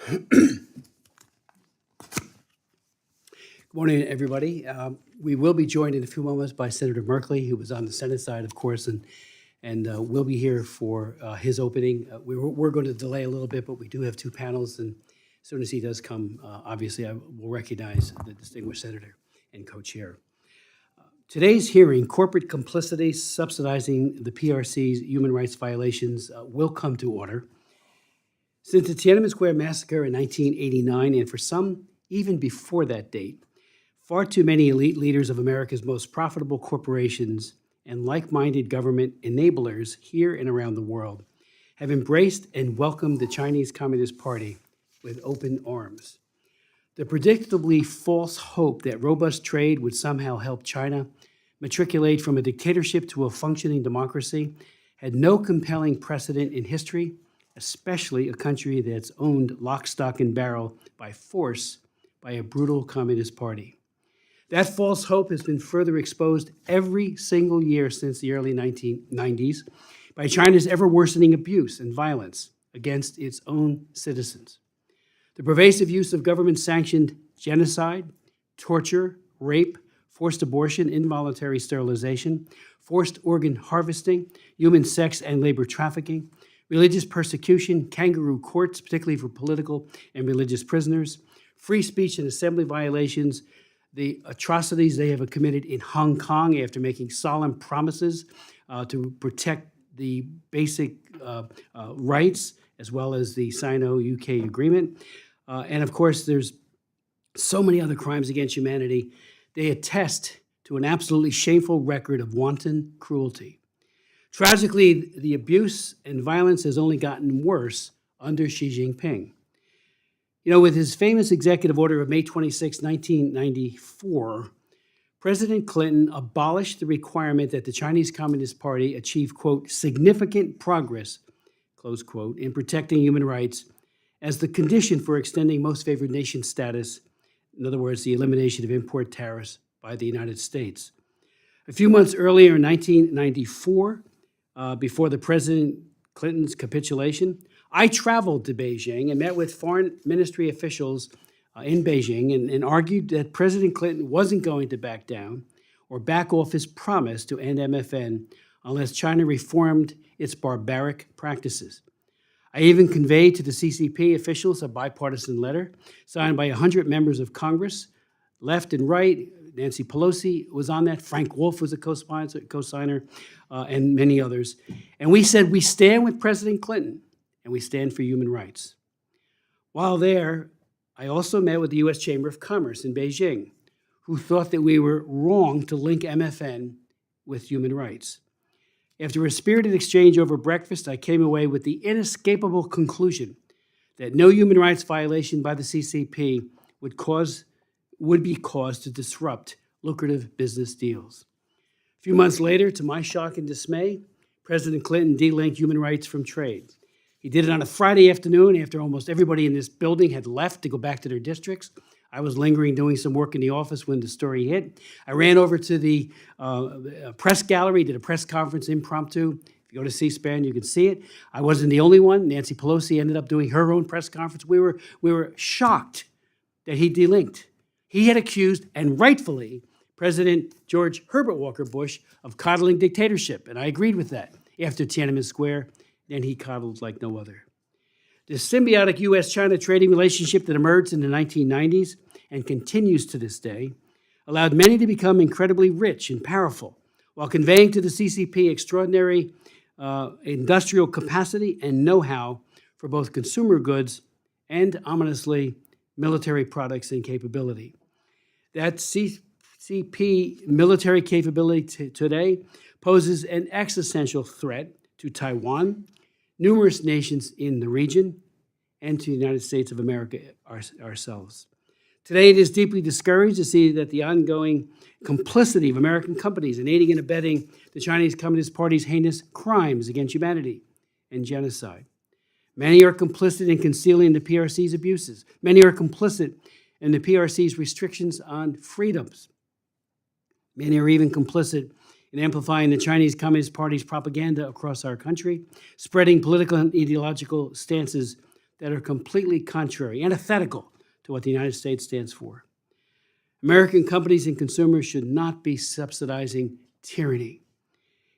Good morning, everybody. We will be joined in a few moments by Senator Merkley, who was on the Senate side, of course, and will be here for his opening. We're going to delay a little bit, but we do have two panels, and as soon as he does come, obviously, I will recognize the distinguished senator and co-chair. Today's hearing, Corporate Complicity, Subsidizing the PRC's Human Rights Violations, will come to order. Since the Tiananmen Square massacre in 1989, and for some even before that date, far too many elite leaders of America's most profitable corporations and like-minded government enablers here and around the world have embraced and welcomed the Chinese Communist Party with open arms. The predictably false hope that robust trade would somehow help China matriculate from a dictatorship to a functioning democracy had no compelling precedent in history, especially a country that's owned lock, stock, and barrel by force by a brutal Communist Party. That false hope has been further exposed every single year since the early 1990s by China's ever-worsening abuse and violence against its own citizens. The pervasive use of government-sanctioned genocide, torture, rape, forced abortion, involuntary sterilization, forced organ harvesting, human sex and labor trafficking, religious persecution, kangaroo courts, particularly for political and religious prisoners, free speech and assembly violations, the atrocities they have committed in Hong Kong after making solemn promises to protect the basic rights, as well as the Sino-UK agreement. And of course, there's so many other crimes against humanity. They attest to an absolutely shameful record of wanton cruelty. Tragically, the abuse and violence has only gotten worse under Xi Jinping. You know, with his famous executive order of May 26, 1994, President Clinton abolished the requirement that the Chinese Communist Party achieve, quote, significant progress, close quote, in protecting human rights as the condition for extending most favored nation status, in other words, the elimination of import tariffs by the United States. A few months earlier in 1994, before the President Clinton's capitulation, I traveled to Beijing and met with foreign ministry officials in Beijing and argued that President Clinton wasn't going to back down or back off his promise to end MFN unless China reformed its barbaric practices. I even conveyed to the CCP officials a bipartisan letter signed by 100 members of Congress, left and right. Nancy Pelosi was on that. Frank Wolf was a co-signer, and many others. And we said, we stand with President Clinton, and we stand for human rights. While there, I also met with the U.S. Chamber of Commerce in Beijing, who thought that we were wrong to link MFN with human rights. After a spirited exchange over breakfast, I came away with the inescapable conclusion that no human rights violation by the CCP would be caused to disrupt lucrative business deals. A few months later, to my shock and dismay, President Clinton delinked human rights from trade. He did it on a Friday afternoon after almost everybody in this building had left to go back to their districts. I was lingering doing some work in the office when the story hit. I ran over to the press gallery, did a press conference impromptu. If you go to C-SPAN, you can see it. I wasn't the only one. Nancy Pelosi ended up doing her own press conference. We were shocked that he delinked. He had accused, and rightfully, President George Herbert Walker Bush of coddling dictatorship, and I agreed with that. After Tiananmen Square, then he coddled like no other. The symbiotic U.S.-China trading relationship that emerged in the 1990s and continues to this day allowed many to become incredibly rich and powerful while conveying to the CCP extraordinary industrial capacity and know-how for both consumer goods and, ominously, military products and capability. That CCP military capability today poses an existential threat to Taiwan, numerous nations in the region, and to the United States of America ourselves. Today, it is deeply discouraged to see that the ongoing complicity of American companies in aiding and abetting the Chinese Communist Party's heinous crimes against humanity and genocide. Many are complicit in concealing the PRC's abuses. Many are complicit in the PRC's restrictions on freedoms. Many are even complicit in amplifying the Chinese Communist Party's propaganda across our country, spreading political and ideological stances that are completely contrary, antithetical to what the United States stands for. American companies and consumers should not be subsidizing tyranny.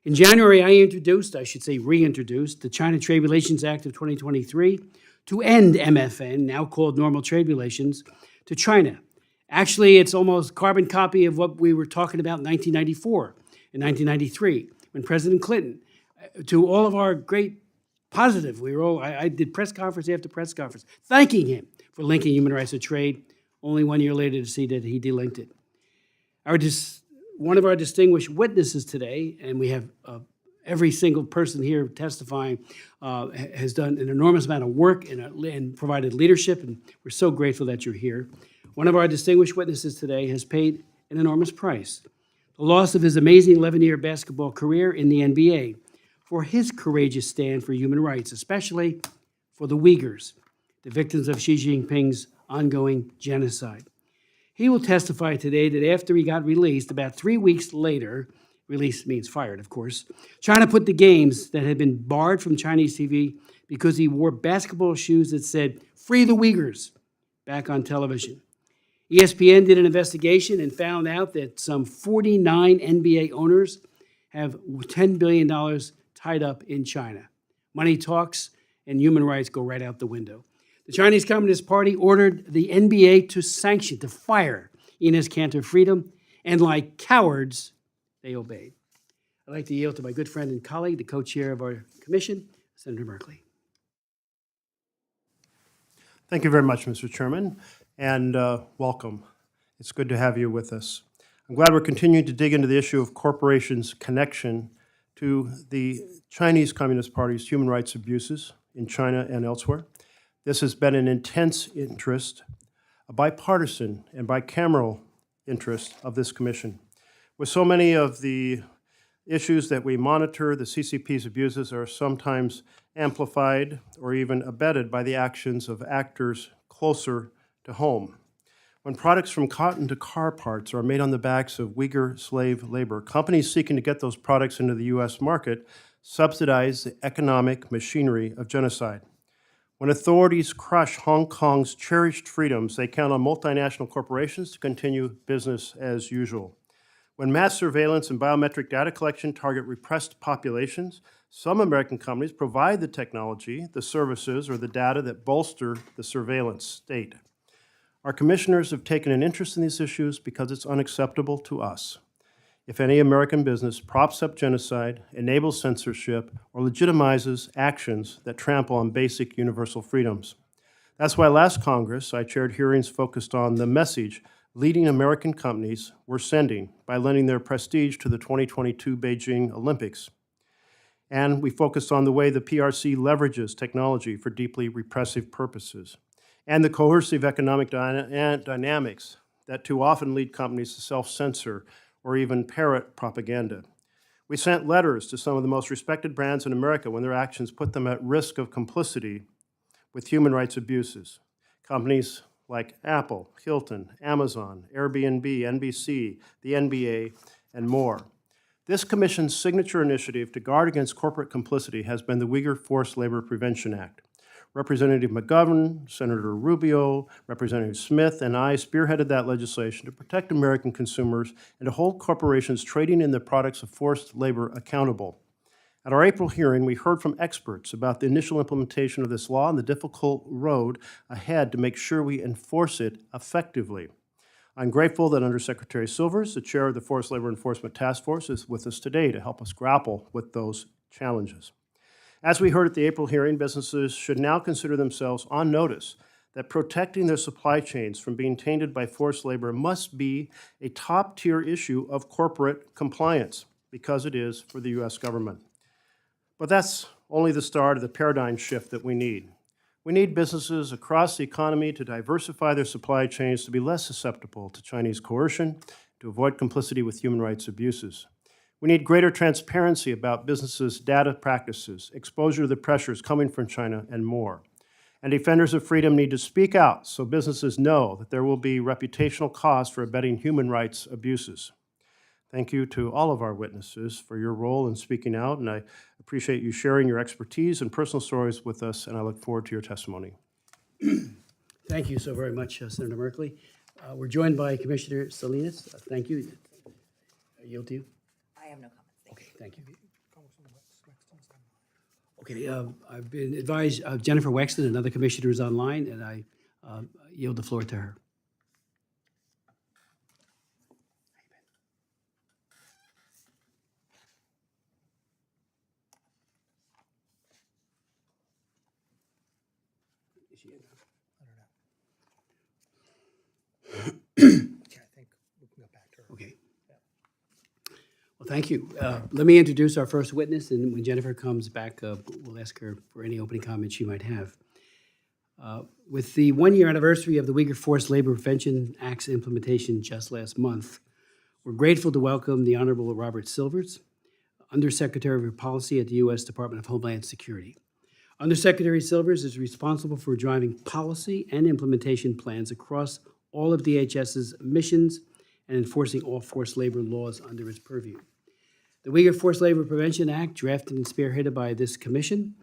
In January, I reintroduced the China Trade Relations Act of 2023 to end MFN, now called Normal Trade Relations, to China. Actually, it's almost a carbon copy of what we were talking about in 1994 and 1993, when President Clinton, to all of our great positive, I did press conference after press conference, thanking him for linking human rights to trade, only 1 year later to see that he delinked it. One of our distinguished witnesses today, and we have every single person here testifying, has done an enormous amount of work and provided leadership, and we're so grateful that you're here. One of our distinguished witnesses today has paid an enormous price, the loss of his amazing 11-year basketball career in the NBA, for his courageous stand for human rights, especially for the Uyghurs, the victims of Xi Jinping's ongoing genocide. He will testify today that after he got released, about 3 weeks later, released means fired, of course, China put the games that had been barred from Chinese TV because he wore basketball shoes that said, "Free the Uyghurs," back on television. ESPN did an investigation and found out that some 49 NBA owners have $10 billion tied up in China. Money talks, and human rights go right out the window. The Chinese Communist Party ordered the NBA to fire Enes Kanter Freedom, and like cowards, they obeyed. I'd like to yield to my good friend and colleague, the co-chair of our commission, Senator Merkley. Thank you very much, Mr. Chairman, and welcome. It's good to have you with us. I'm glad we're continuing to dig into the issue of corporations' connection to the Chinese Communist Party's human rights abuses in China and elsewhere. This has been an intense interest, a bipartisan and bicameral interest of this commission. With so many of the issues that we monitor, the CCP's abuses are sometimes amplified or even abetted by the actions of actors closer to home. When products from cotton to car parts are made on the backs of Uyghur slave labor, companies seeking to get those products into the U.S. market subsidize the economic machinery of genocide. When authorities crush Hong Kong's cherished freedoms, they count on multinational corporations to continue business as usual. When mass surveillance and biometric data collection target repressed populations, some American companies provide the technology, the services, or the data that bolster the surveillance state. Our commissioners have taken an interest in these issues because it's unacceptable to us if any American business props up genocide, enables censorship, or legitimizes actions that trample on basic universal freedoms. That's why last Congress I chaired hearings focused on the message leading American companies were sending by lending their prestige to the 2022 Beijing Olympics. And we focused on the way the PRC leverages technology for deeply repressive purposes, and the coercive economic dynamics that too often lead companies to self-censor or even parrot propaganda. We sent letters to some of the most respected brands in America when their actions put them at risk of complicity with human rights abuses. Companies like Apple, Hilton, Amazon, Airbnb, NBC, the NBA, and more. This commission's signature initiative to guard against corporate complicity has been the Uyghur Forced Labor Prevention Act. Representative McGovern, Senator Rubio, Representative Smith, and I spearheaded that legislation to protect American consumers and to hold corporations trading in the products of forced labor accountable. At our April hearing, we heard from experts about the initial implementation of this law and the difficult road ahead to make sure we enforce it effectively. I'm grateful that Undersecretary Silvers, the chair of the Forced Labor Enforcement Task Force, is with us today to help us grapple with those challenges. As we heard at the April hearing, businesses should now consider themselves on notice that protecting their supply chains from being tainted by forced labor must be a top-tier issue of corporate compliance, because it is for the U.S. government. But that's only the start of the paradigm shift that we need. We need businesses across the economy to diversify their supply chains to be less susceptible to Chinese coercion, to avoid complicity with human rights abuses. We need greater transparency about businesses' data practices, exposure to the pressures coming from China, and more. And defenders of freedom need to speak out so businesses know that there will be reputational costs for abetting human rights abuses. Thank you to all of our witnesses for your role in speaking out, and I appreciate you sharing your expertise and personal stories with us, and I look forward to your testimony. Thank you so very much, Senator Merkley. We're joined by Commissioner Salinas. Thank you. I yield to you. I have no comments. Okay, thank you. Okay, I've been advised Jennifer Wexton, another commissioner, is online, and I yield the floor to her. Is she in now? Yeah, I think we can go back to her. Okay. Well, thank you. Let me introduce our first witness, and when Jennifer comes back, we'll ask her for any opening comments she might have. With the one-year anniversary of the Uyghur Forced Labor Prevention Act's implementation just last month, we're grateful to welcome the Honorable Robert Silvers, Undersecretary for Policy at the U.S. Department of Homeland Security. Undersecretary Silvers is responsible for driving policy and implementation plans across all of DHS's missions and enforcing all forced labor laws under its purview. The Uyghur Forced Labor Prevention Act, drafted and spearheaded by this commission,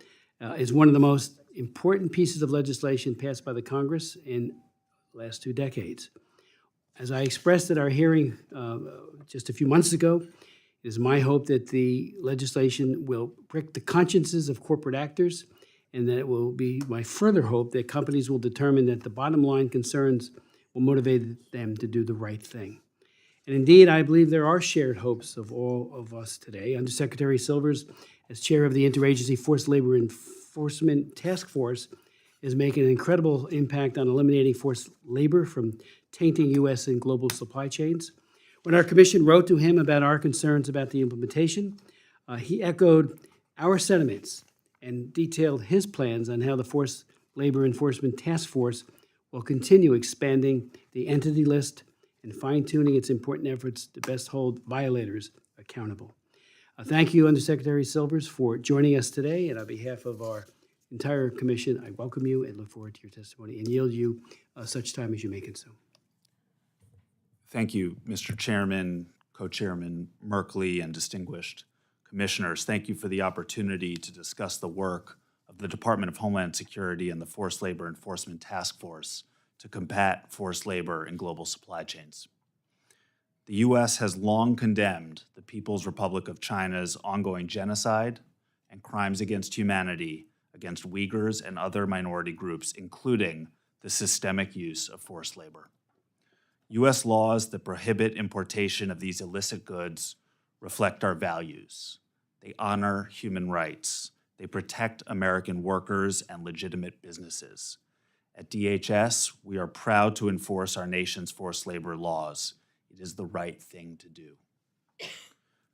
is one of the most important pieces of legislation passed by the Congress in the last 2 decades. As I expressed at our hearing just a few months ago, it is my hope that the legislation will prick the consciences of corporate actors, and that it will be my further hope that companies will determine that the bottom line concerns will motivate them to do the right thing. And indeed, I believe there are shared hopes of all of us today. Undersecretary Silvers, as chair of the Interagency Forced Labor Enforcement Task Force, is making an incredible impact on eliminating forced labor from tainting U.S. and global supply chains. When our commission wrote to him about our concerns about the implementation, he echoed our sentiments and detailed his plans on how the Forced Labor Enforcement Task Force will continue expanding the entity list and fine-tuning its important efforts to best hold violators accountable. Thank you, Undersecretary Silvers, for joining us today, and on behalf of our entire commission, I welcome you and look forward to your testimony and yield you such time as you may consume. Thank you, Mr. Chairman, Co-Chairman Merkley, and distinguished commissioners. Thank you for the opportunity to discuss the work of the Department of Homeland Security and the Forced Labor Enforcement Task Force to combat forced labor in global supply chains. The U.S. has long condemned the People's Republic of China's ongoing genocide and crimes against humanity against Uyghurs and other minority groups, including the systemic use of forced labor. U.S. laws that prohibit importation of these illicit goods reflect our values. They honor human rights. They protect American workers and legitimate businesses. At DHS, we are proud to enforce our nation's forced labor laws. It is the right thing to do.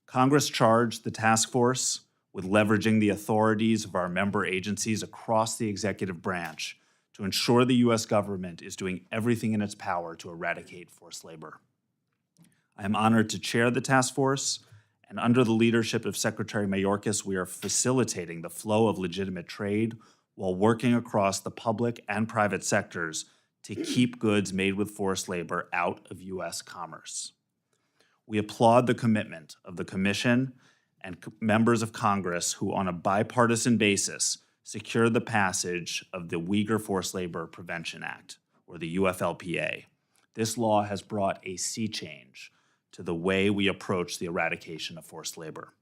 Congress charged the task force with leveraging the authorities of our member agencies across the executive branch to ensure the U.S. government is doing everything in its power to eradicate forced labor. I am honored to chair the task force, and under the leadership of Secretary Mayorkas, we are facilitating the flow of legitimate trade while working across the public and private sectors to keep goods made with forced labor out of U.S. commerce. We applaud the commitment of the Commission and members of Congress who, on a bipartisan basis, secured the passage of the Uyghur Forced Labor Prevention Act, or the UFLPA. This law has brought a sea change to the way we approach the eradication of forced labor.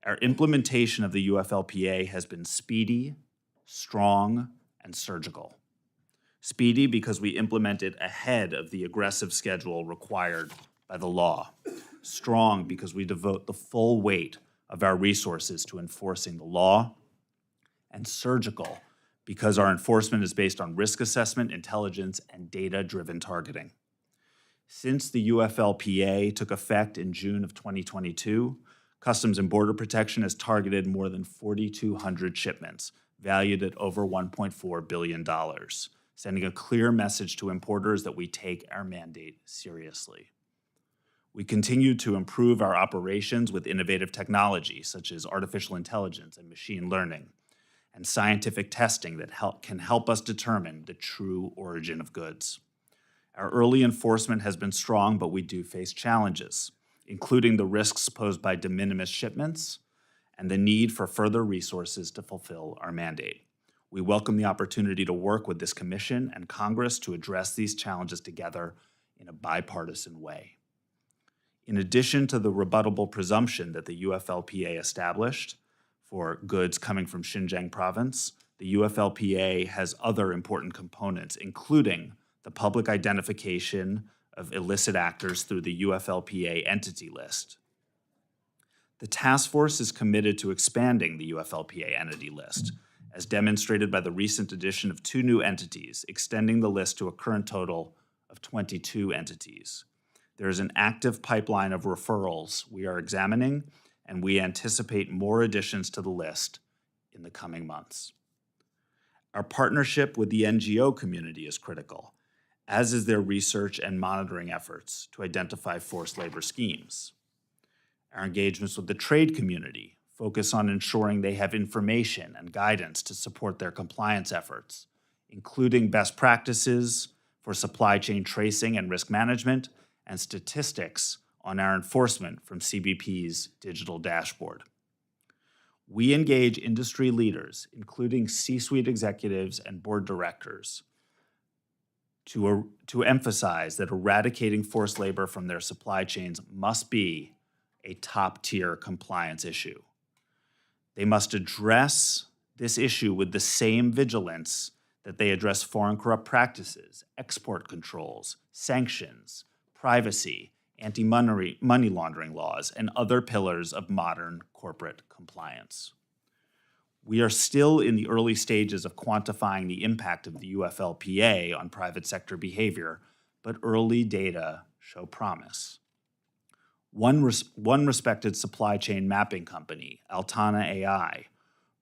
Our implementation of the UFLPA has been speedy, strong, and surgical. Speedy because we implemented ahead of the aggressive schedule required by the law. Strong because we devote the full weight of our resources to enforcing the law. And surgical because our enforcement is based on risk assessment, intelligence, and data-driven targeting. Since the UFLPA took effect in June of 2022, Customs and Border Protection has targeted more than 4,200 shipments, valued at over $1.4 billion, sending a clear message to importers that we take our mandate seriously. We continue to improve our operations with innovative technology, such as artificial intelligence and machine learning, and scientific testing that can help us determine the true origin of goods. Our early enforcement has been strong, but we do face challenges, including the risks posed by de minimis shipments and the need for further resources to fulfill our mandate. We welcome the opportunity to work with this commission and Congress to address these challenges together in a bipartisan way. In addition to the rebuttable presumption that the UFLPA established for goods coming from Xinjiang province, the UFLPA has other important components, including the public identification of illicit actors through the UFLPA entity list. The task force is committed to expanding the UFLPA entity list, as demonstrated by the recent addition of 2 new entities, extending the list to a current total of 22 entities. There is an active pipeline of referrals we are examining, and we anticipate more additions to the list in the coming months. Our partnership with the NGO community is critical, as is their research and monitoring efforts to identify forced labor schemes. Our engagements with the trade community focus on ensuring they have information and guidance to support their compliance efforts, including best practices for supply chain tracing and risk management, and statistics on our enforcement from CBP's digital dashboard. We engage industry leaders, including C-suite executives and board directors, to emphasize that eradicating forced labor from their supply chains must be a top-tier compliance issue. They must address this issue with the same vigilance that they address foreign corrupt practices, export controls, sanctions, privacy, anti-money laundering laws, and other pillars of modern corporate compliance. We are still in the early stages of quantifying the impact of the UFLPA on private sector behavior, but early data show promise. One respected supply chain mapping company, Altana AI,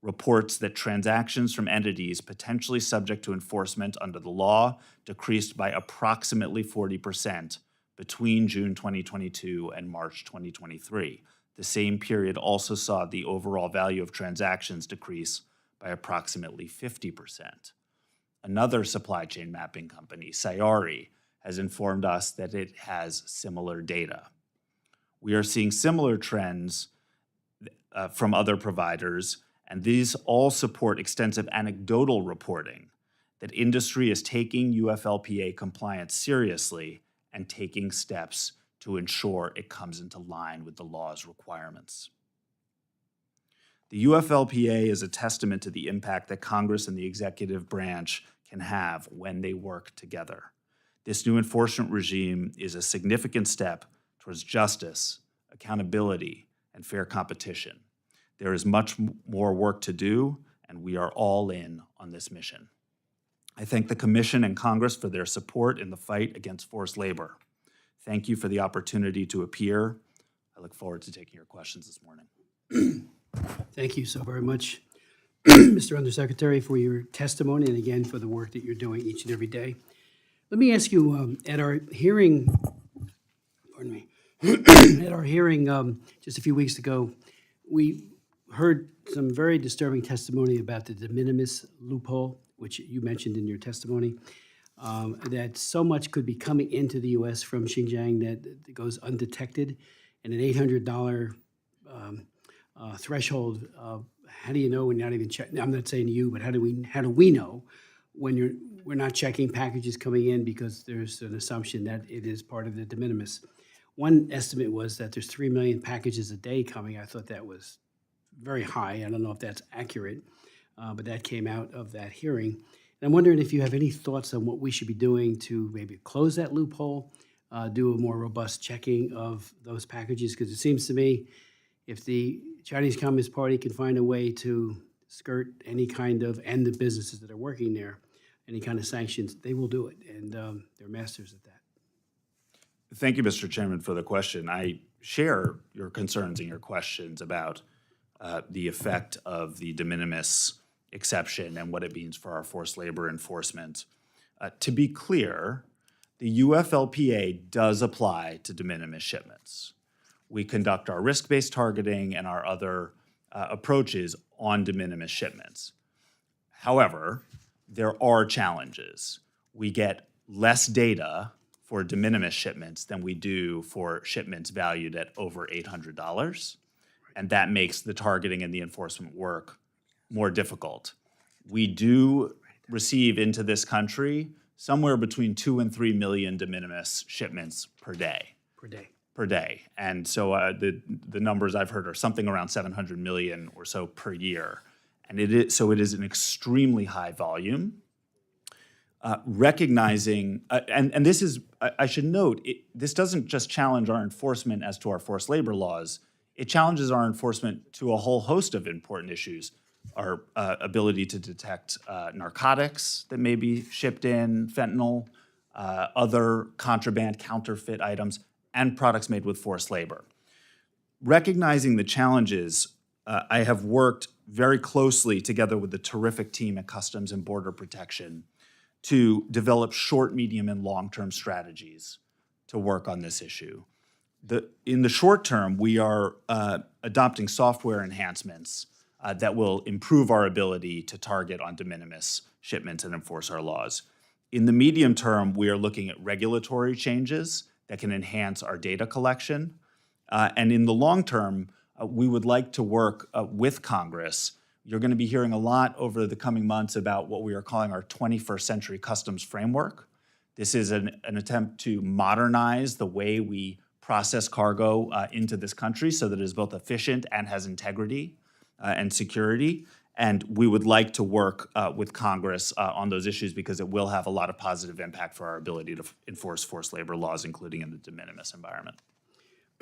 reports that transactions from entities potentially subject to enforcement under the law decreased by approximately 40% between June 2022 and March 2023. The same period also saw the overall value of transactions decrease by approximately 50%. Another supply chain mapping company, Sayari, has informed us that it has similar data. We are seeing similar trends from other providers, and these all support extensive anecdotal reporting that industry is taking UFLPA compliance seriously and taking steps to ensure it comes into line with the law's requirements. The UFLPA is a testament to the impact that Congress and the executive branch can have when they work together. This new enforcement regime is a significant step towards justice, accountability, and fair competition. There is much more work to do, and we are all in on this mission. I thank the Commission and Congress for their support in the fight against forced labor. Thank you for the opportunity to appear. I look forward to taking your questions this morning. Thank you so very much, Mr. Undersecretary, for your testimony and again for the work that you're doing each and every day. Let me ask you, at our hearing, pardon me, at our hearing just a few weeks ago, we heard some very disturbing testimony about the de minimis loophole, which you mentioned in your testimony, that so much could be coming into the U.S. from Xinjiang that goes undetected, and an $800 threshold. How do you know when you're not even checking? I'm not saying you, but how do we know when we're not checking packages coming in because there's an assumption that it is part of the de minimis? One estimate was that there's 3 million packages a day coming. I thought that was very high. I don't know if that's accurate, but that came out of that hearing. And I'm wondering if you have any thoughts on what we should be doing to maybe close that loophole, do a more robust checking of those packages, because it seems to me if the Chinese Communist Party can find a way to skirt any kind of, and the businesses that are working there, any kind of sanctions, they will do it, and they're masters at that. Thank you, Mr. Chairman, for the question. I share your concerns and your questions about the effect of the de minimis exception and what it means for our forced labor enforcement. To be clear, the UFLPA does apply to de minimis shipments. We conduct our risk-based targeting and our other approaches on de minimis shipments. However, there are challenges. We get less data for de minimis shipments than we do for shipments valued at over $800, and that makes the targeting and the enforcement work more difficult. We do receive into this country somewhere between 2 and 3 million de minimis shipments per day. Per day. And so the numbers I've heard are something around 700 million or so per year. And it is an extremely high volume. Recognizing, and this is, I should note, this doesn't just challenge our enforcement as to our forced labor laws. It challenges our enforcement to a whole host of important issues. Our ability to detect narcotics that may be shipped in, fentanyl, other contraband, counterfeit items, and products made with forced labor. Recognizing the challenges, I have worked very closely together with the terrific team at Customs and Border Protection to develop short, medium, and long-term strategies to work on this issue. In the short term, we are adopting software enhancements that will improve our ability to target on de minimis shipments and enforce our laws. In the medium term, we are looking at regulatory changes that can enhance our data collection. And in the long term, we would like to work with Congress. You're going to be hearing a lot over the coming months about what we are calling our 21st Century Customs Framework. This is an attempt to modernize the way we process cargo into this country so that it is both efficient and has integrity and security. And we would like to work with Congress on those issues because it will have a lot of positive impact for our ability to enforce forced labor laws, including in the de minimis environment.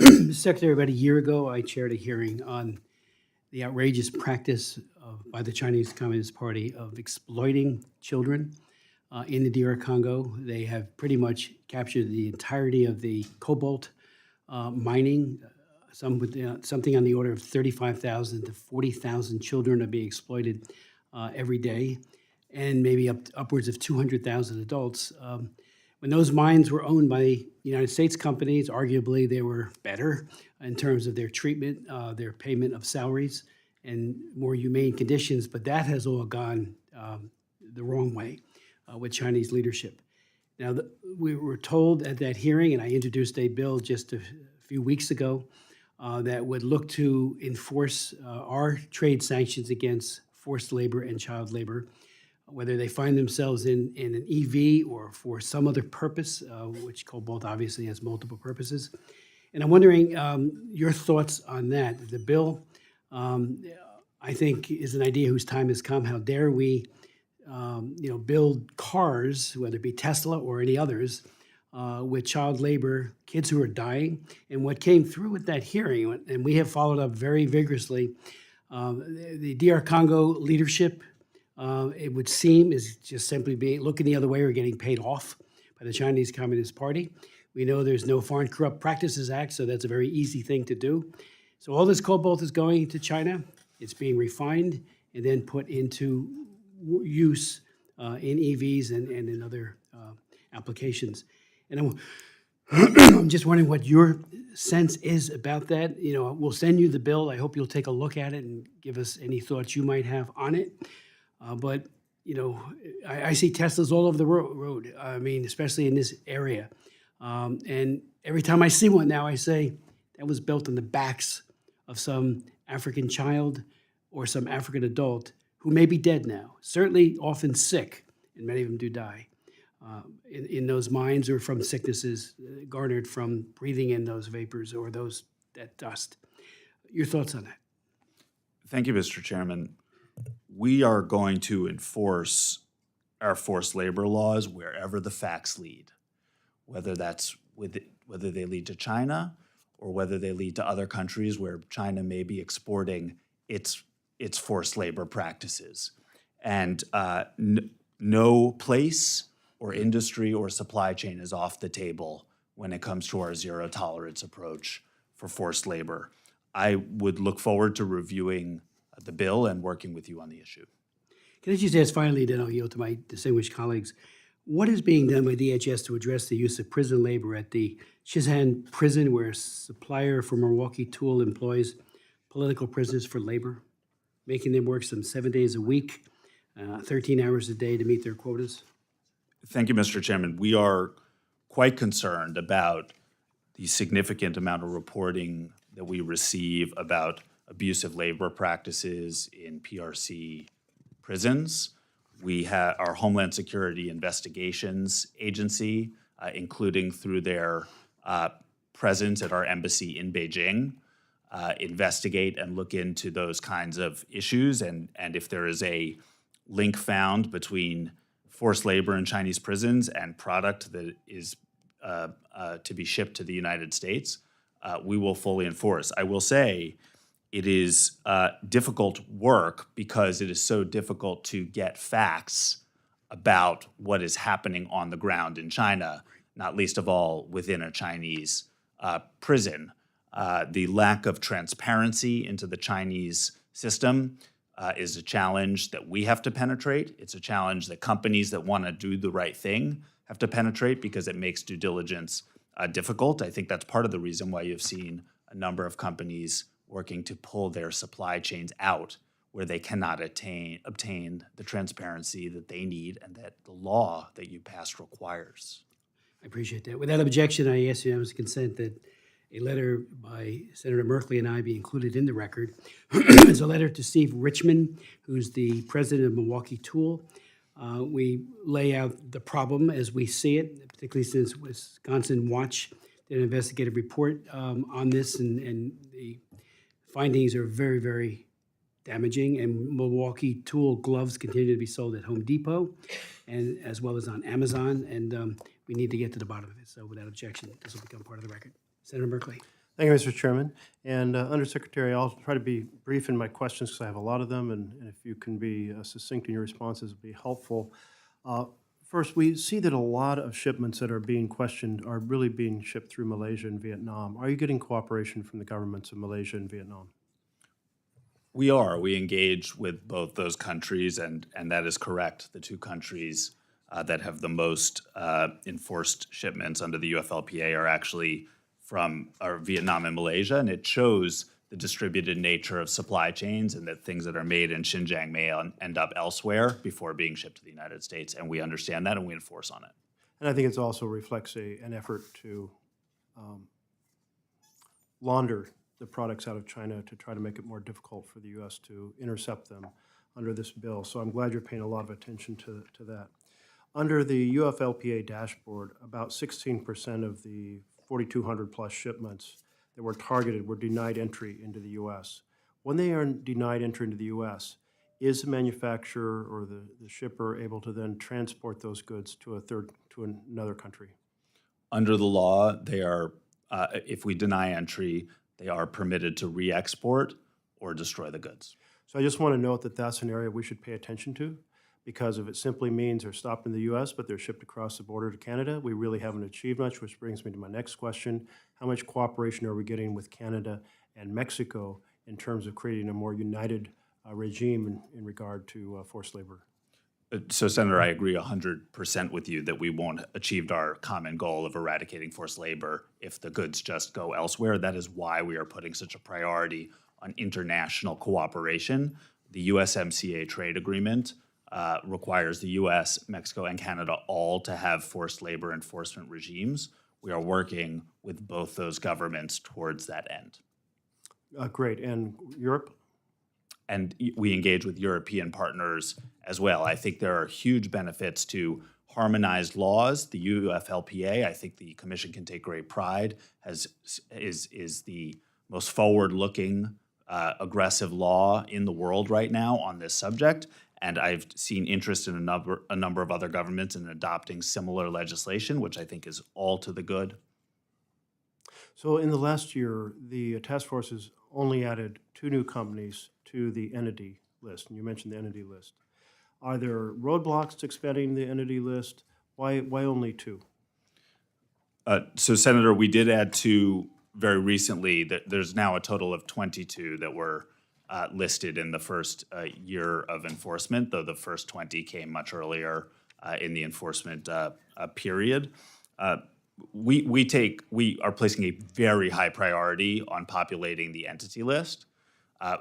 Mr. Secretary, about a year ago, I chaired a hearing on the outrageous practice by the Chinese Communist Party of exploiting children in the DR Congo. They have pretty much captured the entirety of the cobalt mining. Something on the order of 35,000 to 40,000 children are being exploited every day, and maybe upwards of 200,000 adults. When those mines were owned by United States companies, arguably they were better in terms of their treatment, their payment of salaries, and more humane conditions, but that has all gone the wrong way with Chinese leadership. Now, we were told at that hearing, and I introduced a bill just a few weeks ago, that would look to enforce our trade sanctions against forced labor and child labor, whether they find themselves in an EV or for some other purpose, which cobalt obviously has multiple purposes. And I'm wondering your thoughts on that. The bill, I think, is an idea whose time has come. How dare we build cars, whether it be Tesla or any others, with child labor, kids who are dying. And what came through at that hearing, and we have followed up very vigorously, the DR Congo leadership, it would seem, is just simply looking the other way or getting paid off by the Chinese Communist Party. We know there's no Foreign Corrupt Practices Act, so that's a very easy thing to do. So all this cobalt is going to China. It's being refined and then put into use in EVs and in other applications. And I'm just wondering what your sense is about that. We'll send you the bill. I hope you'll take a look at it and give us any thoughts you might have on it. But I see Teslas all over the road. I mean, especially in this area. And every time I see one now, I say that was built on the backs of some African child or some African adult who may be dead now, certainly often sick, and many of them do die in those mines or from sicknesses garnered from breathing in those vapors or that dust. Your thoughts on that? Thank you, Mr. Chairman. We are going to enforce our forced labor laws wherever the facts lead, whether they lead to China or whether they lead to other countries where China may be exporting its forced labor practices. And no place or industry or supply chain is off the table when it comes to our zero tolerance approach for forced labor. I would look forward to reviewing the bill and working with you on the issue. Can I just ask finally, then I'll yield to my distinguished colleagues, what is being done by DHS to address the use of prison labor at the Shizhan prison, where a supplier for Milwaukee Tool employs political prisoners for labor, making them work some 7 days a week, 13 hours a day to meet their quotas? Thank you, Mr. Chairman. We are quite concerned about the significant amount of reporting that we receive about abusive labor practices in PRC prisons. We have our Homeland Security Investigations Agency, including through their presence at our embassy in Beijing, investigate and look into those kinds of issues. And if there is a link found between forced labor in Chinese prisons and product that is to be shipped to the United States, we will fully enforce. I will say it is difficult work because it is so difficult to get facts about what is happening on the ground in China, not least of all within a Chinese prison. The lack of transparency into the Chinese system is a challenge that we have to penetrate. It's a challenge that companies that want to do the right thing have to penetrate because it makes due diligence difficult. I think that's part of the reason why you've seen a number of companies working to pull their supply chains out where they cannot obtain the transparency that they need and that the law that you passed requires. I appreciate that. Without objection, I ask unanimous consent that a letter by Senator Merkley and I be included in the record. It's a letter to Steve Richmond, who's the president of Milwaukee Tool. We lay out the problem as we see it, particularly since Wisconsin Watch did an investigative report on this, and the findings are very, very damaging. And Milwaukee Tool gloves continue to be sold at Home Depot, and as well as on Amazon. And we need to get to the bottom of it. So, without objection, this will become part of the record. Senator Merkley. Thank you, Mr. Chairman. And Undersecretary, I'll try to be brief in my questions because I have a lot of them, and if you can be succinct in your responses, it would be helpful. First, we see that a lot of shipments that are being questioned are really being shipped through Malaysia and Vietnam. Are you getting cooperation from the governments of Malaysia and Vietnam? We are. We engage with both those countries, and that is correct. The two countries that have the most enforced shipments under the UFLPA are actually from Vietnam and Malaysia, and it shows the distributed nature of supply chains and that things that are made in Xinjiang may end up elsewhere before being shipped to the United States. And we understand that and we enforce on it. And I think it also reflects an effort to launder the products out of China to try to make it more difficult for the U.S. to intercept them under this bill. So I'm glad you're paying a lot of attention to that. Under the UFLPA dashboard, about 16% of the 4,200 plus shipments that were targeted were denied entry into the U.S. When they are denied entry into the U.S., is the manufacturer or the shipper able to then transport those goods to another country? Under the law, they are, if we deny entry, they are permitted to re-export or destroy the goods. So I just want to note that that's an area we should pay attention to, because if it simply means they're stopped in the U.S., but they're shipped across the border to Canada, we really haven't achieved much, which brings me to my next question. How much cooperation are we getting with Canada and Mexico in terms of creating a more united regime in regard to forced labor? So, Senator, I agree 100% with you that we won't achieve our common goal of eradicating forced labor if the goods just go elsewhere. That is why we are putting such a priority on international cooperation. The USMCA trade agreement requires the U.S., Mexico, and Canada all to have forced labor enforcement regimes. We are working with both those governments towards that end. Great. And Europe? And we engage with European partners as well. I think there are huge benefits to harmonized laws. The UFLPA, I think the Commission can take great pride, is the most forward-looking, aggressive law in the world right now on this subject. And I've seen interest in a number of other governments in adopting similar legislation, which I think is all to the good. So in the last year, the task force has only added 2 new companies to the entity list, and you mentioned the entity list. Are there roadblocks to expanding the entity list? Why only 2? So, Senator, we did add 2 very recently. There's now a total of 22 that were listed in the first year of enforcement, though the first 20 came much earlier in the enforcement period. We are placing a very high priority on populating the entity list.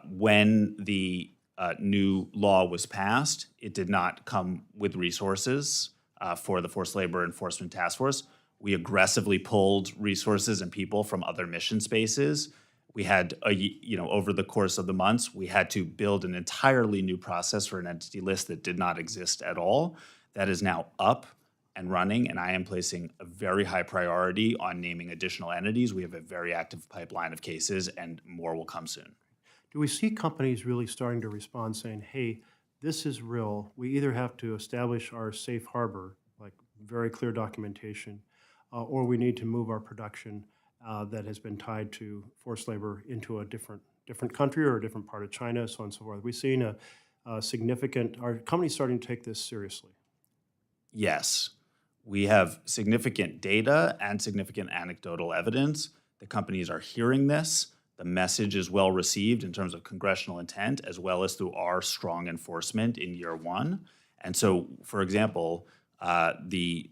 When the new law was passed, it did not come with resources for the Forced Labor Enforcement Task Force. We aggressively pulled resources and people from other mission spaces, We had, over the course of the months, we had to build an entirely new process for an entity list that did not exist at all. That is now up and running, and I am placing a very high priority on naming additional entities. We have a very active pipeline of cases, and more will come soon. Do we see companies really starting to respond saying, hey, this is real, we either have to establish our safe harbor, like very clear documentation, or we need to move our production that has been tied to forced labor into a different country or a different part of China, so on and so forth? We've seen are companies starting to take this seriously? Yes. We have significant data and significant anecdotal evidence. The companies are hearing this. The message is well received in terms of congressional intent, as well as through our strong enforcement in year one. And so, for example, the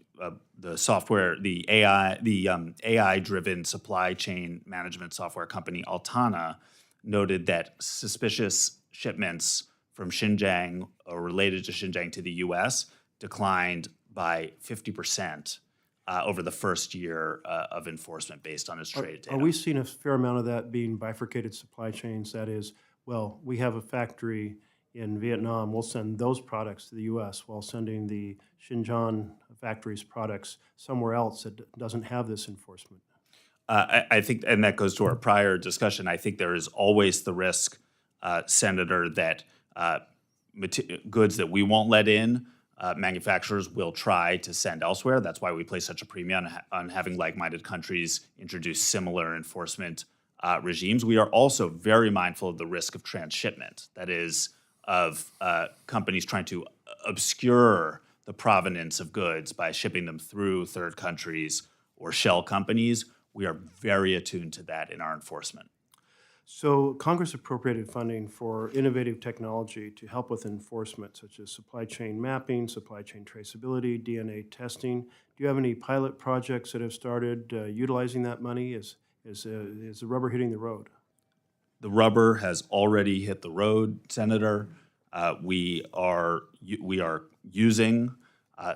software, the AI-driven supply chain management software company Altana noted that suspicious shipments from Xinjiang or related to Xinjiang to the U.S. declined by 50% over the first year of enforcement based on its trade data. Are we seeing a fair amount of that being bifurcated supply chains? That is, well, we have a factory in Vietnam, we'll send those products to the U.S. while sending the Xinjiang factory's products somewhere else that doesn't have this enforcement. I think, and that goes to our prior discussion, I think there is always the risk, Senator, that goods that we won't let in, manufacturers will try to send elsewhere. That's why we place such a premium on having like-minded countries introduce similar enforcement regimes. We are also very mindful of the risk of transshipment, that is, of companies trying to obscure the provenance of goods by shipping them through third countries or shell companies. We are very attuned to that in our enforcement. So Congress appropriated funding for innovative technology to help with enforcement, such as supply chain mapping, supply chain traceability, DNA testing. Do you have any pilot projects that have started utilizing that money? Is the rubber hitting the road? The rubber has already hit the road, Senator. We are using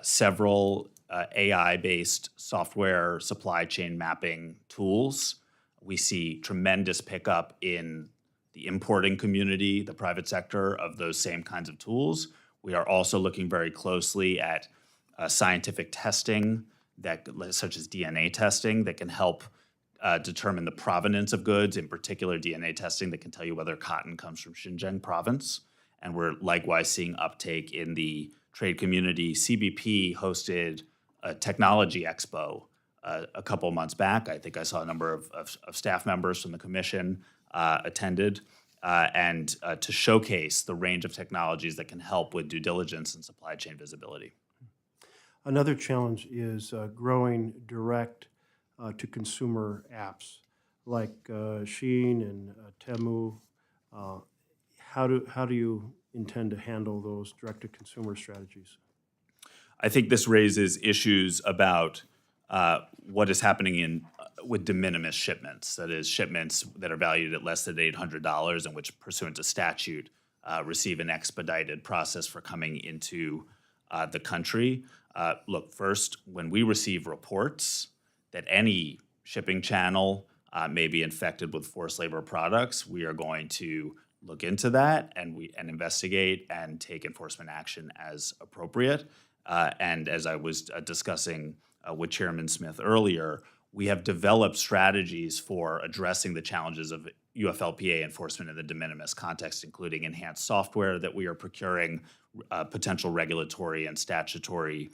several AI-based software supply chain mapping tools. We see tremendous pickup in the importing community, the private sector, of those same kinds of tools. We are also looking very closely at scientific testing, such as DNA testing, that can help determine the provenance of goods, in particular DNA testing that can tell you whether cotton comes from Xinjiang province. And we're likewise seeing uptake in the trade community. CBP hosted a technology expo a couple of months back. I think I saw a number of staff members from the commission attended, and to showcase the range of technologies that can help with due diligence and supply chain visibility. Another challenge is growing direct to consumer apps like Shein and Temu. How do you intend to handle those direct to consumer strategies? I think this raises issues about what is happening with de minimis shipments, that is, shipments that are valued at less than $800 and which, pursuant to statute, receive an expedited process for coming into the country. Look, first, when we receive reports that any shipping channel may be infected with forced labor products, we are going to look into that and investigate and take enforcement action as appropriate. And as I was discussing with Chairman Smith earlier, we have developed strategies for addressing the challenges of UFLPA enforcement in the de minimis context, including enhanced software that we are procuring, potential regulatory and statutory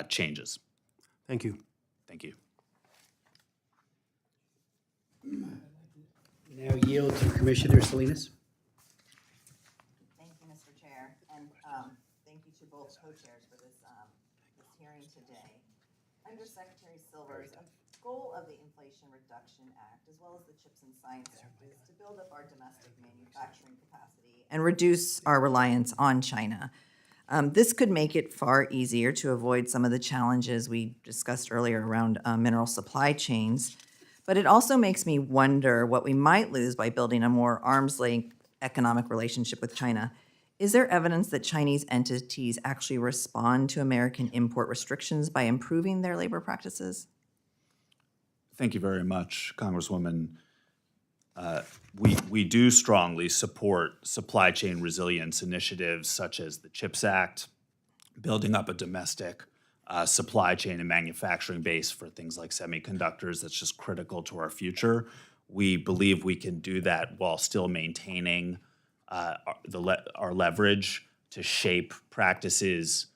changes. Thank you. Thank you. Now yield to Commissioner Salinas. Thank you, Mr. Chair, and thank you to both co-chairs for this hearing today. Undersecretary Silver's goal of the Inflation Reduction Act, as well as the CHIPS and Science Act, is to build up our domestic manufacturing capacity and reduce our reliance on China. This could make it far easier to avoid some of the challenges we discussed earlier around mineral supply chains. But it also makes me wonder what we might lose by building a more arm's-length economic relationship with China. Is there evidence that Chinese entities actually respond to American import restrictions by improving their labor practices? Thank you very much, Congresswoman. we do strongly support supply chain resilience initiatives such as the CHIPS Act, building up a domestic supply chain and manufacturing base for things like semiconductors. That's just critical to our future. We believe we can do that while still maintaining our leverage to shape practices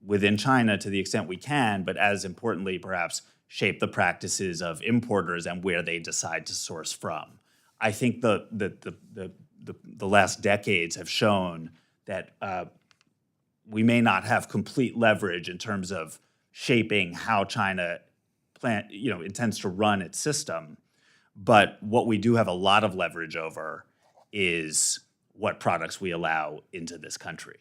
within China to the extent we can, but as importantly, perhaps, shape the practices of importers and where they decide to source from. I think the last decades have shown that we may not have complete leverage in terms of shaping how China intends to run its system, but what we do have a lot of leverage over is what products we allow into this country.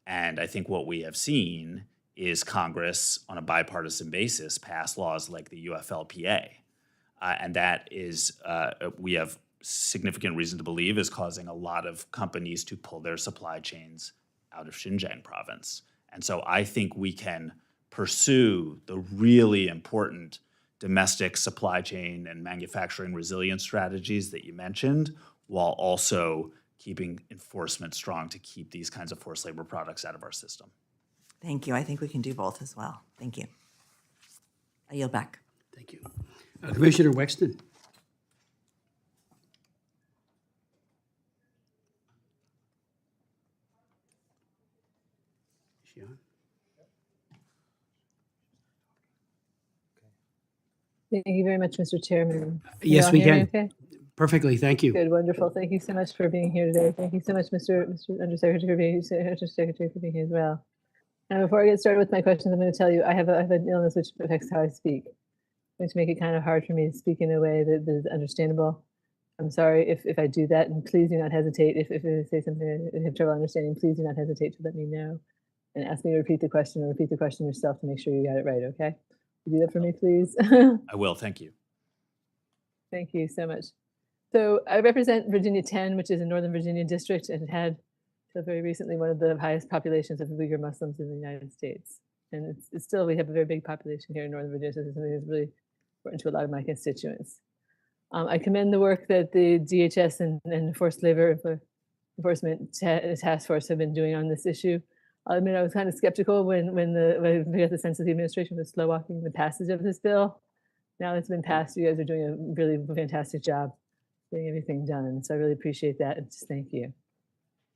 And I think what we have seen is Congress, on a bipartisan basis, pass laws like the UFLPA. And that is, we have significant reason to believe, is causing a lot of companies to pull their supply chains out of Xinjiang province. And so I think we can pursue the really important domestic supply chain and manufacturing resilience strategies that you mentioned, while also keeping enforcement strong to keep these kinds of forced labor products out of our system. Thank you. I think we can do both as well. Thank you. I yield back. Thank you. Commissioner Wexton. Is she on? Thank you very much, Mr. Chairman. Yes, all we hear me can. okay? Perfectly, thank you. Good, wonderful. Thank you so much for being here today. Thank you so much, Mr. Undersecretary, for being here as well. And before I get started with my questions, I'm going to tell you I have an illness which affects how I speak, which make it kind of hard for me to speak in a way that is understandable. I'm sorry if I do that, and please do not hesitate. If I say something I have trouble understanding, please do not hesitate to let me know and ask me to repeat the question, or repeat the question yourself to make sure you got it right, okay? You do that for me, please? I will, thank you. Thank you so much. So I represent Virginia 10, which is a Northern Virginia district, and had, until very recently, one of the highest populations of Uyghur Muslims in the United States. And it's still, we have a very big population here in Northern Virginia, so it's something that's really important to a lot of my constituents. I commend the work that the DHS and Forced Labor Enforcement Task Force have been doing on this issue. I'll admit I was kind of skeptical when we got the sense that the administration was slow walking the passage of this bill. Now it's been passed, you guys are doing a really fantastic job getting everything done. So I really appreciate that, and just thank you.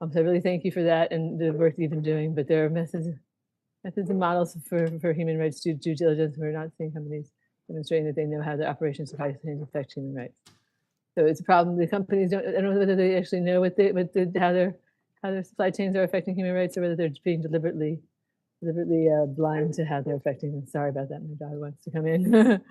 So I really thank you for that and the work you've been doing, but there are methods and models for human rights due diligence. We're not seeing companies demonstrating that they know how their operations supply chains affect human rights. So it's a problem. The companies I don't know whether they actually know how their supply chains are affecting human rights, or whether they're being deliberately blind to how they're affecting them. Sorry about that. My dog wants to come in.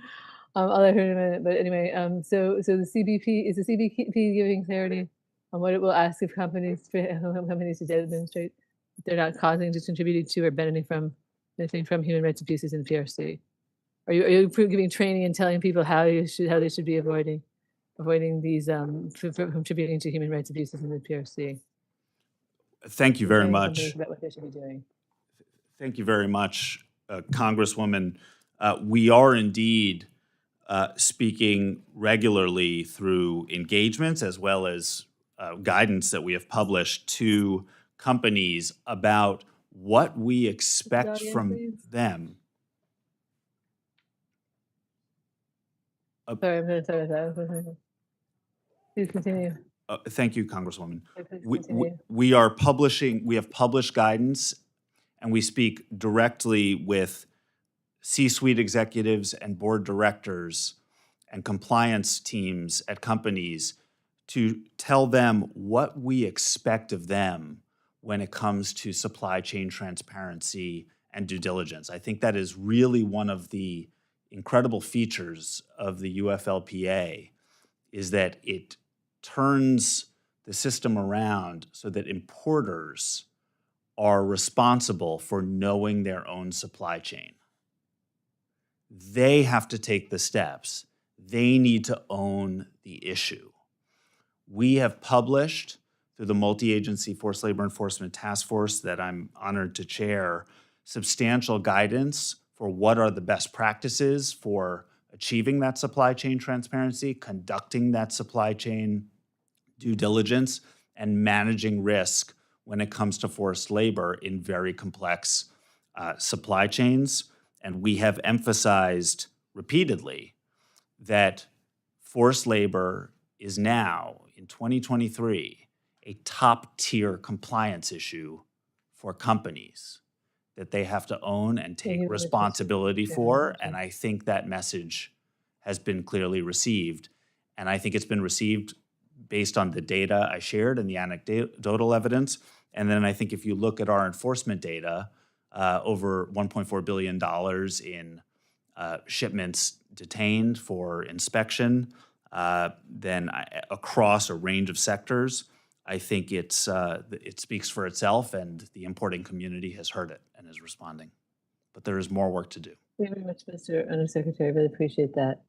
I'll let her in a minute. But anyway, so the CBP giving clarity on what it will ask of companies to demonstrate that they're not causing, just contributing to, or benefiting from human rights abuses in the PRC. Are you giving training and telling people how they should be avoiding these contributing to human rights abuses in the PRC? Thank you very Training much. companies about what they should be doing. Thank you very much, Congresswoman. We are indeed speaking regularly through engagements as well as guidance that we have published to companies about what we expect from them. Sorry, I'm going to start that. Please continue. Thank you, Congresswoman. Please continue. We have published guidance, and we speak directly with C-suite executives and board directors and compliance teams at companies to tell them what we expect of them when it comes to supply chain transparency and due diligence. I think that is really one of the incredible features of the UFLPA, is that it turns the system around so that importers are responsible for knowing their own supply chain. They have to take the steps. They need to own the issue. We have published, through the Multi-Agency Forced Labor Enforcement Task Force that I'm honored to chair, substantial guidance for what are the best practices for achieving that supply chain transparency, conducting that supply chain due diligence, and managing risk when it comes to forced labor in very complex supply chains. And we have emphasized repeatedly that forced labor is now, in 2023, a top-tier compliance issue for companies that they have to own and take you. responsibility Yeah, for. okay. And I think that message has been clearly received. And I think it's been received based on the data I shared and the anecdotal evidence. And then I think if you look at our enforcement data, over $1.4 billion in shipments detained for inspection, then across a range of sectors, I think it speaks for itself, and the importing community has heard it and is responding. But there is more work to do. Thank you very much, Mr. Undersecretary. I really appreciate that.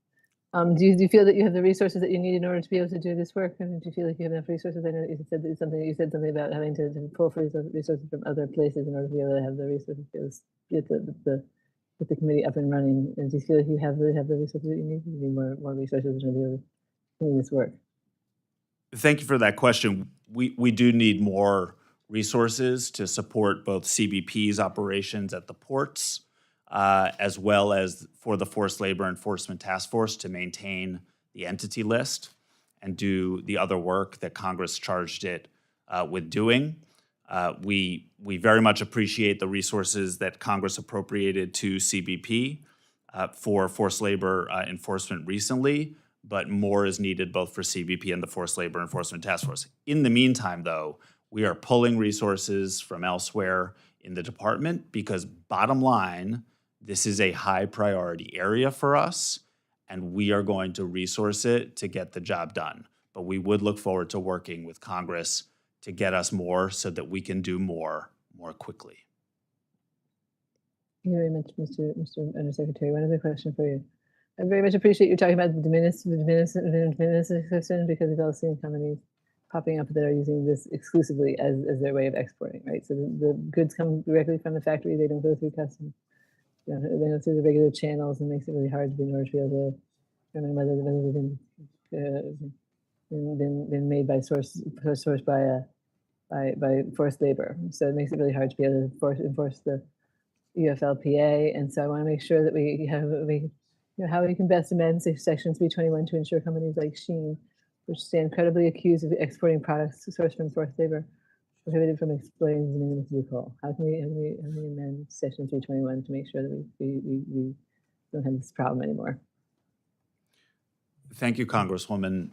Do you feel that you have the resources that you need in order to be able to do this work? I mean, do you feel like you have enough resources? I know that you said something about having to pull for resources from other places in order to be able to have the resources to get the committee up and running. And do you feel like you really have the resources that you need? You need more resources to be able to do this work. Thank you for that question. We do need more resources to support both CBP's operations at the ports, as well as for the Forced Labor Enforcement Task Force to maintain the entity list and do the other work that Congress charged it with doing. We very much appreciate the resources that Congress appropriated to CBP for forced labor enforcement recently, but more is needed both for CBP and the Forced Labor Enforcement Task Force. In the meantime, though, we are pulling resources from elsewhere in the department because, bottom line, this is a high priority area for us, and we are going to resource it to get the job done. But we would look forward to working with Congress to get us more so that we can do more quickly. Thank you very much, Mr. Undersecretary. One other question for you. I very much appreciate you talking about the de minimis exception because we've all seen companies popping up that are using this exclusively as their way of exporting, right? So the goods come directly from the factory; they don't go through customs. They go through the regular channels, and makes it really hard to be able to determine whether they've been made by by forced labor. So it makes it really hard to be able to enforce the UFLPA. And so I want to make sure that how we can best amend Section 321 to ensure companies like Shein, which stand credibly accused of exporting products sourced from forced labor, prohibited from exploiting the minimis loophole. How can we amend Section 321 to make sure that we don't have this problem anymore? Thank you, Congresswoman.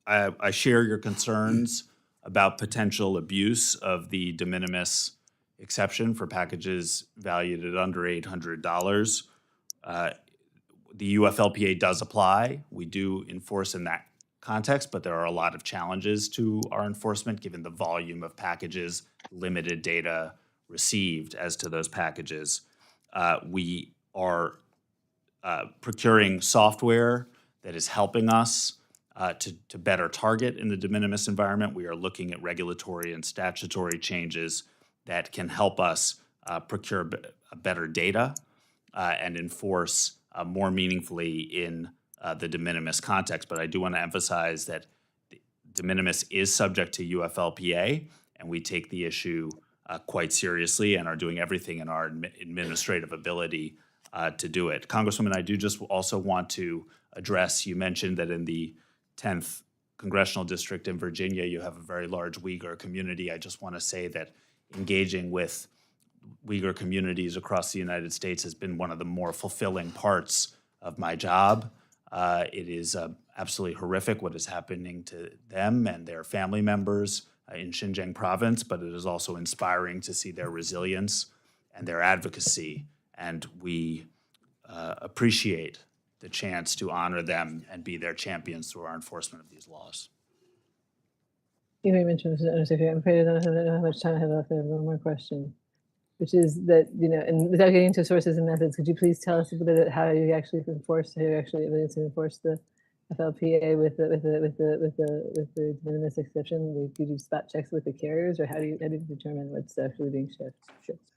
I share your concerns about potential abuse of the de minimis exception for packages valued at under $800. The UFLPA does apply. We do enforce in that context, but there are a lot of challenges to our enforcement given the volume of packages, limited data received as to those packages. We are procuring software that is helping us to better target in the de minimis environment. We are looking at regulatory and statutory changes that can help us procure better data and enforce more meaningfully in the de minimis context. But I do want to emphasize that de minimis is subject to UFLPA, and we take the issue quite seriously and are doing everything in our administrative ability to do it. Congresswoman, I do just also want to address, you mentioned that in the 10th Congressional District in Virginia, you have a very large Uyghur community. I just want to say that engaging with Uyghur communities across the United States has been one of the more fulfilling parts of my job. It is absolutely horrific what is happening to them and their family members in Xinjiang province, but it is also inspiring to see their resilience and their advocacy, and we appreciate the chance to honor them and be their champions through our enforcement of these laws. You may mention, Mr. Undersecretary, I'm afraid I don't know how much time I have left. I have one more question, which is that, and without getting into sources and methods, could you please tell us a bit about how you actually enforce the FLPA with the de minimis exception? Do you do spot checks with the carriers, or how do you determine what's actually being shipped?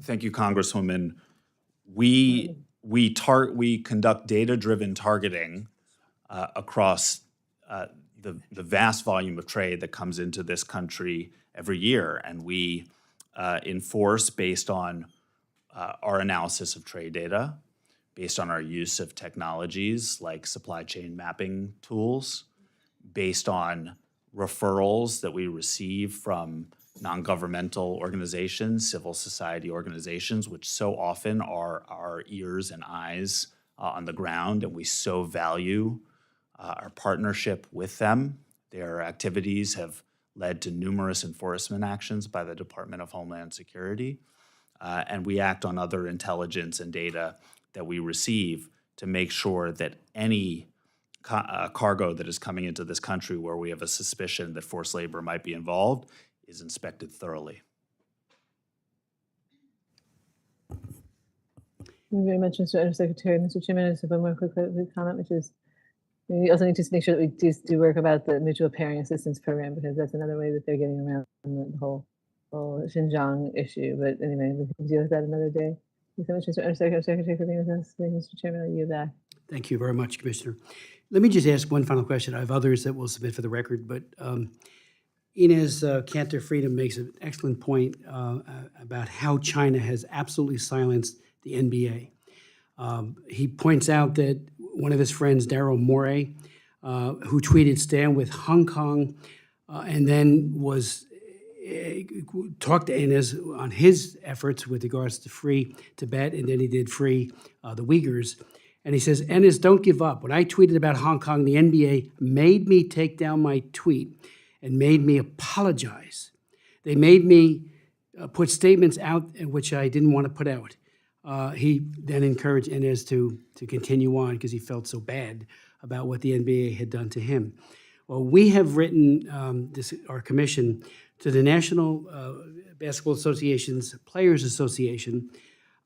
Thank you, Congresswoman. We conduct data-driven targeting across the vast volume of trade that comes into this country every year, and we enforce based on our analysis of trade data, based on our use of technologies like supply chain mapping tools, based on referrals that we receive from non-governmental organizations, civil society organizations, which so often are our ears and eyes on the ground, and we so value our partnership with them. Their activities have led to numerous enforcement actions by the Department of Homeland Security, and we act on other intelligence and data that we receive to make sure that any cargo that is coming into this country where we have a suspicion that forced labor might be involved is inspected thoroughly. Thank you very much, Mr. Undersecretary. Mr. Chairman, I just have one more quick comment, which is we also need to make sure that we do work about the mutual pairing assistance program, because that's another way that they're getting around the whole Xinjiang issue. But anyway, we can deal with that another day. Thank you so much, Mr. Undersecretary, for being with us. Mr. Chairman, I'll yield back. Thank you very much, Commissioner. Let me just ask one final question. I have others that we'll submit for the record, but Enes Cantor Freedom makes an excellent point about how China has absolutely silenced the NBA. He points out that one of his friends, Daryl Morey, who tweeted "Stand with Hong Kong," and then talked to Enes on his efforts with regards to free Tibet, and then he did free the Uyghurs. And he says, "Enes, don't give up. When I tweeted about Hong Kong, the NBA made me take down my tweet and made me apologize. They made me put statements out which I didn't want to put out." He then encouraged Enes to continue on because he felt so bad about what the NBA had done to him. Well, we have written our commission to the National Basketball Association's Players Association,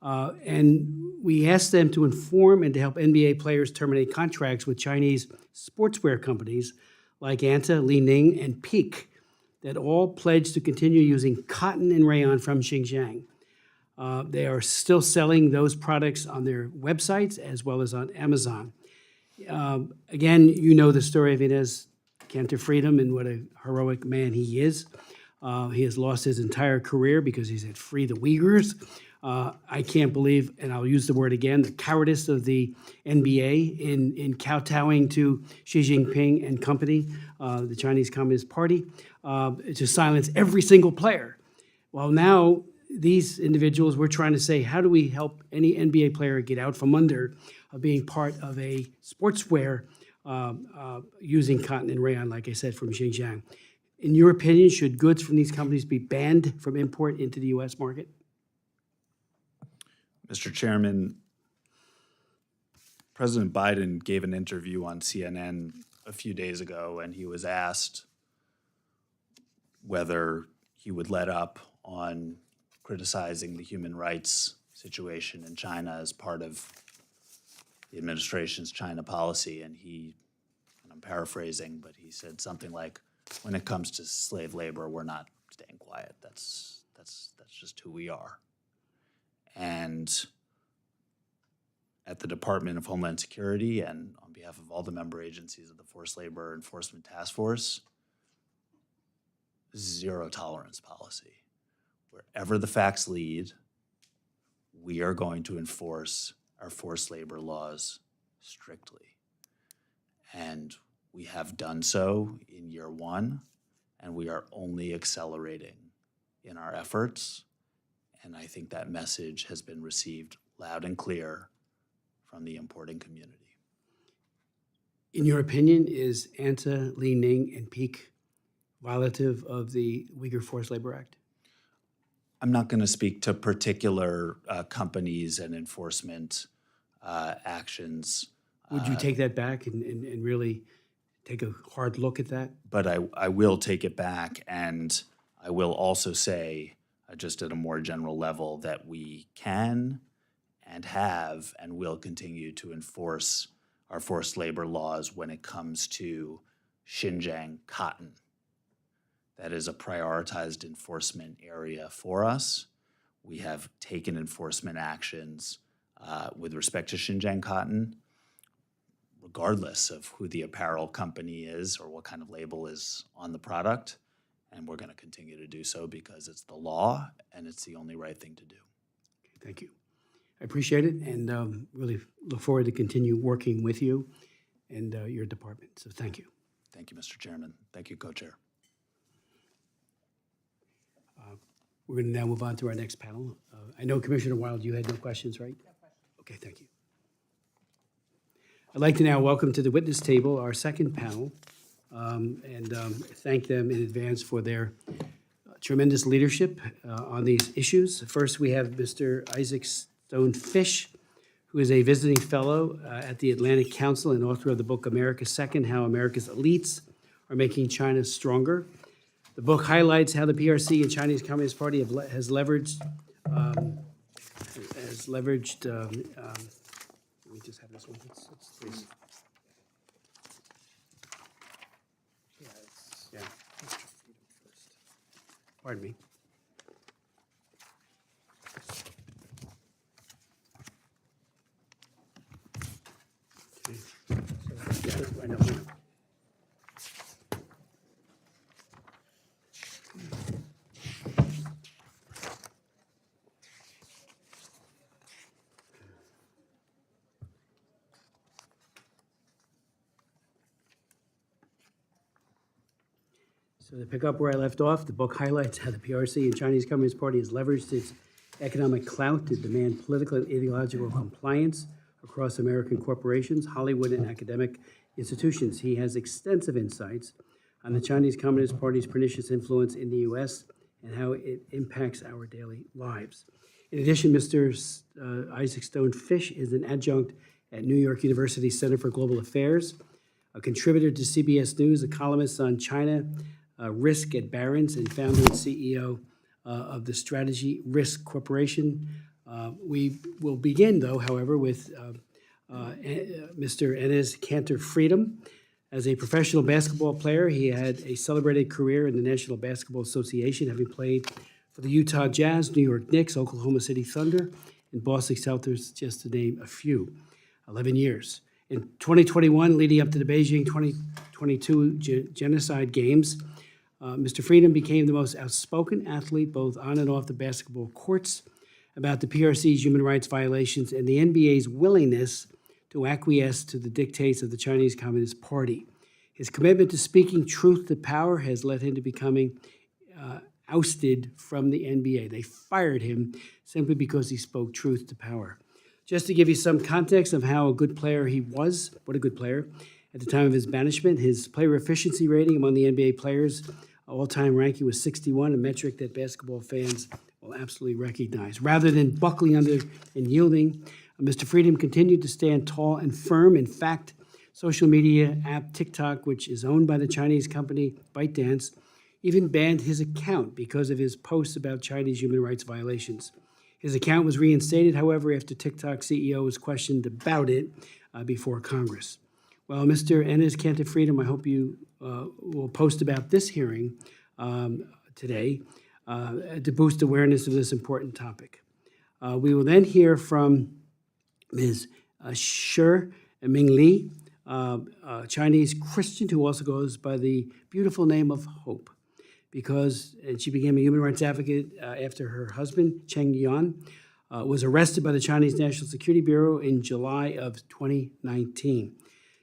and we asked them to inform and to help NBA players terminate contracts with Chinese sportswear companies like Anta, Li Ning, and Peak that all pledged to continue using cotton and rayon from Xinjiang. They are still selling those products on their websites as well as on Amazon. Again, you know the story of Enes Cantor Freedom and what a heroic man he is. He has lost his entire career because he said free the Uyghurs. I can't believe, and I'll use the word again, the cowardice of the NBA in kowtowing to Xi Jinping and company, the Chinese Communist Party, to silence every single player. Well, now these individuals, we're trying to say, how do we help any NBA player get out from under being part of a sportswear using cotton and rayon, like I said, from Xinjiang? In your opinion, should goods from these companies be banned from import into the U.S. market? Mr. Chairman, President Biden gave an interview on CNN a few days ago, and he was asked whether he would let up on criticizing the human rights situation in China as part of the administration's China policy. And I'm paraphrasing, but he said something like, when it comes to slave labor, we're not staying quiet. That's just who we are. And at the Department of Homeland Security and on behalf of all the member agencies of the Forced Labor Enforcement Task Force, zero tolerance policy. Wherever the facts lead, we are going to enforce our forced labor laws strictly. And we have done so in year one, and we are only accelerating in our efforts. And I think that message has been received loud and clear from the importing community. In your opinion, is Anta, Li Ning, and Peak violative of the Uyghur Forced Labor Act? I'm not going to speak to particular companies and enforcement actions. Would you take that back and really take a hard look at that? But I will take it back, and I will also say, just at a more general level, that we can and have and will continue to enforce our forced labor laws when it comes to Xinjiang cotton. That is a prioritized enforcement area for us. We have taken enforcement actions with respect to Xinjiang cotton, regardless of who the apparel company is or what kind of label is on the product. And we're going to continue to do so because it's the law and it's the only right thing to do. Thank you. I appreciate it, and really look forward to continue working with you and your department. So thank you. Thank you, Mr. Chairman. Thank you, Co-Chair. We're going to now move on to our next panel. I know, Commissioner Wild, you had no questions, right? No questions. Okay, thank you. I'd like to now welcome to the witness table our second panel and thank them in advance for their tremendous leadership on these issues. First, we have Mr. Isaac Stonefish, who is a visiting fellow at the Atlantic Council and author of the book America Second: How America's Elites Are Making China Stronger. The book highlights how the PRC and Chinese Communist Party has leveraged. Let me just have this one. Please. Yeah. Pardon me. Okay. Yeah, I know. So to pick up where I left off, the book highlights how the PRC and Chinese Communist Party has leveraged its economic clout to demand political and ideological compliance across American corporations, Hollywood, and academic institutions. He has extensive insights on the Chinese Communist Party's pernicious influence in the U.S. and how it impacts our daily lives. In addition, Mr. Isaac Stonefish is an adjunct at New York University Center for Global Affairs, a contributor to CBS News, a columnist on China, Risk at Barron's, and founder and CEO of the Strategy Risk Corporation. We will begin, though, however, with Mr. Enes Cantor Freedom. As a professional basketball player, he had a celebrated career in the National Basketball Association, having played for the Utah Jazz, New York Knicks, Oklahoma City Thunder, and Boston Celtics, just to name a few. 11 years. In 2021, leading up to the Beijing 2022 genocide games, Mr. Freedom became the most outspoken athlete, both on and off the basketball courts, about the PRC's human rights violations and the NBA's willingness to acquiesce to the dictates of the Chinese Communist Party. His commitment to speaking truth to power has led him to becoming ousted from the NBA. They fired him simply because he spoke truth to power. Just to give you some context of how a good player he was, what a good player, at the time of his banishment, his player efficiency rating among the NBA players, all-time ranking was 61, a metric that basketball fans will absolutely recognize. Rather than buckling under and yielding, Mr. Freedom continued to stand tall and firm. In fact, social media app TikTok, which is owned by the Chinese company ByteDance, even banned his account because of his posts about Chinese human rights violations. His account was reinstated, however, after TikTok CEO was questioned about it before Congress. Well, Mr. Enes Cantor Freedom, I hope you will post about this hearing today to boost awareness of this important topic. We will then hear from Ms. Shi Mingli, a Chinese Christian who also goes by the beautiful name of Hope, and she became a human rights advocate after her husband, Cheng Yuan, was arrested by the Chinese National Security Bureau in July of 2019.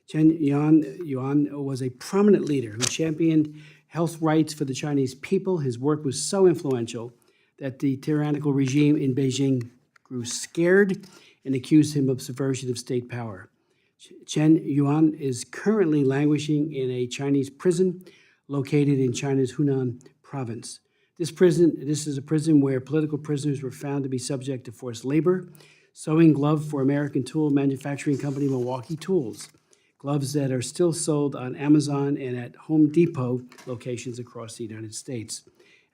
Chen Yuan was a prominent leader who championed health rights for the Chinese people. His work was so influential that the tyrannical regime in Beijing grew scared and accused him of subversion of state power. Chen Yuan is currently languishing in a Chinese prison located in China's Hunan province. This is a prison where political prisoners were found to be subject to forced labor, sewing glove for American tool manufacturing company Milwaukee Tools, gloves that are still sold on Amazon and at Home Depot locations across the United States.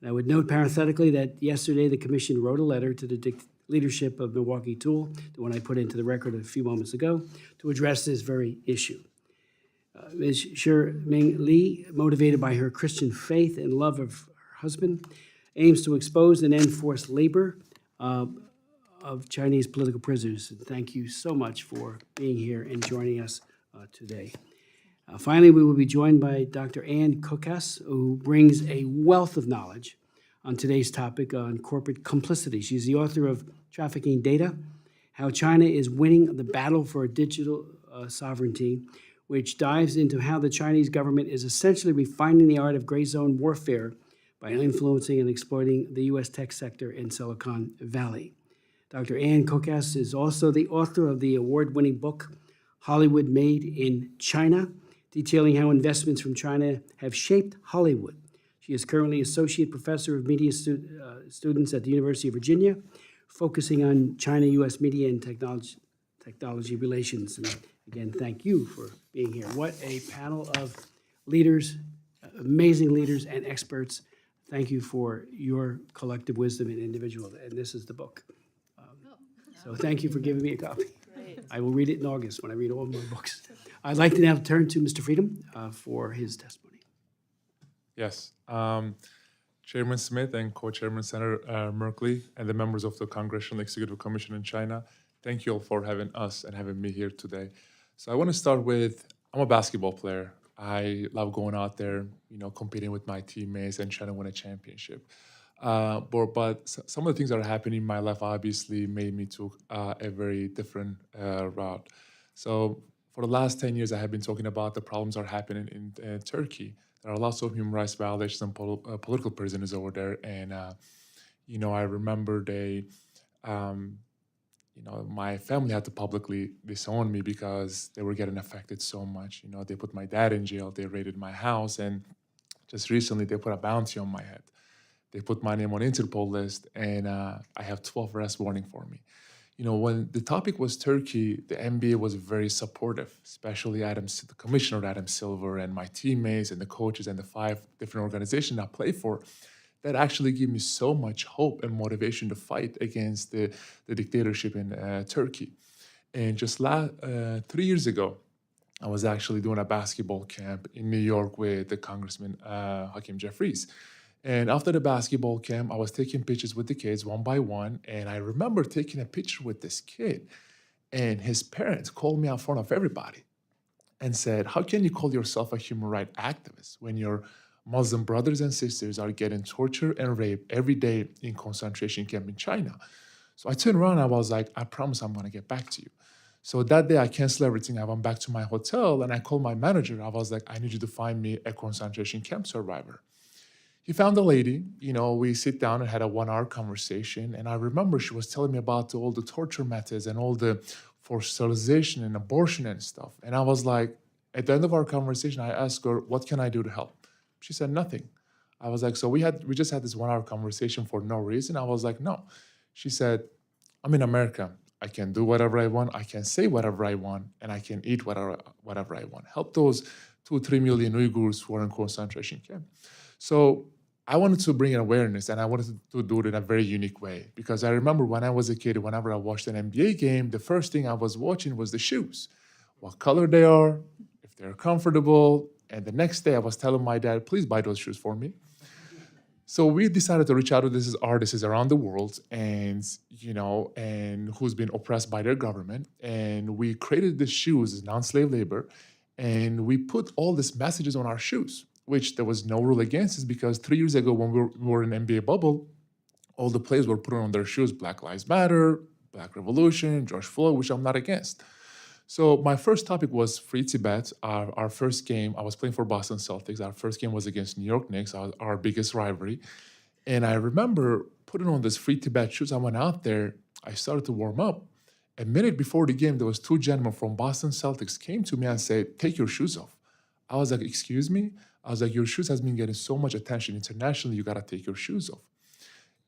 And I would note parenthetically that yesterday the commission wrote a letter to the leadership of Milwaukee Tool, the one I put into the record a few moments ago, to address this very issue. Ms. Shi Mingli, motivated by her Christian faith and love of her husband, aims to expose and end forced labor of Chinese political prisoners. And thank you so much for being here and joining us today. Finally, we will be joined by Dr. Ann Cocus, who brings a wealth of knowledge on today's topic on corporate complicity. She's the author of Trafficking Data, How China is Winning the Battle for Digital Sovereignty, which dives into how the Chinese government is essentially refining the art of gray zone warfare by influencing and exploiting the U.S. tech sector in Silicon Valley. Dr. Ann Cocus is also the author of the award-winning book, Hollywood Made in China, detailing how investments from China have shaped Hollywood. She is currently Associate Professor of Media Students at the University of Virginia, focusing on China-U.S. media and technology relations. And again, thank you for being here. What a panel of leaders, amazing leaders and experts. Thank you for your collective wisdom and individual. And this is the book. So thank you for giving me a copy. Great. I will read it in August when I read all my books. I'd like to now turn to Mr. Freedom for his testimony. Yes. Chairman Smith and Co-Chairman Senator Merkley and the members of the Congressional-Executive Commission in China, thank you all for having us and having me here today. So I want to start with, I'm a basketball player. I love going out there, competing with my teammates and trying to win a championship. But some of the things that are happening in my life obviously made me to a very different route. So for the last 10 years, I have been talking about the problems that are happening in Turkey. There are lots of human rights violations and political prisoners over there. And, I remember my family had to publicly disown me because they were getting affected so much. They put my dad in jail, they raided my house, and just recently they put a bounty on my head. They put my name on Interpol list, and I have 12 arrest warning for me. When the topic was Turkey, the NBA was very supportive, especially the Commissioner Adam Silver and my teammates and the coaches and the 5 different organizations I play for. That actually gave me so much hope and motivation to fight against the dictatorship in Turkey. And just 3 years ago, I was actually doing a basketball camp in New York with the Congressman Hakeem Jeffries. And after the basketball camp, I was taking pictures with the kids one by one. And I remember taking a picture with this kid. And his parents called me out in front of everybody and said, how can you call yourself a human rights activist when your Muslim brothers and sisters are getting tortured and raped every day in concentration camp in China? So I turned around and I was like, I promise I'm going to get back to you. So that day I canceled everything. I went back to my hotel and I called my manager. I was like, I need you to find me a concentration camp survivor. He found a lady, we sit down and had a 1-hour conversation. And I remember she was telling me about all the torture methods and all the forced sterilization and abortion and stuff. And I was like, at the end of our conversation, I asked her, what can I do to help? She said, nothing. I was like, so we just had this 1-hour conversation for no reason. I was like, no. She said, I'm in America. I can do whatever I want. I can say whatever I want, and I can eat whatever I want. Help those 2-3 million Uyghurs who are in concentration camp. So I wanted to bring awareness, and I wanted to do it in a very unique way. Because I remember when I was a kid, whenever I watched an NBA game, the first thing I was watching was the shoes. What color they are, if they're comfortable. And the next day I was telling my dad, please buy those shoes for me. So we decided to reach out to these artists around the world and who's been oppressed by their government. And we created these shoes as non-slave labor. And we put all these messages on our shoes, which there was no rule against, is because 3 years ago when we were in NBA bubble, all the players were putting on their shoes, Black Lives Matter, Black Revolution, George Floyd, which I'm not against. So my first topic was Free Tibet. Our first game, I was playing for Boston Celtics. Our first game was against New York Knicks, our biggest rivalry. And I remember putting on this Free Tibet shoes. I went out there. I started to warm up. A minute before the game, there was 2 gentlemen from Boston Celtics came to me and said, take your shoes off. I was like, excuse me? I was like, your shoes has been getting so much attention internationally, you got to take your shoes off.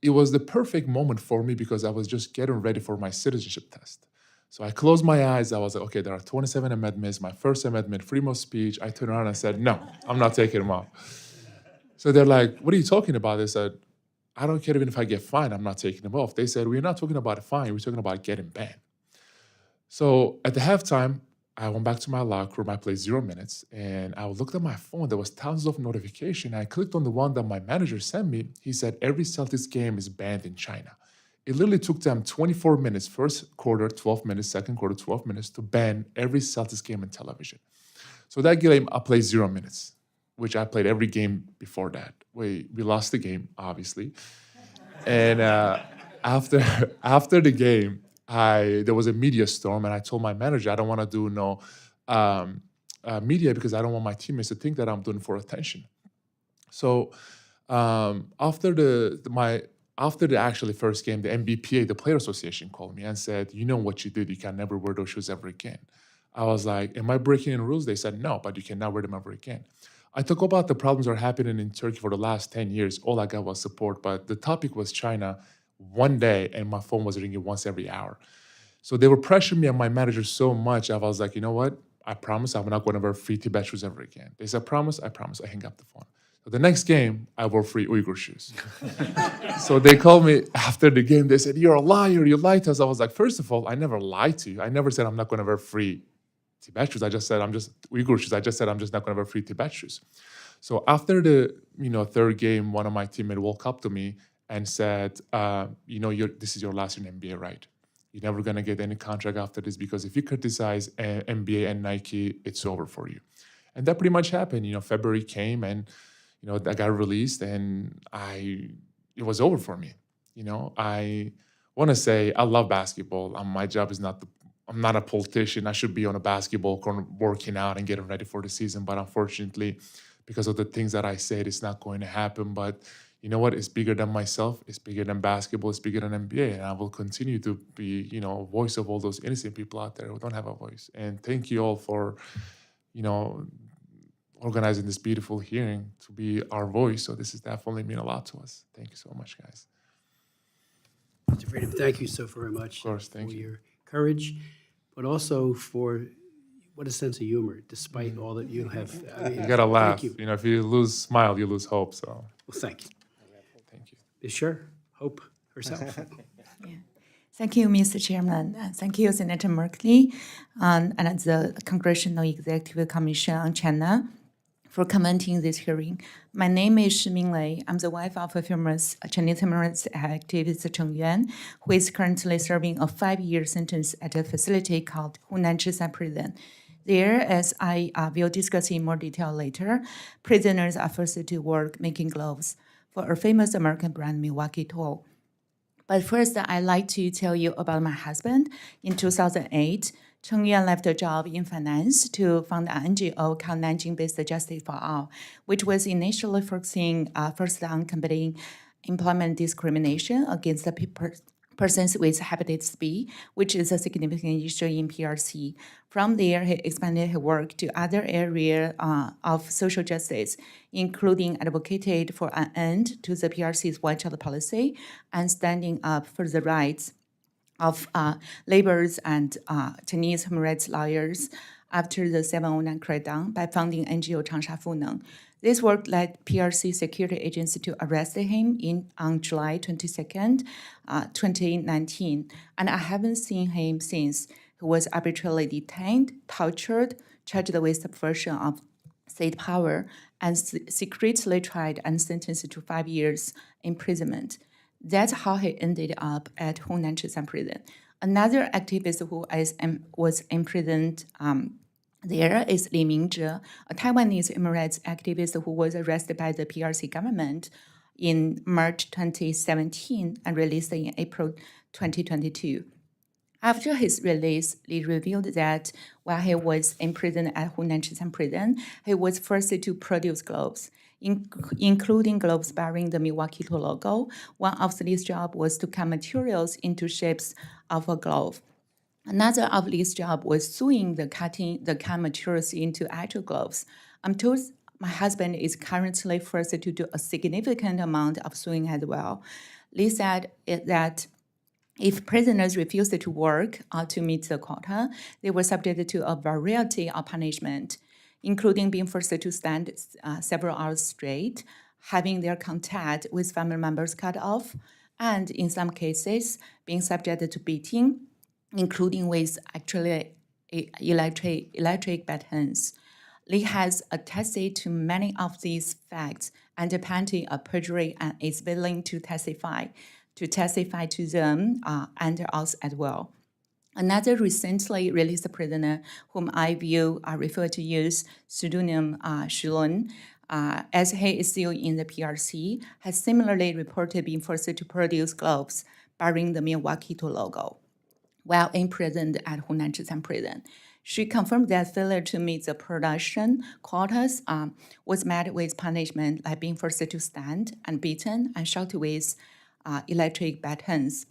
It was the perfect moment for me because I was just getting ready for my citizenship test. So I closed my eyes. I was like, okay, there are 27 amendments. My first amendment, freedom of speech. I turned around and said, no, I'm not taking them off. So they're like, what are you talking about? I said, I don't care even if I get fined, I'm not taking them off. They said, we're not talking about a fine, we're talking about getting banned. So at the halftime, I went back to my locker room. I played 0 minutes, and I looked at my phone. There was thousands of notifications. I clicked on the one that my manager sent me. He said, every Celtics game is banned in China. It literally took them 24 minutes, first quarter, 12 minutes, second quarter, 12 minutes, to ban every Celtics game on television. So that game, I played 0 minutes, which I played every game before that. We lost the game, obviously. And after the game, there was a media storm, and I told my manager I don't want to do no media because I don't want my teammates to think that I'm doing it for attention. So after the actually first game, the MBPA, the Player Association, called me and said, "You know what you did? You can never wear those shoes ever again." I was like, "Am I breaking any rules?" They said, "No, but you cannot wear them ever again." I talk about the problems that are happening in Turkey for the last 10 years. All I got was support, but the topic was China one day, and my phone was ringing once every hour. So they were pressuring me and my manager so much. I was like, you know what? I promise I'm not going to wear free Tibet shoes ever again. They said, promise? I promise. I hang up the phone. So the next game, I wore free Uyghur shoes. So they called me after the game. They said, "You're a liar. You lied to us." I was like, first of all, I never lied to you. I never said I'm not going to wear free Tibet shoes. I just said Uyghur shoes. I just said I'm just not going to wear free Tibet shoes. So after the third game, one of my teammates walked up to me and said, this is your last year in NBA, right? You're never going to get any contract after this because if you criticize NBA and Nike, it's over for you. And that pretty much happened. February came and, that got released and it was over for me. I want to say I love basketball. My job is I'm not a politician. I should be on a basketball court working out and getting ready for the season. But unfortunately, because of the things that I said, it's not going to happen. But you know what? It's bigger than myself. It's bigger than basketball. It's bigger than NBA. And I will continue to be, a voice of all those innocent people out there who don't have a voice. And thank you all for, organizing this beautiful hearing to be our voice. So this is definitely mean a lot to us. Thank you so much, guys. Mr. Freedom, thank you so very much. Of course, thank for you. your courage, but also for what a sense of humor, despite all that you have. You gotta laugh. Thank you. If you lose smile, you lose hope. So Well, thank you. thank you. Sure, Hope herself. Thank you, Mr. Chairman. Thank you, Senator Merkley, and the Congressional-Executive Commission on China for commenting this hearing. My name is Shi Minglei. I'm the wife of a famous Chinese human rights activist Cheng Yuan, who is currently serving a 5-year sentence at a facility called Hunan Zhishan Prison. There, as I will discuss in more detail later, prisoners are forced to work making gloves for a famous American brand, Milwaukee Tool. But first, I'd like to tell you about my husband. In 2008, Cheng Yuan left a job in finance to found an NGO called Nanjing-based Justice for All, which was initially focusing first on combating employment discrimination against the persons with hepatitis B, which is a significant issue in PRC. From there, he expanded his work to other areas of social justice, including advocated for an end to the PRC's one-child policy and standing up for the rights of laborers and Chinese human rights lawyers after the 709 crackdown by founding NGO Changsha Funeng. This work led PRC security agency to arrest him on July 22nd, 2019, and I haven't seen him since. He was arbitrarily detained, tortured, charged with subversion of state power, and secretly tried and sentenced to 5 years imprisonment. That's how he ended up at Hunan Zhishan Prison. Another activist who was imprisoned there is Li Mingzhe, a Taiwanese human rights activist who was arrested by the PRC government in March 2017 and released in April 2022. After his release, Li revealed that while he was imprisoned at Hunan Zhishan Prison, he was forced to produce gloves, including gloves bearing the Milwaukee Tool logo. One of Li's jobs was to cut materials into shapes of a glove. Another of Li's job was sewing the cut materials into actual gloves. I'm told my husband is currently forced to do a significant amount of sewing as well. Li said that if prisoners refused to work to meet the quota, they were subjected to a variety of punishment, including being forced to stand several hours straight, having their contact with family members cut off, and in some cases, being subjected to beating, including with actually electric batons. Li has attested to many of these facts under penalty of perjury and is willing to testify. to testify to them under oath as well. Another recently released prisoner, whom I will refer to use pseudonym Shilun, as he is still in the PRC, has similarly reported being forced to produce gloves bearing the Milwaukee logo while imprisoned at Hunan Zhishan prison. She confirmed that failure to meet the production quotas was met with punishment, like being forced to stand and beaten and shot with electric batons.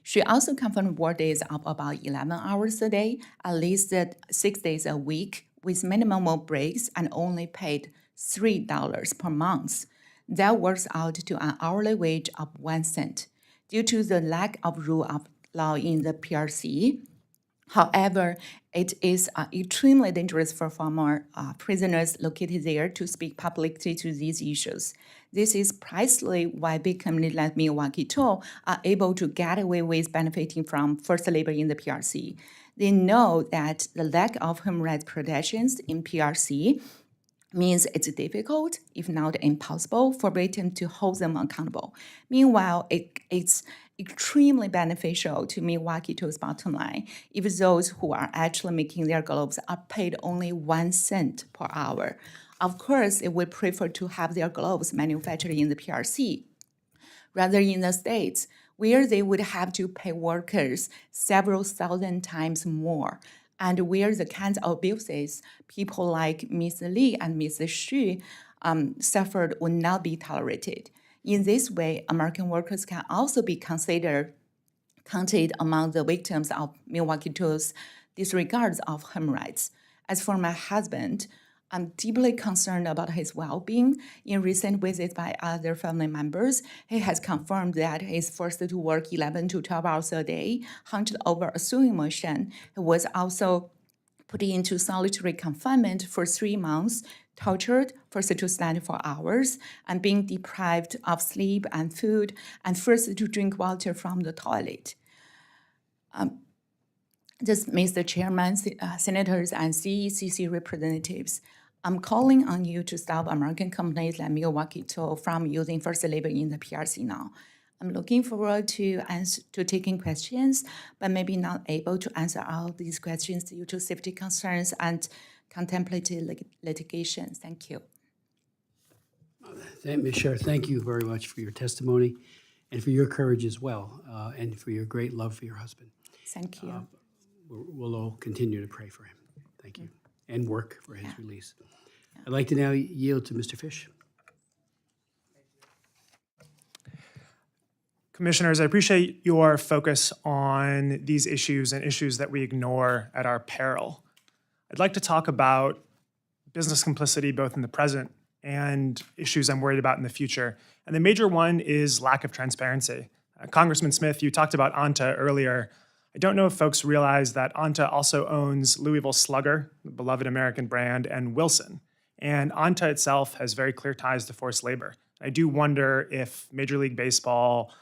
She also confirmed work days of about 11 hours a day, at least 6 days a week, with minimal breaks and only paid $3 per month. That works out to an hourly wage of 1 cent. Due to the lack of rule of law in the PRC, however, it is extremely dangerous for former prisoners located there to speak publicly to these issues. This is precisely why big companies like Milwaukee Tool are able to get away with benefiting from forced labor in the PRC. They know that the lack of human rights protections in PRC means it's difficult, if not impossible, for Britain to hold them accountable. Meanwhile, it's extremely beneficial to Milwaukee Tool's bottom line if those who are actually making their gloves are paid only 1 cent per hour. Of course, they would prefer to have their gloves manufactured in the PRC rather in the States, where they would have to pay workers several thousand times more, and where the kinds of abuses people like Ms. Li and Ms. Xu suffered would not be tolerated. In this way, American workers can also be counted among the victims of Milwaukee Tool's disregards of human rights. As for my husband, I'm deeply concerned about his well-being. In recent visits by other family members, he has confirmed that he is forced to work 11 to 12 hours a day, hunched over a sewing machine. He was also put into solitary confinement for 3 months, tortured, forced to stand for hours, and being deprived of sleep and food, and forced to drink water from the toilet. Just Mr. Chairman, senators, and CECC representatives, I'm calling on you to stop American companies like Milwaukee Tool from using forced labor in the PRC now. I'm looking forward to taking questions, but maybe not able to answer all these questions due to safety concerns and contemplated litigation. Thank you. Ms. Scher, thank you very much for your testimony and for your courage as well, and for your great love for your husband. Thank you. We'll all continue to pray for him. Thank you. And work for his release. I'd like to now yield to Mr. Fish. Commissioners, I appreciate your focus on these issues and issues that we ignore at our peril. I'd like to talk about business complicity both in the present and issues I'm worried about in the future. And the major one is lack of transparency. Congressman Smith, you talked about Anta earlier. I don't know if folks realize that Anta also owns Louisville Slugger, the beloved American brand, and Wilson. And Anta itself has very clear ties to forced labor. I do wonder if Major League Baseball,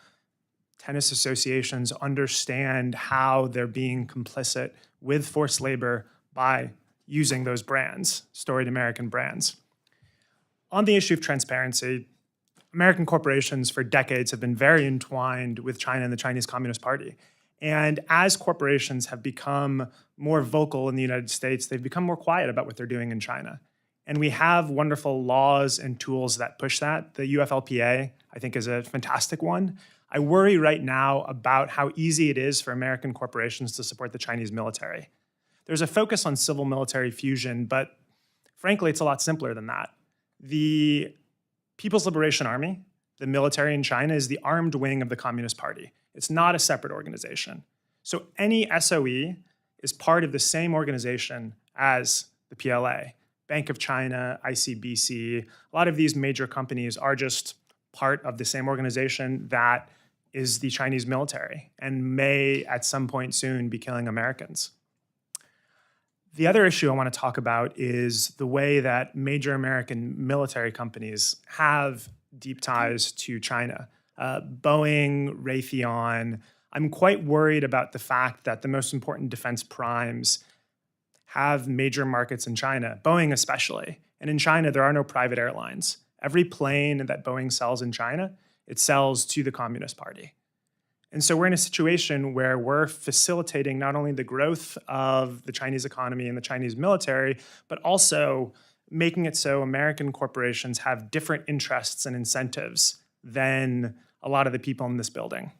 tennis associations understand how they're being complicit with forced labor by using those brands, storied American brands. On the issue of transparency, American corporations for decades have been very entwined with China and the Chinese Communist Party. And as corporations have become more vocal in the United States, they've become more quiet about what they're doing in China. And we have wonderful laws and tools that push that. The UFLPA, I think, is a fantastic one. I worry right now about how easy it is for American corporations to support the Chinese military. There's a focus on civil-military fusion, but frankly, it's a lot simpler than that. The People's Liberation Army, the military in China, is the armed wing of the Communist Party. It's not a separate organization. So any SOE is part of the same organization as the PLA. Bank of China, ICBC, a lot of these major companies are just part of the same organization that is the Chinese military and may at some point soon be killing Americans. The other issue I want to talk about is the way that major American military companies have deep ties to China. Boeing, Raytheon. I'm quite worried about the fact that the most important defense primes have major markets in China, Boeing especially. And in China, there are no private airlines. Every plane that Boeing sells in China it sells to the Communist Party. And so we're in a situation where we're facilitating not only the growth of the Chinese economy and the Chinese military, but also making it so American corporations have different interests and incentives than a lot of the people in this building.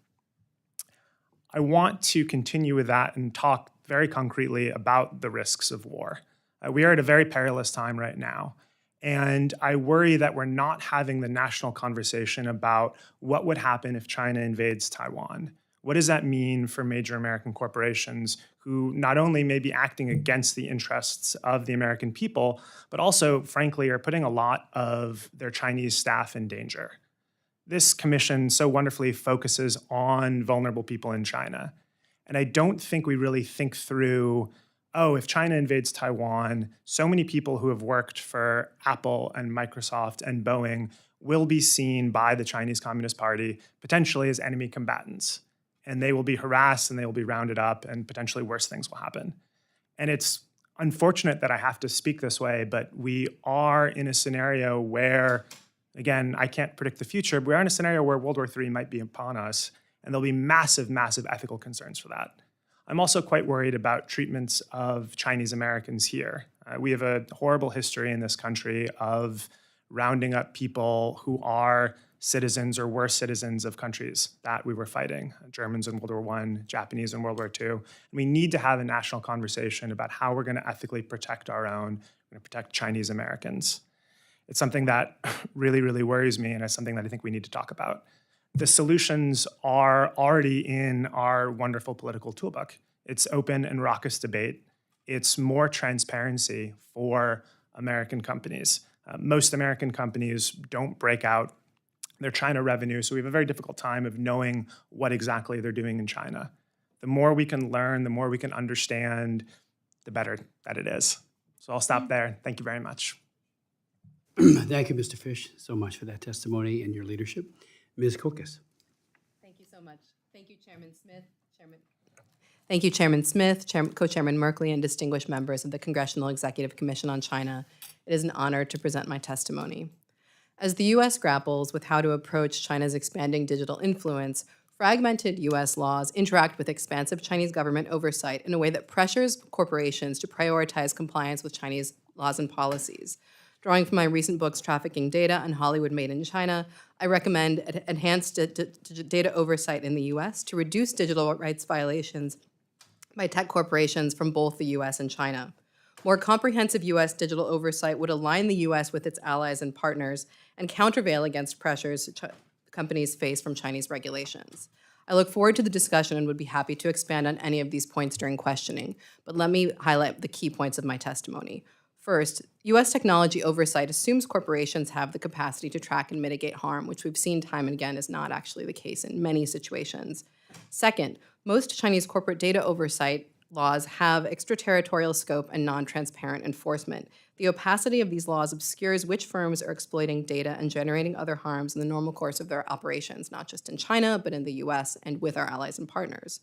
I want to continue with that and talk very concretely about the risks of war. We are at a very perilous time right now. And I worry that we're not having the national conversation about what would happen if China invades Taiwan. What does that mean for major American corporations who not only may be acting against the interests of the American people, but also, frankly, are putting a lot of their Chinese staff in danger? This commission so wonderfully focuses on vulnerable people in China. And I don't think we really think through, oh, if China invades Taiwan, so many people who have worked for Apple and Microsoft and Boeing will be seen by the Chinese Communist Party potentially as enemy combatants. And they will be harassed and they will be rounded up and potentially worse things will happen. And it's unfortunate that I have to speak this way, but we are in a scenario where, again, I can't predict the future, but we are in a scenario where World War III might be upon us, and there'll be massive, massive ethical concerns for that. I'm also quite worried about treatments of Chinese Americans here. We have a horrible history in this country of rounding up people who are citizens or were citizens of countries that we were fighting, Germans in World War I, Japanese in World War II. And we need to have a national conversation about how we're going to ethically protect our own, we're going to protect Chinese Americans. It's something that really, really worries me, and it's something that I think we need to talk about. The solutions are already in our wonderful political toolbook. It's open and raucous debate. It's more transparency for American companies. Most American companies don't break out their China revenue, so we have a very difficult time of knowing what exactly they're doing in China. The more we can learn, the more we can understand, the better that it is. So I'll stop there. Thank you very much. Thank you, Mr. Fish, so much for that testimony and your leadership. Ms. Cocus. Thank you so much. Thank you, Chairman Smith, Thank you, Chairman Smith, Co-Chairman Merkley, and distinguished members of the Congressional-Executive Commission on China. It is an honor to present my testimony. As the U.S. grapples with how to approach China's expanding digital influence, fragmented U.S. laws interact with expansive Chinese government oversight in a way that pressures corporations to prioritize compliance with Chinese laws and policies. Drawing from my recent books, Trafficking Data and Hollywood Made in China, I recommend enhanced data oversight in the U.S. to reduce digital rights violations by tech corporations from both the U.S. and China. More comprehensive U.S. digital oversight would align the U.S. with its allies and partners and countervail against pressures companies face from Chinese regulations. I look forward to the discussion and would be happy to expand on any of these points during questioning, but let me highlight the key points of my testimony. First, U.S. technology oversight assumes corporations have the capacity to track and mitigate harm, which we've seen time and again is not actually the case in many situations. Second, most Chinese corporate data oversight laws have extraterritorial scope and non-transparent enforcement. The opacity of these laws obscures which firms are exploiting data and generating other harms in the normal course of their operations, not just in China, but in the U.S. and with our allies and partners.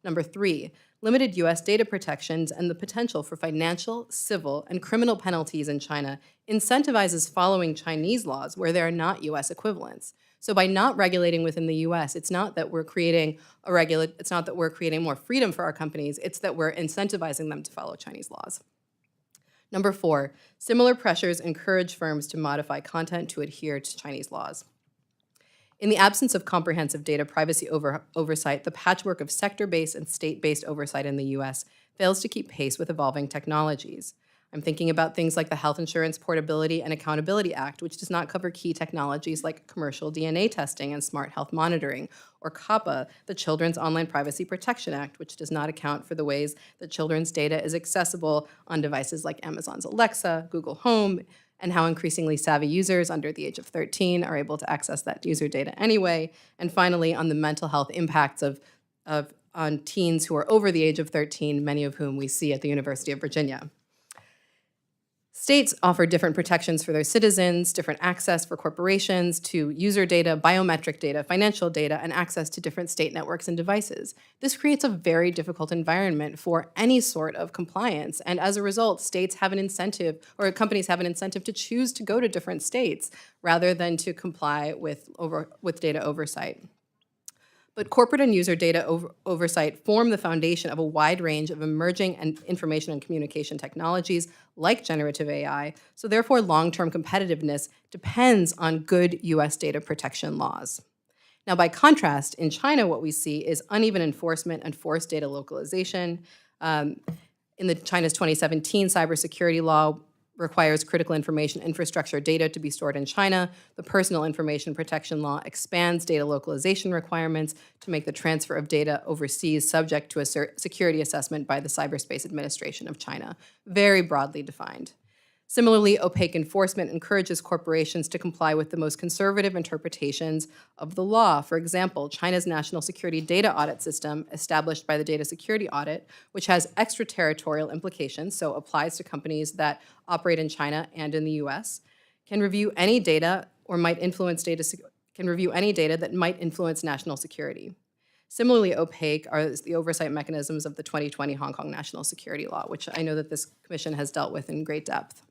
Number three, limited U.S. data protections and the potential for financial, civil, and criminal penalties in China incentivizes following Chinese laws where there are not U.S. equivalents. So by not regulating within the U.S., it's not that we're creating more freedom for our companies, it's that we're incentivizing them to follow Chinese laws. Number four, similar pressures encourage firms to modify content to adhere to Chinese laws. In the absence of comprehensive data privacy oversight, the patchwork of sector-based and state-based oversight in the U.S. fails to keep pace with evolving technologies. I'm thinking about things like the Health Insurance Portability and Accountability Act, which does not cover key technologies like commercial DNA testing and smart health monitoring, or COPPA, the Children's Online Privacy Protection Act, which does not account for the ways that children's data is accessible on devices like Amazon's Alexa, Google Home, and how increasingly savvy users under the age of 13 are able to access that user data anyway. And finally, on the mental health impacts on teens who are over the age of 13, many of whom we see at the University of Virginia. States offer different protections for their citizens, different access for corporations to user data, biometric data, financial data, and access to different state networks and devices. This creates a very difficult environment for any sort of compliance. And as a result, states have an incentive, or companies have an incentive to choose to go to different states rather than to comply with data oversight. But corporate and user data oversight form the foundation of a wide range of emerging and information and communication technologies like generative AI, so therefore long-term competitiveness depends on good US data protection laws. Now, by contrast, in China, what we see is uneven enforcement and forced data localization. In China's 2017 cybersecurity law, requires critical information infrastructure data to be stored in China. The Personal Information Protection Law expands data localization requirements to make the transfer of data overseas subject to a security assessment by the Cyberspace Administration of China, very broadly defined. Similarly, opaque enforcement encourages corporations to comply with the most conservative interpretations of the law. For example, China's National Security Data Audit System, established by the Data Security Audit, which has extraterritorial implications, so applies to companies that operate in China and in the US, can review any data or might influence that might influence national security. Similarly opaque are the oversight mechanisms of the 2020 Hong Kong National Security Law, which I know that this commission has dealt with in great depth.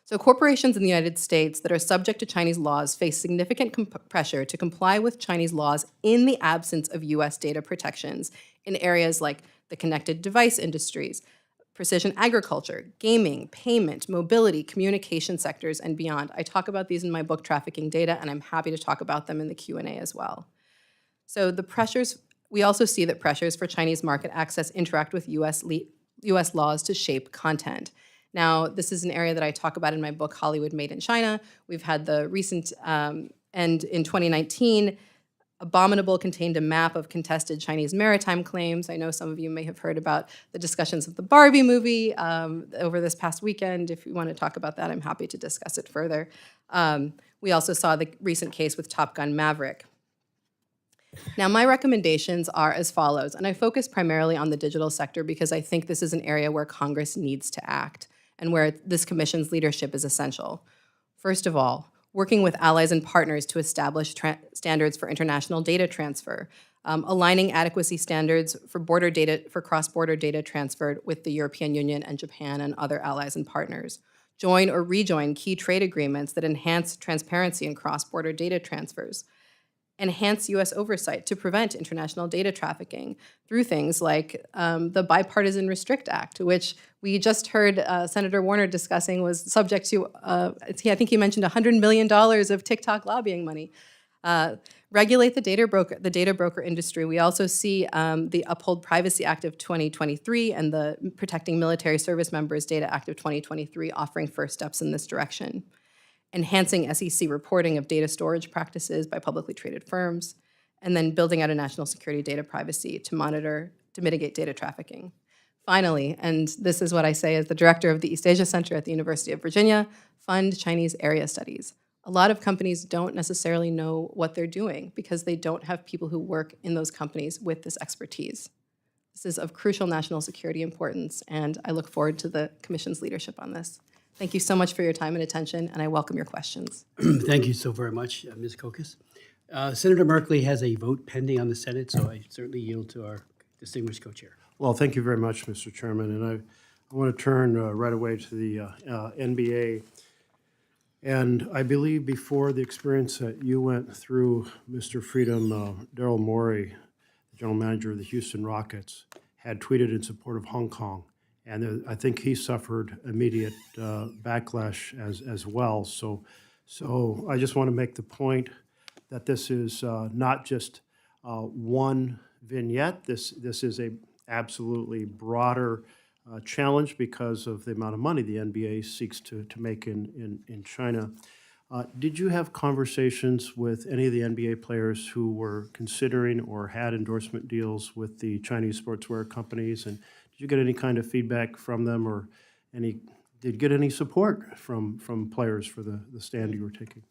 So corporations in the United States that are subject to Chinese laws face significant pressure to comply with Chinese laws in the absence of US data protections in areas like the connected device industries, precision agriculture, gaming, payment, mobility, communication sectors, and beyond. I talk about these in my book, Trafficking Data, and I'm happy to talk about them in the Q&A as well. So we also see that pressures for Chinese market access interact with US laws to shape content. Now, this is an area that I talk about in my book, Hollywood Made in China. We've had the recent, and in 2019, Abominable contained a map of contested Chinese maritime claims. I know some of you may have heard about the discussions of the Barbie movie over this past weekend. If you want to talk about that, I'm happy to discuss it further. We also saw the recent case with Top Gun Maverick. Now, my recommendations are as follows, and I focus primarily on the digital sector because I think this is an area where Congress needs to act and where this commission's leadership is essential. First of all, working with allies and partners to establish standards for international data transfer, aligning adequacy standards for cross-border data transferred with the European Union and Japan and other allies and partners. Join or rejoin key trade agreements that enhance transparency in cross-border data transfers. Enhance U.S. oversight to prevent international data trafficking through things like the Bipartisan Restrict Act, which we just heard Senator Warner discussing was subject to, I think he mentioned $100 million of TikTok lobbying money. Regulate the data broker industry. We also see the Uphold Privacy Act of 2023 and the Protecting Military Service Members Data Act of 2023 offering first steps in this direction. Enhancing SEC reporting of data storage practices by publicly traded firms, and then building out a national security data privacy to mitigate data trafficking. Finally, and this is what I say as the director of the East Asia Center at the University of Virginia, fund Chinese area studies. A lot of companies don't necessarily know what they're doing because they don't have people who work in those companies with this expertise. This is of crucial national security importance, and I look forward to the Commission's leadership on this. Thank you so much for your time and attention, and I welcome your questions. Thank you so very much, Ms. Cocus. Senator Merkley has a vote pending on the Senate, so I certainly yield to our distinguished co-chair. Well, thank you very much, Mr. Chairman. And I want to turn right away to the NBA. And I believe before the experience that you went through, Mr. Freedom, Daryl Morey, the general manager of the Houston Rockets, had tweeted in support of Hong Kong. And I think he suffered immediate backlash as well. So I just want to make the point that this is not just one vignette. This is a absolutely broader challenge because of the amount of money the NBA seeks to make in China. Did you have conversations with any of the NBA players who were considering or had endorsement deals with the Chinese sportswear companies? And did you get any kind of feedback from them, or did you get any support from players for the stand you were taking?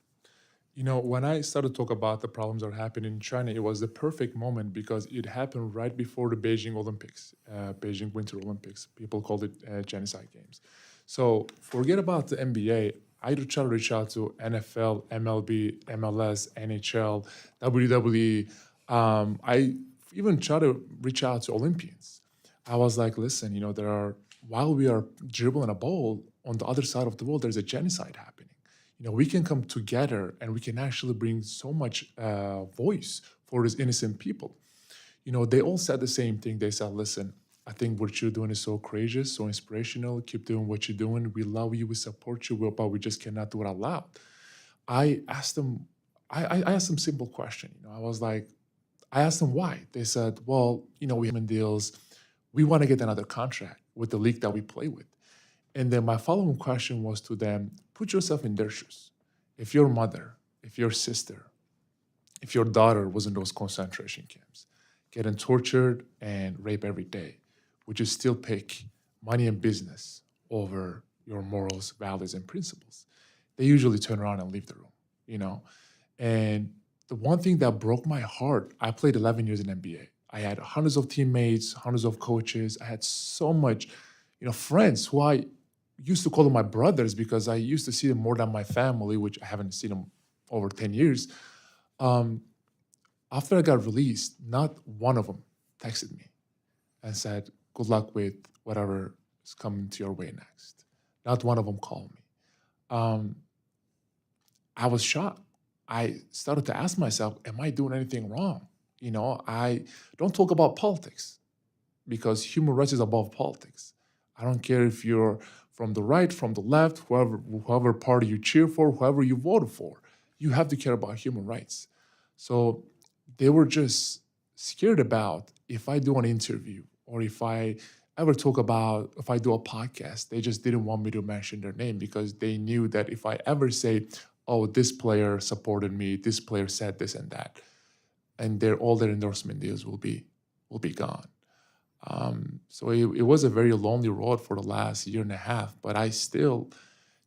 You know, when I started to talk about the problems that are happening in China, it was the perfect moment because it happened right before the Beijing Olympics, Beijing Winter Olympics. People called it genocide games. So forget about the NBA. I do try to reach out to NFL, MLB, MLS, NHL, WWE. I even try to reach out to Olympians. I was like, listen, while we are dribbling a ball, on the other side of the world, there's a genocide happening. We can come together and we can actually bring so much voice for these innocent people. They all said the same thing. They said, listen, I think what you're doing is so courageous, so inspirational. Keep doing what you're doing. We love you, we support you, but we just cannot do it out loud. I asked them a simple question. I asked them why. They said, well, we have deals. We want to get another contract with the league that we play with. And then my following question was to them, put yourself in their shoes. If your mother, if your sister, if your daughter was in those concentration camps, getting tortured and raped every day, would you still pick money and business over your morals, values, and principles? They usually turn around and leave the room, And the one thing that broke my heart, I played 11 years in NBA. I had hundreds of teammates, hundreds of coaches. I had so much, friends who I used to call them my brothers because I used to see them more than my family, which I haven't seen them over 10 years. After I got released, not one of them texted me and said, good luck with whatever is coming to your way next. Not one of them called me. I was shocked. I started to ask myself, am I doing anything wrong? I don't talk about politics because human rights is above politics. I don't care if you're from the right, from the left, whoever party you cheer for, whoever you voted for, you have to care about human rights. So they were just scared about if I do an interview or if I ever talk about, if I do a podcast, they just didn't want me to mention their name because they knew that if I ever say, oh, this player supported me, this player said this and that, and all their endorsement deals will be gone. So it was a very lonely road for the last year and a half, but I still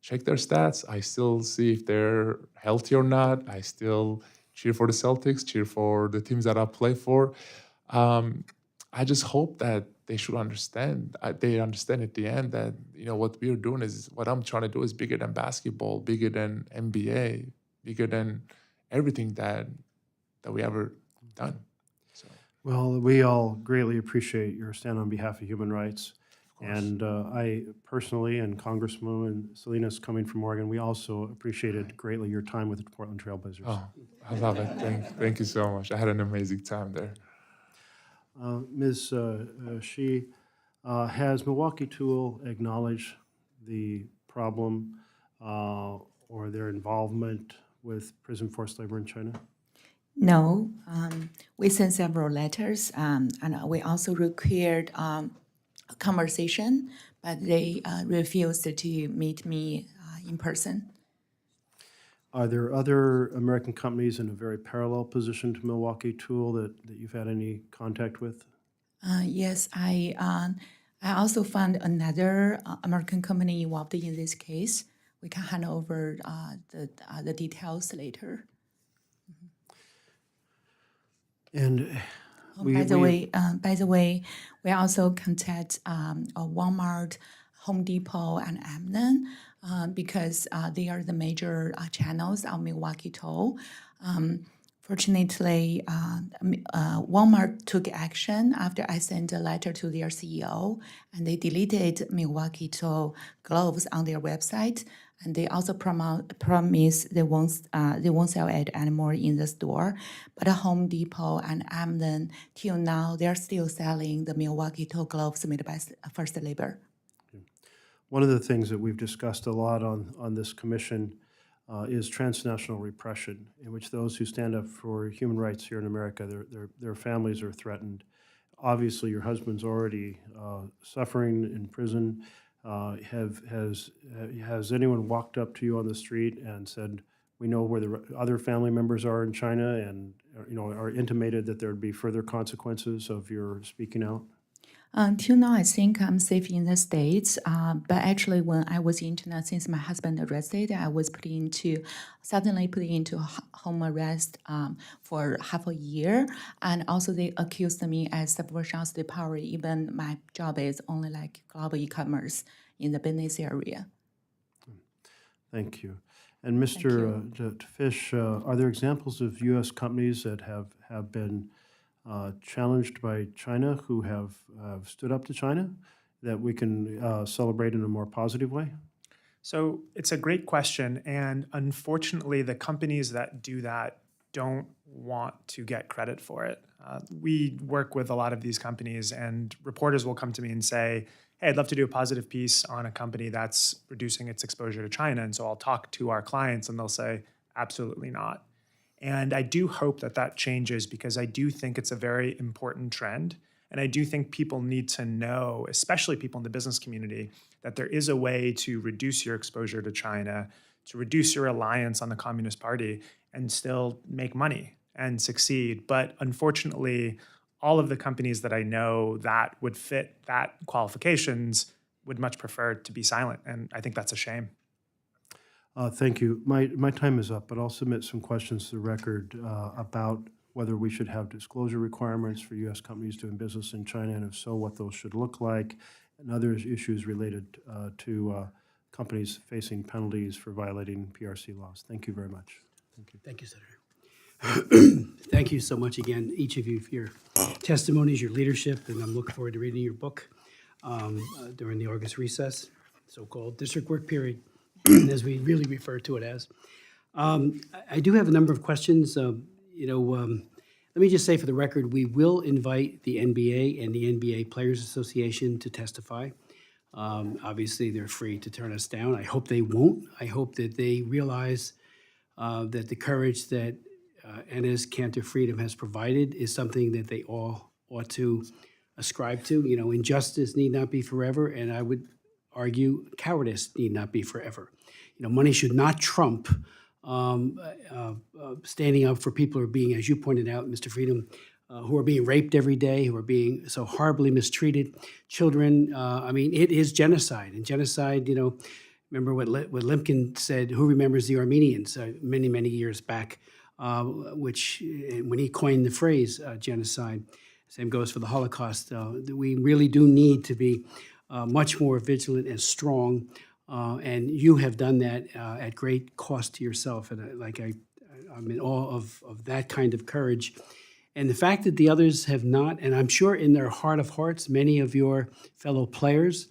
check their stats. I still see if they're healthy or not. I still cheer for the Celtics, cheer for the teams that I play for. I just hope that they should understand. They understand at the end that what we're doing is what I'm trying to do is bigger than basketball, bigger than NBA, bigger than everything that we ever done. So. Well, we all greatly appreciate your stand on behalf of human rights. And I personally, and Congresswoman Salinas coming from Oregon, we also appreciated greatly your time with the Portland Trailblazers. Oh, I love it. Thank you so much. I had an amazing time there. Ms. Shi, has Milwaukee Tool acknowledged the problem or their involvement with prison forced labor in China? No, we sent several letters, and we also required a conversation, but they refused to meet me in person. Are there other American companies in a very parallel position to Milwaukee Tool that you've had any contact with? Yes, I also found another American company involved in this case. We can hand over the details later. And By the way, we also contact Walmart, Home Depot, and Amazon because they are the major channels on Milwaukee Toll. Fortunately, Walmart took action after I sent a letter to their CEO, and they deleted Milwaukee Toll gloves on their website. And they also promise they won't sell it anymore in the store. But Home Depot and Amazon, till now, they're still selling the Milwaukee Toll gloves made by First Labor. one of the things that we've discussed a lot on this commission is transnational repression, in which those who stand up for human rights here in America, their families are threatened. Obviously, your husband's already suffering in prison. Has anyone walked up to you on the street and said, "We know where the other family members are in China," and are intimated that there would be further consequences of your speaking out? Until now, I think I'm safe in the States. But actually, when I was in China, since my husband arrested, I was suddenly put into home arrest for half a year. And also, they accused me as subversion of state power, even my job is only like global e-commerce in the business area. Thank you. And Mr. Fish, are there examples of U.S. companies that have been challenged by China who have stood up to China that we can celebrate in a more positive way? So it's a great question, and unfortunately, the companies that do that don't want to get credit for it. We work with a lot of these companies, and reporters will come to me and say, hey, I'd love to do a positive piece on a company that's reducing its exposure to China. And so I'll talk to our clients and they'll say, absolutely not. And I do hope that that changes because I do think it's a very important trend. And I do think people need to know, especially people in the business community, that there is a way to reduce your exposure to China, to reduce your reliance on the Communist Party and still make money and succeed. But unfortunately, all of the companies that I know that would fit that qualifications would much prefer to be silent. And I think that's a shame. Thank you. My time is up, but I'll submit some questions to the record about whether we should have disclosure requirements for U.S. companies doing business in China, and if so, what those should look like, and other issues related to companies facing penalties for violating PRC laws. Thank you very much. Thank you. Thank you, Senator. Thank you so much again, each of you, for your testimonies, your leadership, and I'm looking forward to reading your book during the August recess, so-called district work period, as we really refer to it as. I do have a number of questions. Let me just say for the record, we will invite the NBA and the NBA Players Association to testify. Obviously, they're free to turn us down. I hope they won't. I hope that they realize that the courage that Enes Cantor Freedom has provided is something that they all ought to ascribe to. Injustice need not be forever, and I would argue cowardice need not be forever. Money should not trump standing up for people who are being, as you pointed out, Mr. Freedom, who are being raped every day, who are being so horribly mistreated. Children, it is genocide. And genocide, remember what Lemkin said, who remembers the Armenians many, many years back, which when he coined the phrase genocide. Same goes for the Holocaust. We really do need to be much more vigilant and strong, and you have done that at great cost to yourself. And I'm in awe of that kind of courage. And the fact that the others have not, and I'm sure in their heart of hearts, many of your fellow players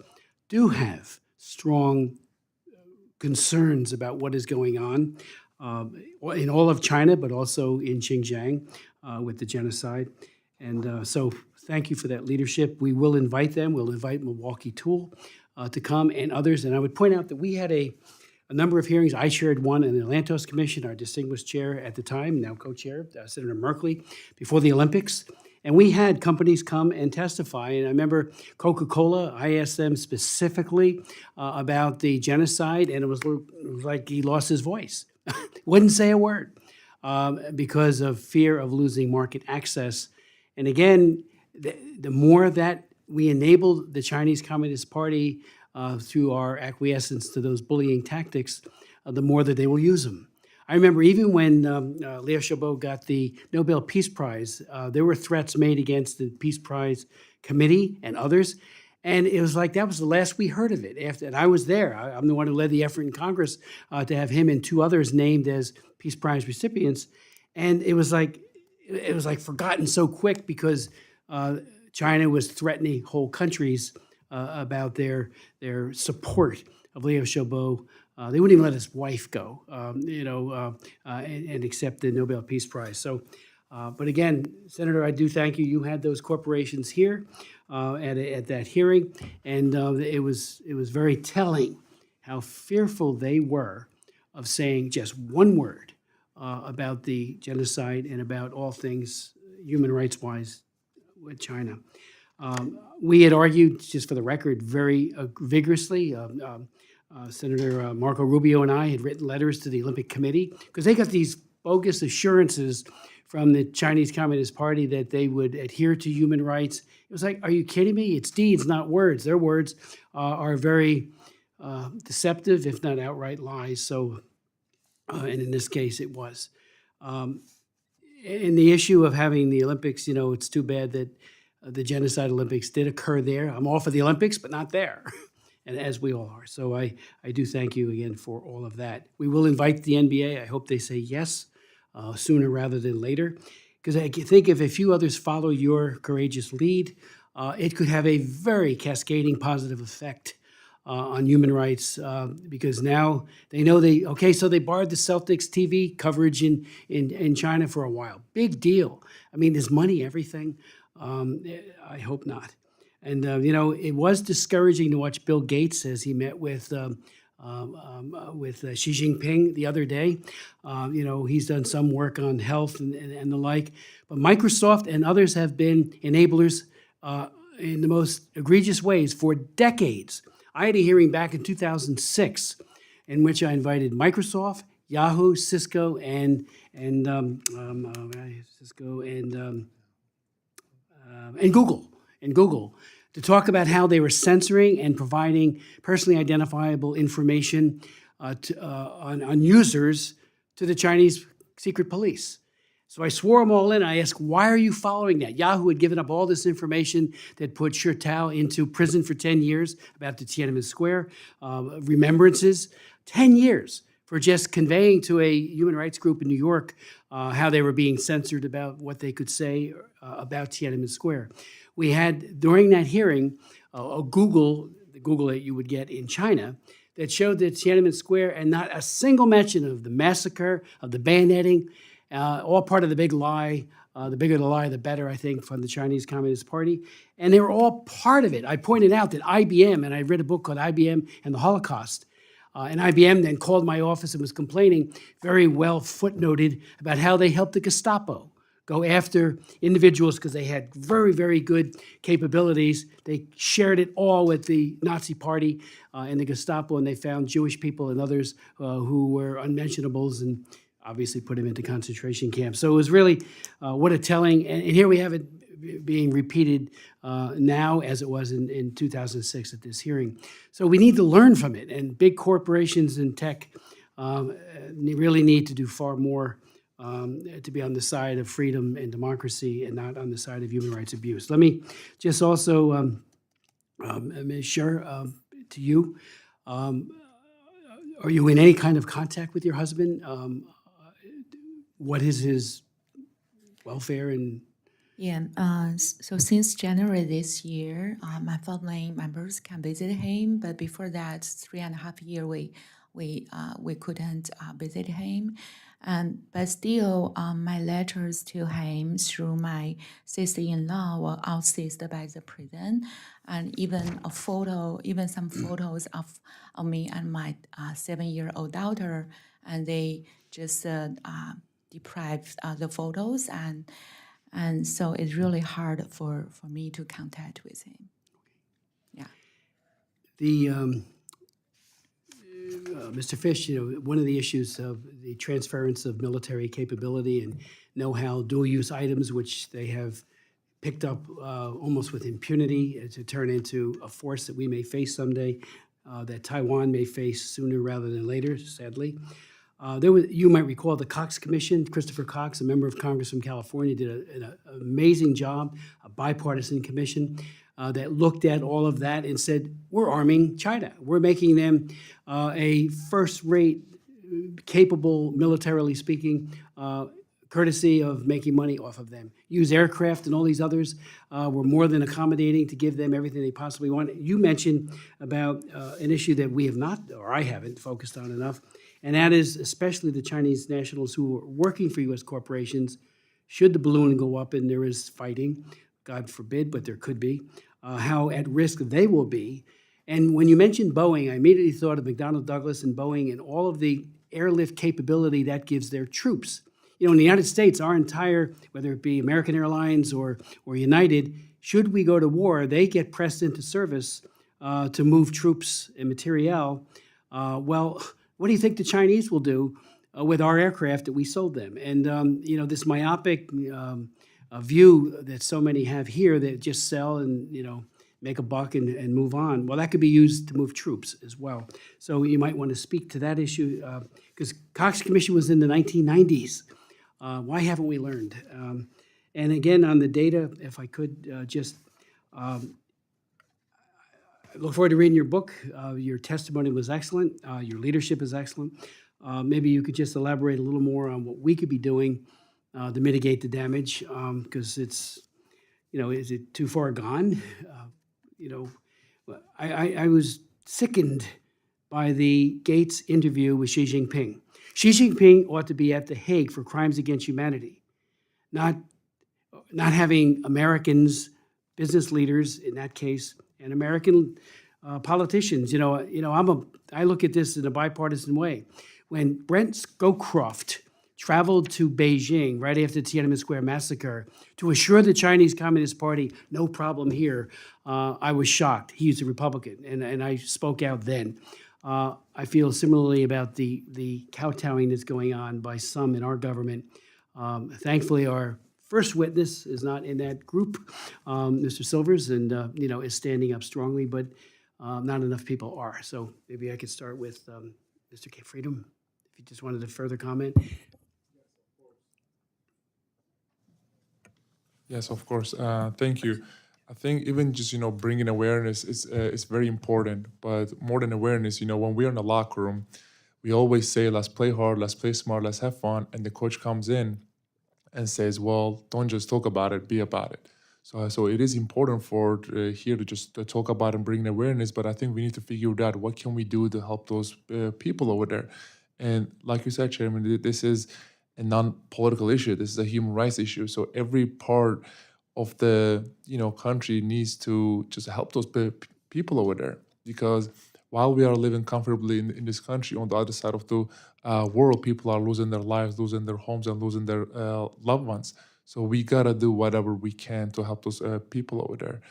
do have strong concerns about what is going on in all of China, but also in Xinjiang with the genocide. And so thank you for that leadership. We will invite them. We'll invite Milwaukee Tool to come and others. And I would point out that we had a number of hearings. I chaired one in the Atlantos Commission, our distinguished chair at the time, now co-chair, Senator Merkley, before the Olympics. And we had companies come and testify. And I remember Coca-Cola, I asked them specifically about the genocide, and it was like he lost his voice. Wouldn't say a word because of fear of losing market access. And again, the more that we enable the Chinese Communist Party through our acquiescence to those bullying tactics, the more that they will use them. I remember even when Liu Xiaobo got the Nobel Peace Prize, there were threats made against the Peace Prize Committee and others. And it was like that was the last we heard of it. And I was there. I'm the one who led the effort in Congress to have him and two others named as Peace Prize recipients. And it was like forgotten so quick because China was threatening whole countries about their support of Liu Xiaobo. They wouldn't even let his wife go, and accept the Nobel Peace Prize. So, but again, Senator, I do thank you. You had those corporations here at that hearing, and it was very telling how fearful they were of saying just one word about the genocide and about all things human rights-wise with China. We had argued, just for the record, very vigorously. Senator Marco Rubio and I had written letters to the Olympic Committee because they got these bogus assurances from the Chinese Communist Party that they would adhere to human rights. It was like, are you kidding me? It's deeds, not words. Their words are very deceptive, if not outright lies. So, and in this case, it was. In the issue of having the Olympics, it's too bad that the Genocide Olympics did occur there. I'm all for the Olympics, but not there. and as we all are. So I do thank you again for all of that. We will invite the NBA. I hope they say yes sooner rather than later, because I think if a few others follow your courageous lead, it could have a very cascading positive effect on human rights, because now they know so they barred the Celtics TV coverage in China for a while. Big deal. I mean, is money everything? I hope not. And, it was discouraging to watch Bill Gates as he met with Xi Jinping the other day. He's done some work on health and the like. But Microsoft and others have been enablers in the most egregious ways for decades. I had a hearing back in 2006 in which I invited Microsoft, Yahoo, Cisco, and Google to talk about how they were censoring and providing personally identifiable information on users to the Chinese secret police. So I swore them all in. I asked, why are you following that? Yahoo had given up all this information that put Shurtao into prison for 10 years about the Tiananmen Square remembrances. 10 years for just conveying to a human rights group in New York how they were being censored about what they could say about Tiananmen Square. We had, during that hearing, the Google that you would get in China, that showed that Tiananmen Square, and not a single mention of the massacre, of the bayoneting, all part of the big lie. The bigger the lie, the better, I think, from the Chinese Communist Party. And they were all part of it. I pointed out that IBM, and I read a book called IBM and the Holocaust, and IBM then called my office and was complaining, very well footnoted, about how they helped the Gestapo go after individuals because they had very, very good capabilities. They shared it all with the Nazi Party and the Gestapo, and they found Jewish people and others who were unmentionables and obviously put them into concentration camps. So it was really what a telling, and here we have it being repeated now as it was in 2006 at this hearing. So we need to learn from it, and big corporations and tech really need to do far more to be on the side of freedom and democracy and not on the side of human rights abuse. Let me just also, Ms. Scher, to you, are you in any kind of contact with your husband? What is his welfare and? Yeah, so since January this year, my family members can visit him, but before that, 3.5 years, we couldn't visit him. But still, my letters to him through my sister-in-law were outseized by the prison, and even some photos of me and my 7-year-old daughter, and they just deprived the photos, and so it's really hard for me to contact with him. Yeah. The Mr. Fish, one of the issues of the transference of military capability and know-how, dual-use items, which they have picked up almost with impunity to turn into a force that we may face someday, that Taiwan may face sooner rather than later, sadly. You might recall the Cocus Commission. Christopher Cox, a member of Congress from California, did an amazing job, a bipartisan commission that looked at all of that and said, we're arming China. We're making them a first-rate, capable, militarily speaking, courtesy of making money off of them. Use aircraft and all these others were more than accommodating to give them everything they possibly want. You mentioned about an issue that we have not, or I haven't, focused on enough, and that is especially the Chinese nationals who are working for U.S. corporations. Should the balloon go up and there is fighting, God forbid, but there could be, how at risk they will be. And when you mentioned Boeing, I immediately thought of McDonnell Douglas and Boeing and all of the airlift capability that gives their troops. In the United States, our entire, whether it be American Airlines or United, should we go to war, they get pressed into service to move troops and materiel. Well, what do you think the Chinese will do with our aircraft that we sold them? And, this myopic view that so many have here that just sell and, make a buck and move on, well, that could be used to move troops as well. So you might want to speak to that issue, because Cox Commission was in the 1990s. Why haven't we learned? And again, on the data, if I could I look forward to reading your book. Your testimony was excellent. Your leadership is excellent. Maybe you could just elaborate a little more on what we could be doing to mitigate the damage, because it's, is it too far gone? You know, I was sickened by the Gates interview with Xi Jinping. Xi Jinping ought to be at The Hague for crimes against humanity, not having Americans, business leaders in that case, and American politicians. I look at this in a bipartisan way. When Brent Scowcroft traveled to Beijing right after the Tiananmen Square massacre to assure the Chinese Communist Party, no problem here, I was shocked. He's a Republican, and I spoke out then. I feel similarly about the kowtowing that's going on by some in our government. Thankfully, our first witness is not in that group, Mr. Silvers, and is standing up strongly, but not enough people are. So maybe I could start with Mr. K. Freedom, if you just wanted to further comment. Yes, of course. Thank you. I think even just bringing awareness is very important. But more than awareness, when we're in the locker room, we always say, "Let's play hard, let's play smart, let's have fun." And the coach comes in and says, "Well, don't just talk about it, be about it." So it is important for here to just talk about and bring awareness. But I think we need to figure out what can we do to help those people over there. And like you said, Chairman, this is a non-political issue. This is a human rights issue. So every part of the country needs to just help those people over there, because while we are living comfortably in this country, on the other side of the world, people are losing their lives, losing their homes, and losing their loved ones. So we gotta do whatever we can to help those people over there.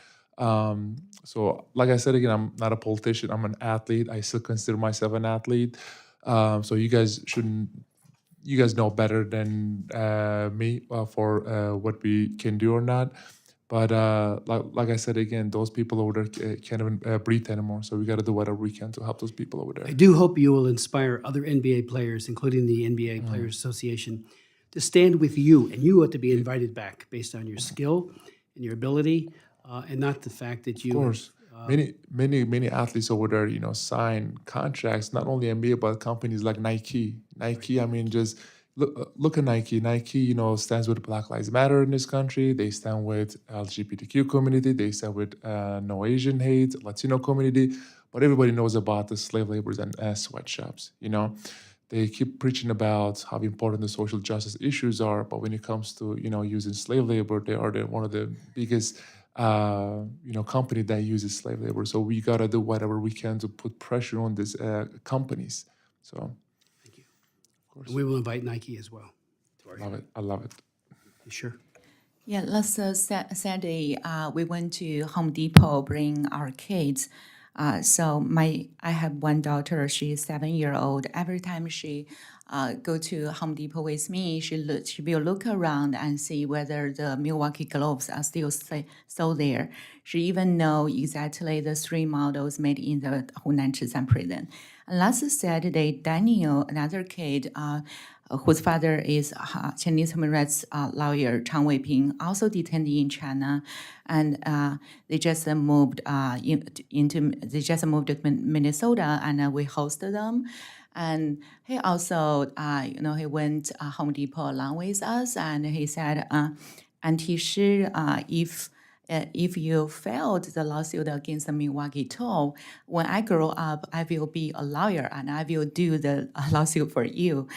So like I said again, I'm not a politician. I'm an athlete. I still consider myself an athlete. So you guys know better than me for what we can do or not. But like I said again, those people over there can't even breathe anymore. So we got to do whatever we can to help those people over there. I do hope you will inspire other NBA players, including the NBA Players Association, to stand with you, and you ought to be invited back based on your skill and your ability, and not the fact that you. Of course, many athletes over there, sign contracts, not only NBA but companies like Nike. I mean, just look at Nike. Nike, stands with Black Lives Matter in this country. They stand with LGBTQ community. They stand with no Asian hate, Latino community. But everybody knows about the slave labors and sweatshops. They keep preaching about how important the social justice issues are, but when it comes to using slave labor, they are one of the biggest company that uses slave labor. So we gotta do whatever we can to put pressure on these companies. So, Thank you. Of course, we will invite Nike as well. I love it. You sure? Yeah, last Saturday, we went to Home Depot, bring our kids. I have one daughter, she's 7-year-old. Every time she go to Home Depot with me, she will look around and see whether the Milwaukee gloves are still there. She even know exactly the 3 models made in the Hunan Chizan prison. And last Saturday, Daniel, another kid, whose father is Chinese human rights lawyer Chang Weiping, also detained in China, and they just moved to Minnesota, and we hosted them. And he also, he went Home Depot along with us, and he said, "Auntie Shi, if you failed the lawsuit against the Milwaukee Toll, when I grow up, I will be a lawyer and I will do the lawsuit for you."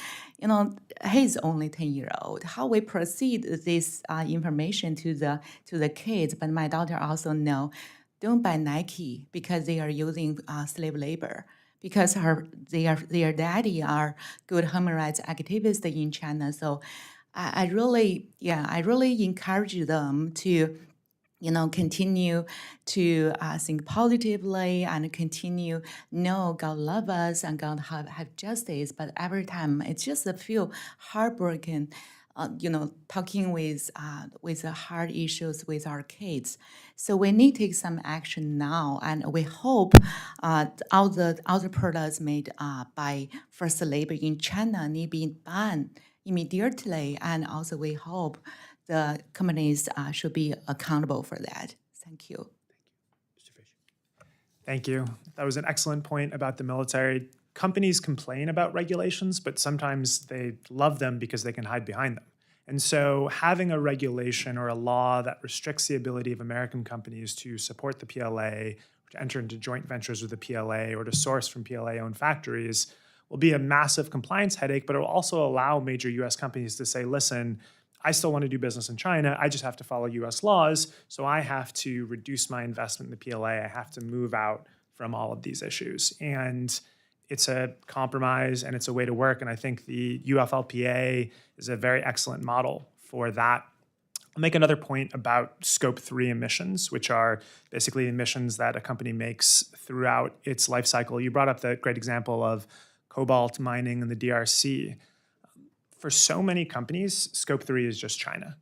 He's only 10-year-old. How we proceed this information to the kids, but my daughter also know, don't buy Nike because they are using slave labor. Because their daddy are good human rights activists in China. So I really encourage them to continue to think positively and continue know God love us and God have justice. But every time it's just a feel heartbroken, talking with the hard issues with our kids. So we need to take some action now, and we hope all the products made by forced labor in China need be banned immediately, and also we hope the companies should be accountable for that. Thank you. Mr. Fish. Thank you. That was an excellent point about the military. Companies complain about regulations, but sometimes they love them because they can hide behind them. And so having a regulation or a law that restricts the ability of American companies to support the PLA, to enter into joint ventures with the PLA, or to source from PLA-owned factories will be a massive compliance headache, but it will also allow major US companies to say, listen, I still want to do business in China. I just have to follow US laws. So I have to reduce my investment in the PLA. I have to move out from all of these issues. And it's a compromise and it's a way to work. And I think the UFLPA is a very excellent model for that. I'll make another point about Scope 3 emissions, which are basically emissions that a company makes throughout its life cycle. You brought up the great example of cobalt mining in the DRC. For so many companies, Scope 3 is just China.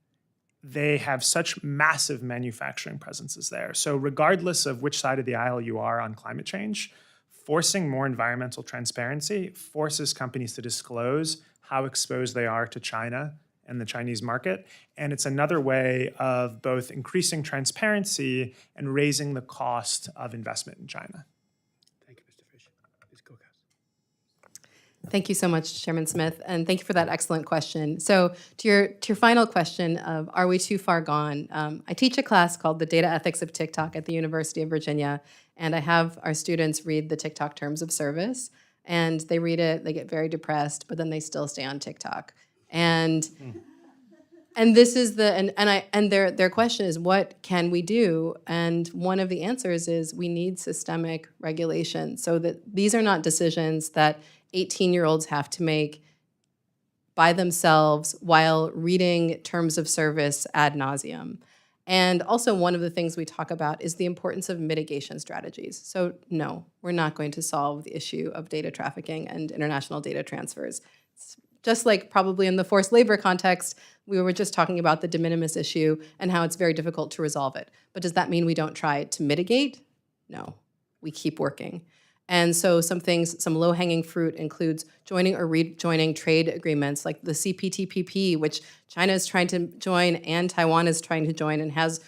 They have such massive manufacturing presences there. So regardless of which side of the aisle you are on climate change, forcing more environmental transparency forces companies to disclose how exposed they are to China and the Chinese market. And it's another way of both increasing transparency and raising the cost of investment in China. Thank you, Mr. Fish. Ms. Cocus. Thank you so much, Chairman Smith, and thank you for that excellent question. So to your final question of are we too far gone? I teach a class called The Data Ethics of TikTok at the University of Virginia, and I have our students read the TikTok Terms of Service, and they read it, they get very depressed, but then they still stay on TikTok. And this is their question is, what can we do? And one of the answers is we need systemic regulation so that these are not decisions that 18-year-olds have to make by themselves while reading terms of service ad nauseum. And also one of the things we talk about is the importance of mitigation strategies. So no, we're not going to solve the issue of data trafficking and international data transfers. Just like probably in the forced labor context, we were just talking about the de minimis issue and how it's very difficult to resolve it. But does that mean we don't try to mitigate? No, we keep working. And so some low-hanging fruit includes joining or rejoining trade agreements like the CPTPP, which China is trying to join and Taiwan is trying to join and has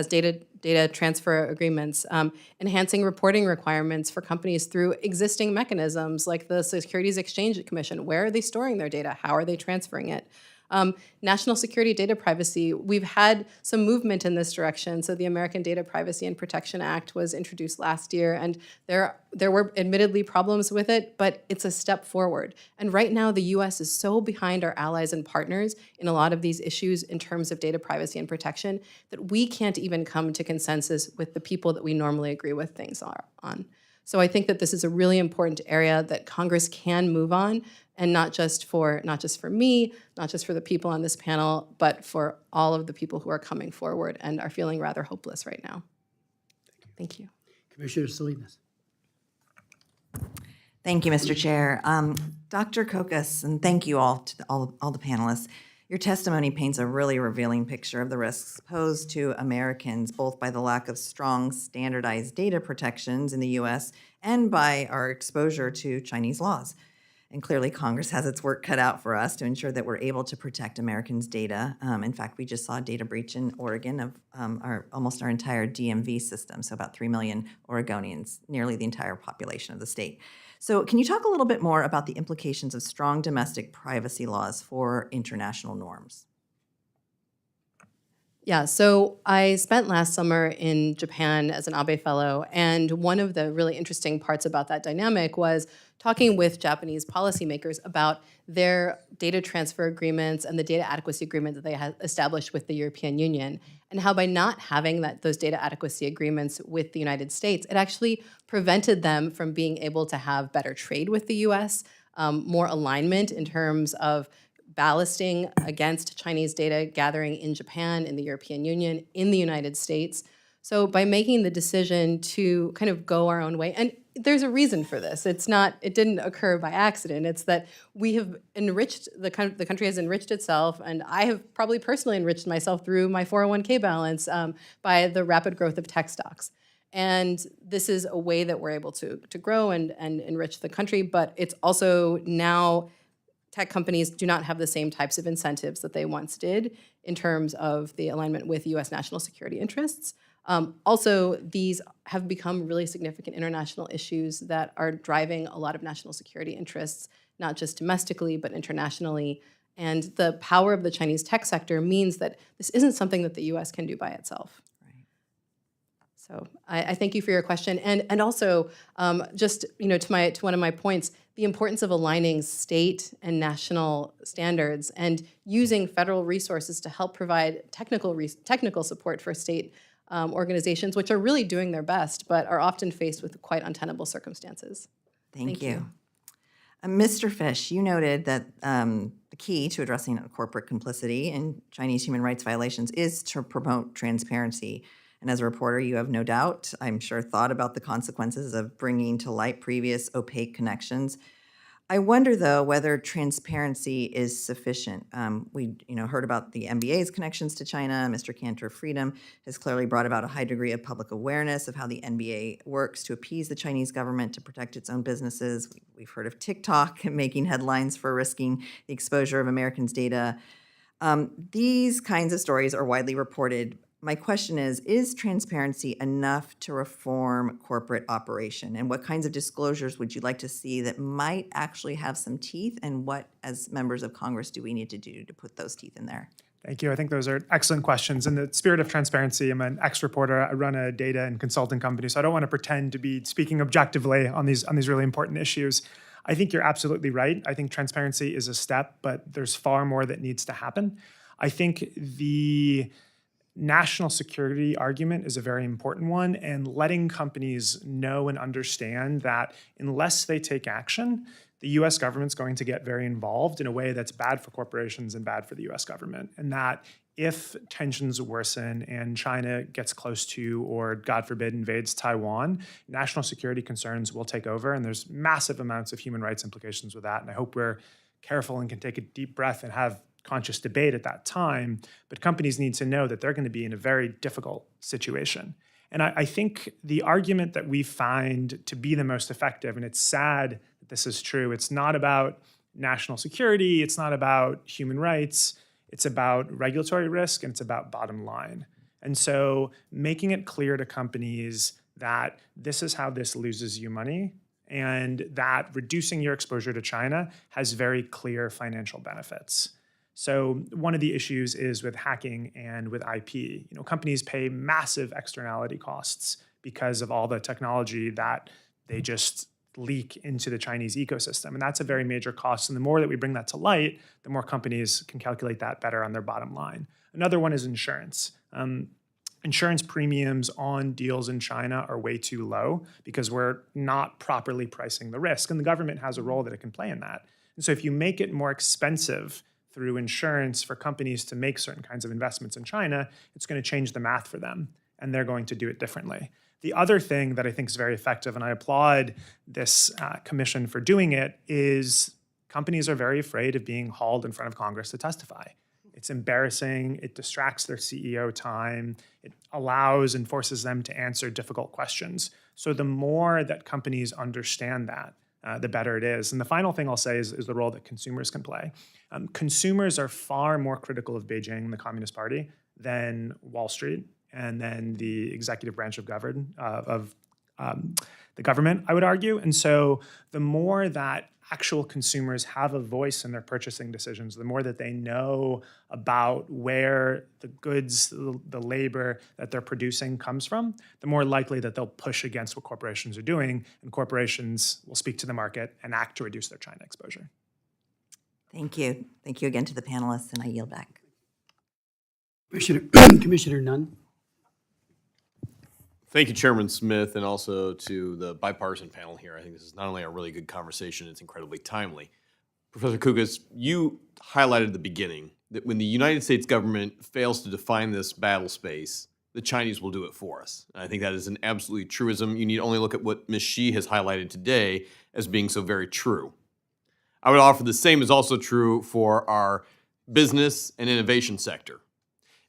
data transfer agreements, enhancing reporting requirements for companies through existing mechanisms like the Securities Exchange Commission. Where are they storing their data? How are they transferring it? National security data privacy, we've had some movement in this direction. So the American Data Privacy and Protection Act was introduced last year, and there were admittedly problems with it, but it's a step forward. And right now, the US is so behind our allies and partners in a lot of these issues in terms of data privacy and protection that we can't even come to consensus with the people that we normally agree with things on. So I think that this is a really important area that Congress can move on, and not just for me, not just for the people on this panel, but for all of the people who are coming forward and are feeling rather hopeless right now. Thank you. Commissioner Salinas. Thank you, Mr. Chair. Dr. Cocus, and thank you all to all the panelists. Your testimony paints a really revealing picture of the risks posed to Americans, both by the lack of strong standardized data protections in the U.S. and by our exposure to Chinese laws. And clearly, Congress has its work cut out for us to ensure that we're able to protect Americans' data. In fact, we just saw a data breach in Oregon of almost our entire DMV system, so about 3 million Oregonians, nearly the entire population of the state. So can you talk a little bit more about the implications of strong domestic privacy laws for international norms? Yeah, so I spent last summer in Japan as an Abe Fellow, and one of the really interesting parts about that dynamic was talking with Japanese policymakers about their data transfer agreements and the data adequacy agreement that they had established with the European Union, and how by not having those data adequacy agreements with the United States, it actually prevented them from being able to have better trade with the US, more alignment in terms of ballasting against Chinese data gathering in Japan, in the European Union, in the United States. So by making the decision to kind of go our own way, and there's a reason for this. It didn't occur by accident. It's that we have enriched, the country has enriched itself, and I have probably personally enriched myself through my 401k balance by the rapid growth of tech stocks. And this is a way that we're able to grow and enrich the country, but it's also now tech companies do not have the same types of incentives that they once did in terms of the alignment with US national security interests. Also, these have become really significant international issues that are driving a lot of national security interests, not just domestically, but internationally. And the power of the Chinese tech sector means that this isn't something that the US can do by itself. So I thank you for your question, and also just to one of my points, the importance of aligning state and national standards and using federal resources to help provide technical support for state organizations, which are really doing their best, but are often faced with quite untenable circumstances. Thank you. Mr. Fish, you noted that the key to addressing corporate complicity in Chinese human rights violations is to promote transparency. And as a reporter, you have no doubt, I'm sure, thought about the consequences of bringing to light previous opaque connections. I wonder, though, whether transparency is sufficient. We heard about the NBA's connections to China. Mr. Cantor Freedom has clearly brought about a high degree of public awareness of how the NBA works to appease the Chinese government to protect its own businesses. We've heard of TikTok making headlines for risking the exposure of Americans' data. These kinds of stories are widely reported. My question is transparency enough to reform corporate operation? And what kinds of disclosures would you like to see that might actually have some teeth? And what, as members of Congress, do we need to do to put those teeth in there? Thank you. I think those are excellent questions. In the spirit of transparency, I'm an ex-reporter. I run a data and consulting company, so I don't want to pretend to be speaking objectively on these really important issues. I think you're absolutely right. I think transparency is a step, but there's far more that needs to happen. I think the national security argument is a very important one, and letting companies know and understand that unless they take action, the US government's going to get very involved in a way that's bad for corporations and bad for the US government. And that if tensions worsen and China gets close to, or God forbid, invades Taiwan, national security concerns will take over, and there's massive amounts of human rights implications with that. And I hope we're careful and can take a deep breath and have conscious debate at that time, but companies need to know that they're going to be in a very difficult situation. And I think the argument that we find to be the most effective, and it's sad that this is true, it's not about national security, it's not about human rights, it's about regulatory risk, and it's about bottom line. And so making it clear to companies that this is how this loses you money, and that reducing your exposure to China has very clear financial benefits. So one of the issues is with hacking and with IP. Companies pay massive externality costs because of all the technology that they just leak into the Chinese ecosystem. And that's a very major cost. And the more that we bring that to light, the more companies can calculate that better on their bottom line. Another one is insurance. Insurance premiums on deals in China are way too low because we're not properly pricing the risk. And the government has a role that it can play in that. And so if you make it more expensive through insurance for companies to make certain kinds of investments in China, it's going to change the math for them, and they're going to do it differently. The other thing that I think is very effective, and I applaud this commission for doing it, is companies are very afraid of being hauled in front of Congress to testify. It's embarrassing, it distracts their CEO time, it allows and forces them to answer difficult questions. So the more that companies understand that, the better it is. And the final thing I'll say is the role that consumers can play. Consumers are far more critical of Beijing, the Communist Party, than Wall Street and then the executive branch of the government, I would argue. And so the more that actual consumers have a voice in their purchasing decisions, the more that they know about where the goods, the labor that they're producing comes from, the more likely that they'll push against what corporations are doing, and corporations will speak to the market and act to reduce their China exposure. Thank you. Thank you again to the panelists, and I yield back. Commissioner Nunn. Thank you, Chairman Smith, and also to the bipartisan panel here. I think this is not only a really good conversation, it's incredibly timely. Professor Cocus, you highlighted at the beginning that when the United States government fails to define this battle space, the Chinese will do it for us. And I think that is an absolutely truism. You need only look at what Ms. Xi has highlighted today as being so very true. I would offer the same is also true for our business and innovation sector.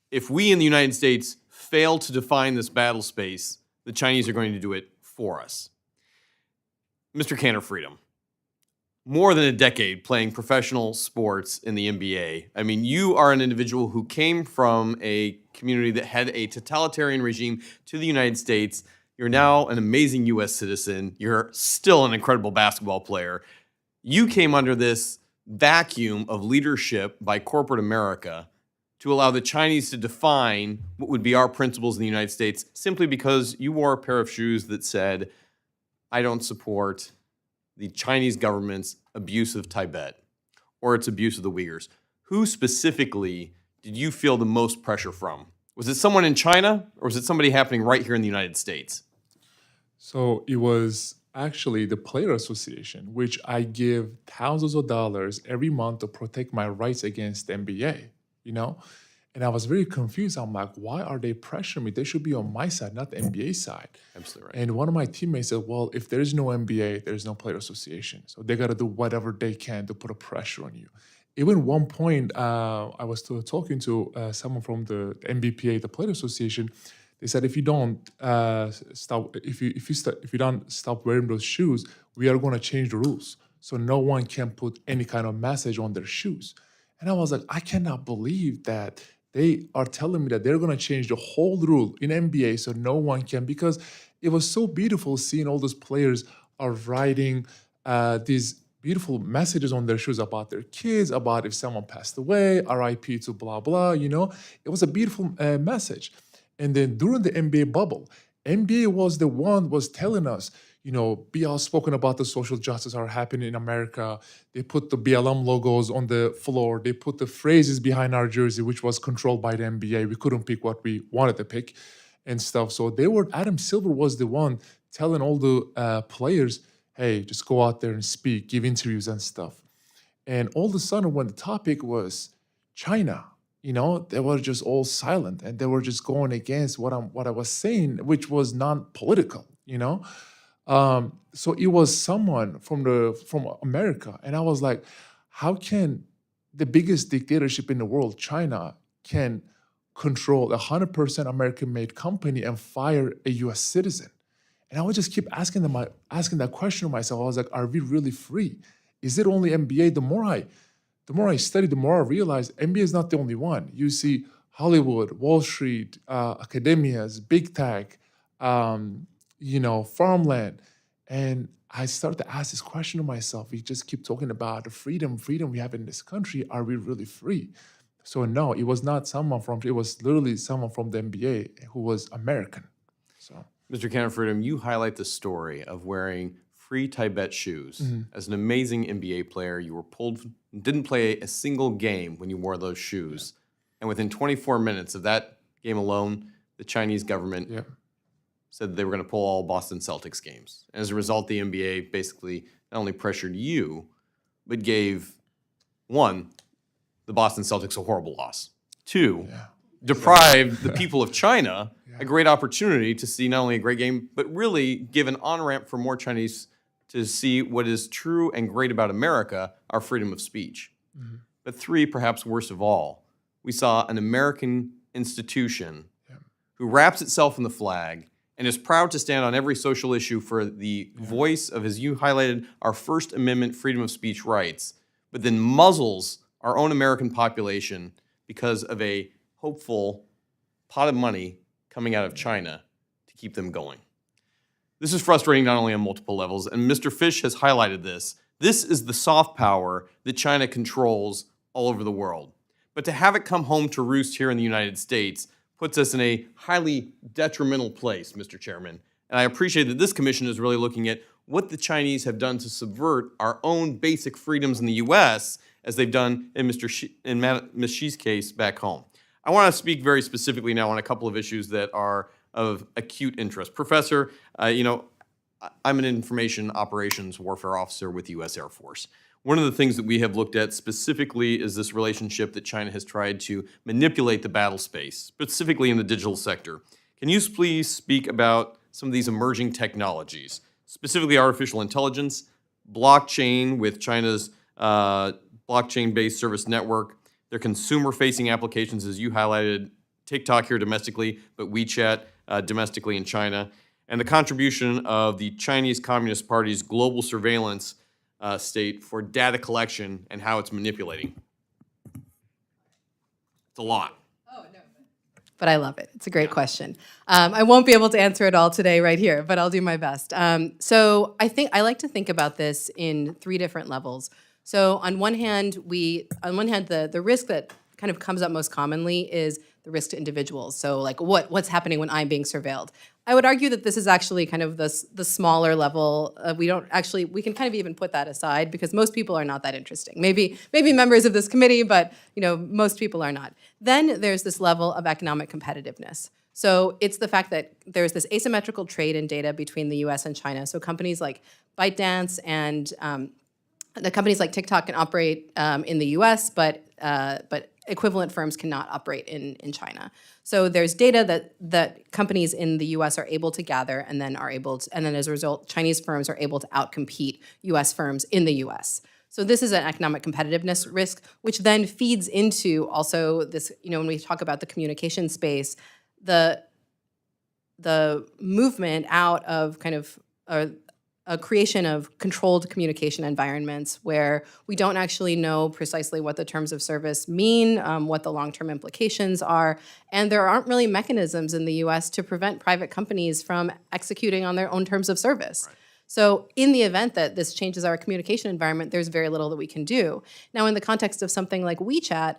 If we in the United States fail to define this battle space, the Chinese are going to do it for us. Mr. Cantor Freedom, more than a decade playing professional sports in the NBA. I mean, you are an individual who came from a community that had a totalitarian regime to the United States. You're now an amazing U.S. citizen. You're still an incredible basketball player. You came under this vacuum of leadership by corporate America to allow the Chinese to define what would be our principles in the United States simply because you wore a pair of shoes that said, I don't support the Chinese government's abuse of Tibet or its abuse of the Uyghurs. Who specifically did you feel the most pressure from? Was it someone in China or was it somebody happening right here in the United States? So it was actually the Player Association, which I give thousands of dollars every month to protect my rights against the NBA, you know? And I was very confused. I'm like, why are they pressuring me? They should be on my side, not the NBA side. Absolutely right. And one of my teammates said, well, if there's no NBA, there's no Player Association. So they got to do whatever they can to put a pressure on you. Even one point, I was talking to someone from the NBPA, the Player Association. They said, if you don't if you don't stop wearing those shoes, we are going to change the rules. So no one can put any kind of message on their shoes. And I was like, I cannot believe that they are telling me that they're going to change the whole rule in NBA so no one can, because it was so beautiful seeing all those players are writing these beautiful messages on their shoes about their kids, about if someone passed away, RIP to blah, blah, you know. It was a beautiful message. And then during the NBA bubble, NBA was the one was telling us, you know, be outspoken about the social justice are happening in America. They put the BLM logos on the floor. They put the phrases behind our jersey, which was controlled by the NBA. We couldn't pick what we wanted to pick and stuff. So Adam Silver was the one telling all the players, hey, just go out there and speak, give interviews and stuff. And all of a sudden, when the topic was China, you know, they were just all silent and they were just going against what I was saying, which was non-political, you know. So it was someone from America, and I was like, how can the biggest dictatorship in the world, China, can control a 100% American-made company and fire a U.S. citizen? And I would just keep asking that question to myself. I was like, are we really free? Is it only NBA? The more I study, the more I realize NBA is not the only one. You see Hollywood, Wall Street, academias, big tech, you know, farmland. And I started to ask this question to myself. We just keep talking about the freedom we have in this country. Are we really free? So no, it was literally someone from the NBA who was American. So, Mr. Cannon Freedom, you highlight the story of wearing free Tibet shoes. As an amazing NBA player, you were didn't play a single game when you wore those shoes. And within 24 minutes of that game alone, the Chinese government said they were going to pull all Boston Celtics games. And as a result, the NBA basically not only pressured you, but gave, one, the Boston Celtics a horrible loss. Two, deprived the people of China a great opportunity to see not only a great game, but really give an on-ramp for more Chinese to see what is true and great about America, our freedom of speech. But three, perhaps worst of all, we saw an American institution who wraps itself in the flag and is proud to stand on every social issue for the voice of, as you highlighted, our First Amendment freedom of speech rights, but then muzzles our own American population because of a hopeful pot of money coming out of China to keep them going. This is frustrating not only on multiple levels, and Mr. Fish has highlighted this. This is the soft power that China controls all over the world. But to have it come home to roost here in the United States puts us in a highly detrimental place, Mr. Chairman. And I appreciate that this commission is really looking at what the Chinese have done to subvert our own basic freedoms in the U.S., as they've done in Ms. Xi's case back home. I want to speak very specifically now on a couple of issues that are of acute interest. Professor, you know, I'm an information operations warfare officer with the U.S. Air Force. One of the things that we have looked at specifically is this relationship that China has tried to manipulate the battle space, specifically in the digital sector. Can you please speak about some of these emerging technologies, specifically artificial intelligence, blockchain with China's blockchain-based service network, their consumer-facing applications, as you highlighted, TikTok here domestically, but WeChat domestically in China, and the contribution of the Chinese Communist Party's global surveillance state for data collection and how it's manipulating? It's a lot. Oh, no. but I love it. It's a great question. I won't be able to answer it all today right here, but I'll do my best. So I like to think about this in 3 different levels. So on one hand, the risk that kind of comes up most commonly is the risk to individuals. So like what's happening when I'm being surveilled? I would argue that this is actually kind of the smaller level. We can kind of even put that aside because most people are not that interesting. Maybe members of this committee, but most people are not. Then there's this level of economic competitiveness. So it's the fact that there's this asymmetrical trade in data between the US and China. So companies like ByteDance and the companies like TikTok can operate in the US, but equivalent firms cannot operate in China. So there's data that companies in the US are able to gather and then as a result, Chinese firms are able to outcompete US firms in the US. So this is an economic competitiveness risk, which then feeds into also this, when we talk about the communication space, the movement out of kind of a creation of controlled communication environments where we don't actually know precisely what the terms of service mean, what the long-term implications are, and there aren't really mechanisms in the US to prevent private companies from executing on their own terms of service. Right. So in the event that this changes our communication environment, there's very little that we can do. Now, in the context of something like WeChat,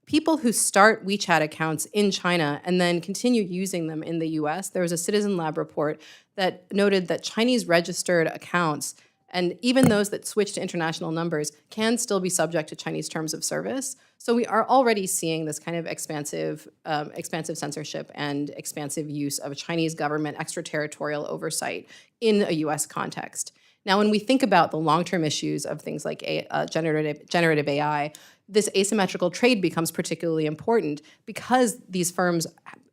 people who start WeChat accounts in China and then continue using them in the US, there was a Citizen Lab report that noted that Chinese registered accounts, and even those that switch to international numbers, can still be subject to Chinese terms of service. So we are already seeing this kind of expansive censorship and expansive use of Chinese government extraterritorial oversight in a US context. Now, when we think about the long-term issues of things like generative AI, this asymmetrical trade becomes particularly important because these firms,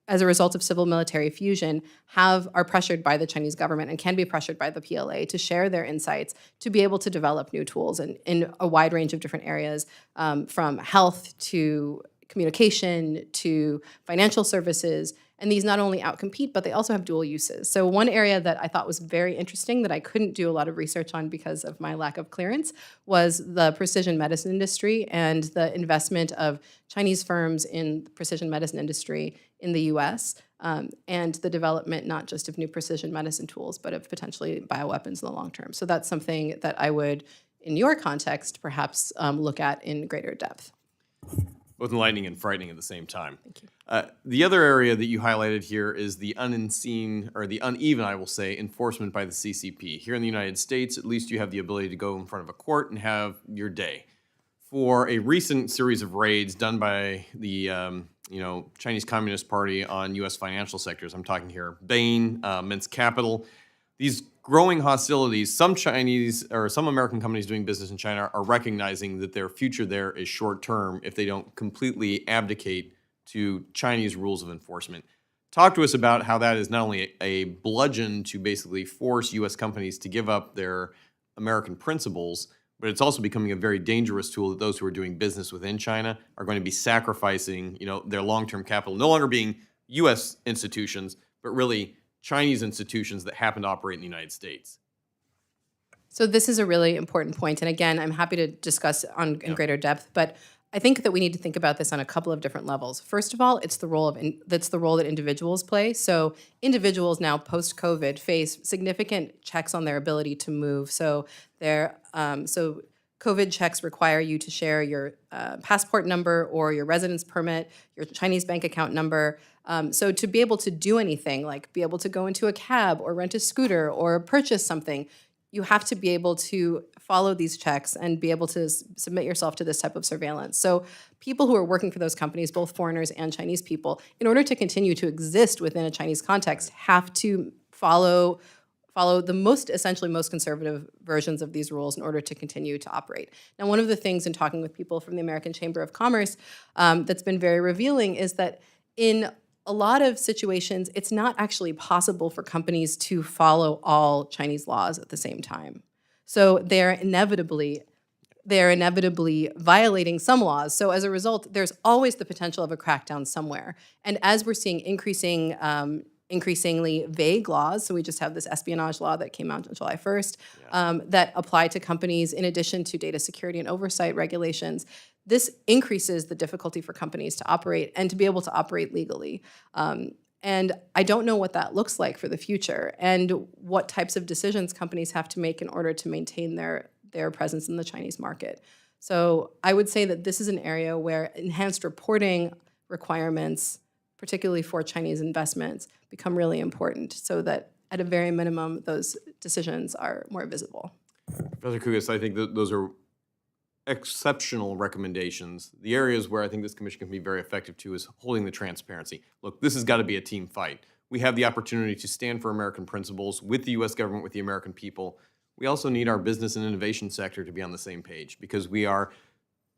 as a result of civil-military fusion, are pressured by the Chinese government and can be pressured by the PLA to share their insights, to be able to develop new tools in a wide range of different areas, from health to communication to financial services. And these not only outcompete, but they also have dual uses. So one area that I thought was very interesting that I couldn't do a lot of research on because of my lack of clearance was the precision medicine industry and the investment of Chinese firms in the precision medicine industry in the US, and the development not just of new precision medicine tools, but of potentially bioweapons in the long term. So that's something that I would, in your context, perhaps look at in greater depth. Both enlightening and frightening at the same time. Thank you. The other area that you highlighted here is the unseen, or the uneven, I will say, enforcement by the CCP. Here in the United States, at least you have the ability to go in front of a court and have your day. For a recent series of raids done by the Chinese Communist Party on U.S. financial sectors, I'm talking here Bain, Mintz Capital, these growing hostilities, some American companies doing business in China are recognizing that their future there is short-term if they don't completely abdicate to Chinese rules of enforcement. Talk to us about how that is not only a bludgeon to basically force U.S. companies to give up their American principles, but it's also becoming a very dangerous tool that those who are doing business within China are going to be sacrificing, their long-term capital, no longer being U.S. institutions, but really Chinese institutions that happen to operate in the United States. So this is a really important point, and again, I'm happy to discuss in greater depth, but I think that we need to think about this on a couple of different levels. First of all, it's the role that individuals play. So individuals now post-COVID face significant checks on their ability to move. So COVID checks require you to share your passport number or your residence permit, your Chinese bank account number. So to be able to do anything, like be able to go into a cab or rent a scooter or purchase something, you have to be able to follow these checks and be able to submit yourself to this type of surveillance. So people who are working for those companies, both foreigners and Chinese people, in order to continue to exist within a Chinese context, have to follow the essentially most conservative versions of these rules in order to continue to operate. Now, one of the things in talking with people from the American Chamber of Commerce that's been very revealing is that in a lot of situations, it's not actually possible for companies to follow all Chinese laws at the same time. So they're inevitably violating some laws. So as a result, there's always the potential of a crackdown somewhere. And as we're seeing increasingly vague laws, so we just have this espionage law that came out on July 1st that apply to companies in addition to data security and oversight regulations, this increases the difficulty for companies to operate and to be able to operate legally. And I don't know what that looks like for the future and what types of decisions companies have to make in order to maintain their presence in the Chinese market. So I would say that this is an area where enhanced reporting requirements, particularly for Chinese investments, become really important so that at a very minimum, those decisions are more visible. Professor Cocus, I think that those are exceptional recommendations. The areas where I think this commission can be very effective too is holding the transparency. Look, this has got to be a team fight. We have the opportunity to stand for American principles with the U.S. government, with the American people. We also need our business and innovation sector to be on the same page because we are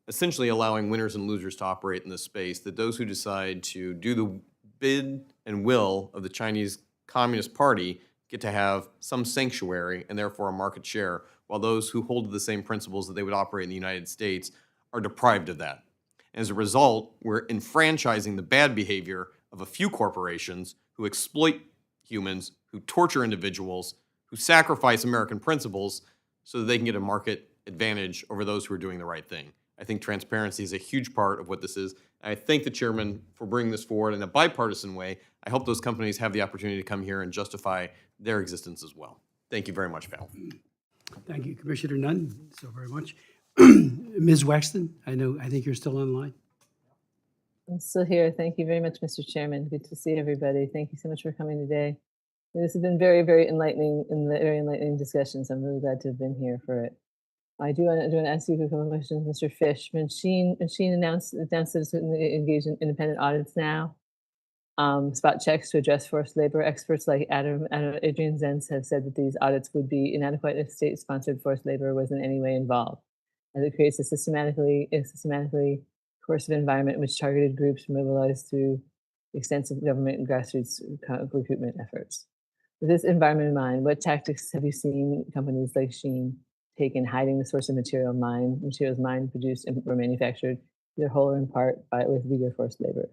essentially allowing winners and losers to operate in this space, that those who decide to do the bid and will of the Chinese Communist Party get to have some sanctuary and therefore a market share, while those who hold to the same principles that they would operate in the United States are deprived of that. As a result, we're enfranchising the bad behavior of a few corporations who exploit humans, who torture individuals, who sacrifice American principles so that they can get a market advantage over those who are doing the right thing. I think transparency is a huge part of what this is. I thank the chairman for bringing this forward in a bipartisan way. I hope those companies have the opportunity to come here and justify their existence as well. Thank you very much, panel. Thank you, Commissioner Nunn, so very much. Ms. Waxton, I think you're still online. I'm still here. Thank you very much, Mr. Chairman. Good to see everybody. Thank you so much for coming today. This has been very, very enlightening very enlightening discussions. I'm really glad to have been here for it. I do want to ask you a couple of questions, Mr. Fish. Machine announced that it's engaged in independent audits now. Spot checks to address forced labor. Experts like Adrian Zenz have said that these audits would be inadequate if state-sponsored forced labor was in any way involved, as it creates a systematically coercive environment in which targeted groups mobilize through extensive government and grassroots recruitment efforts. With this environment in mind, what tactics have you seen companies like Shein take in hiding the source of materials mined, produced, or manufactured, either whole or in part, with Uyghur forced labor?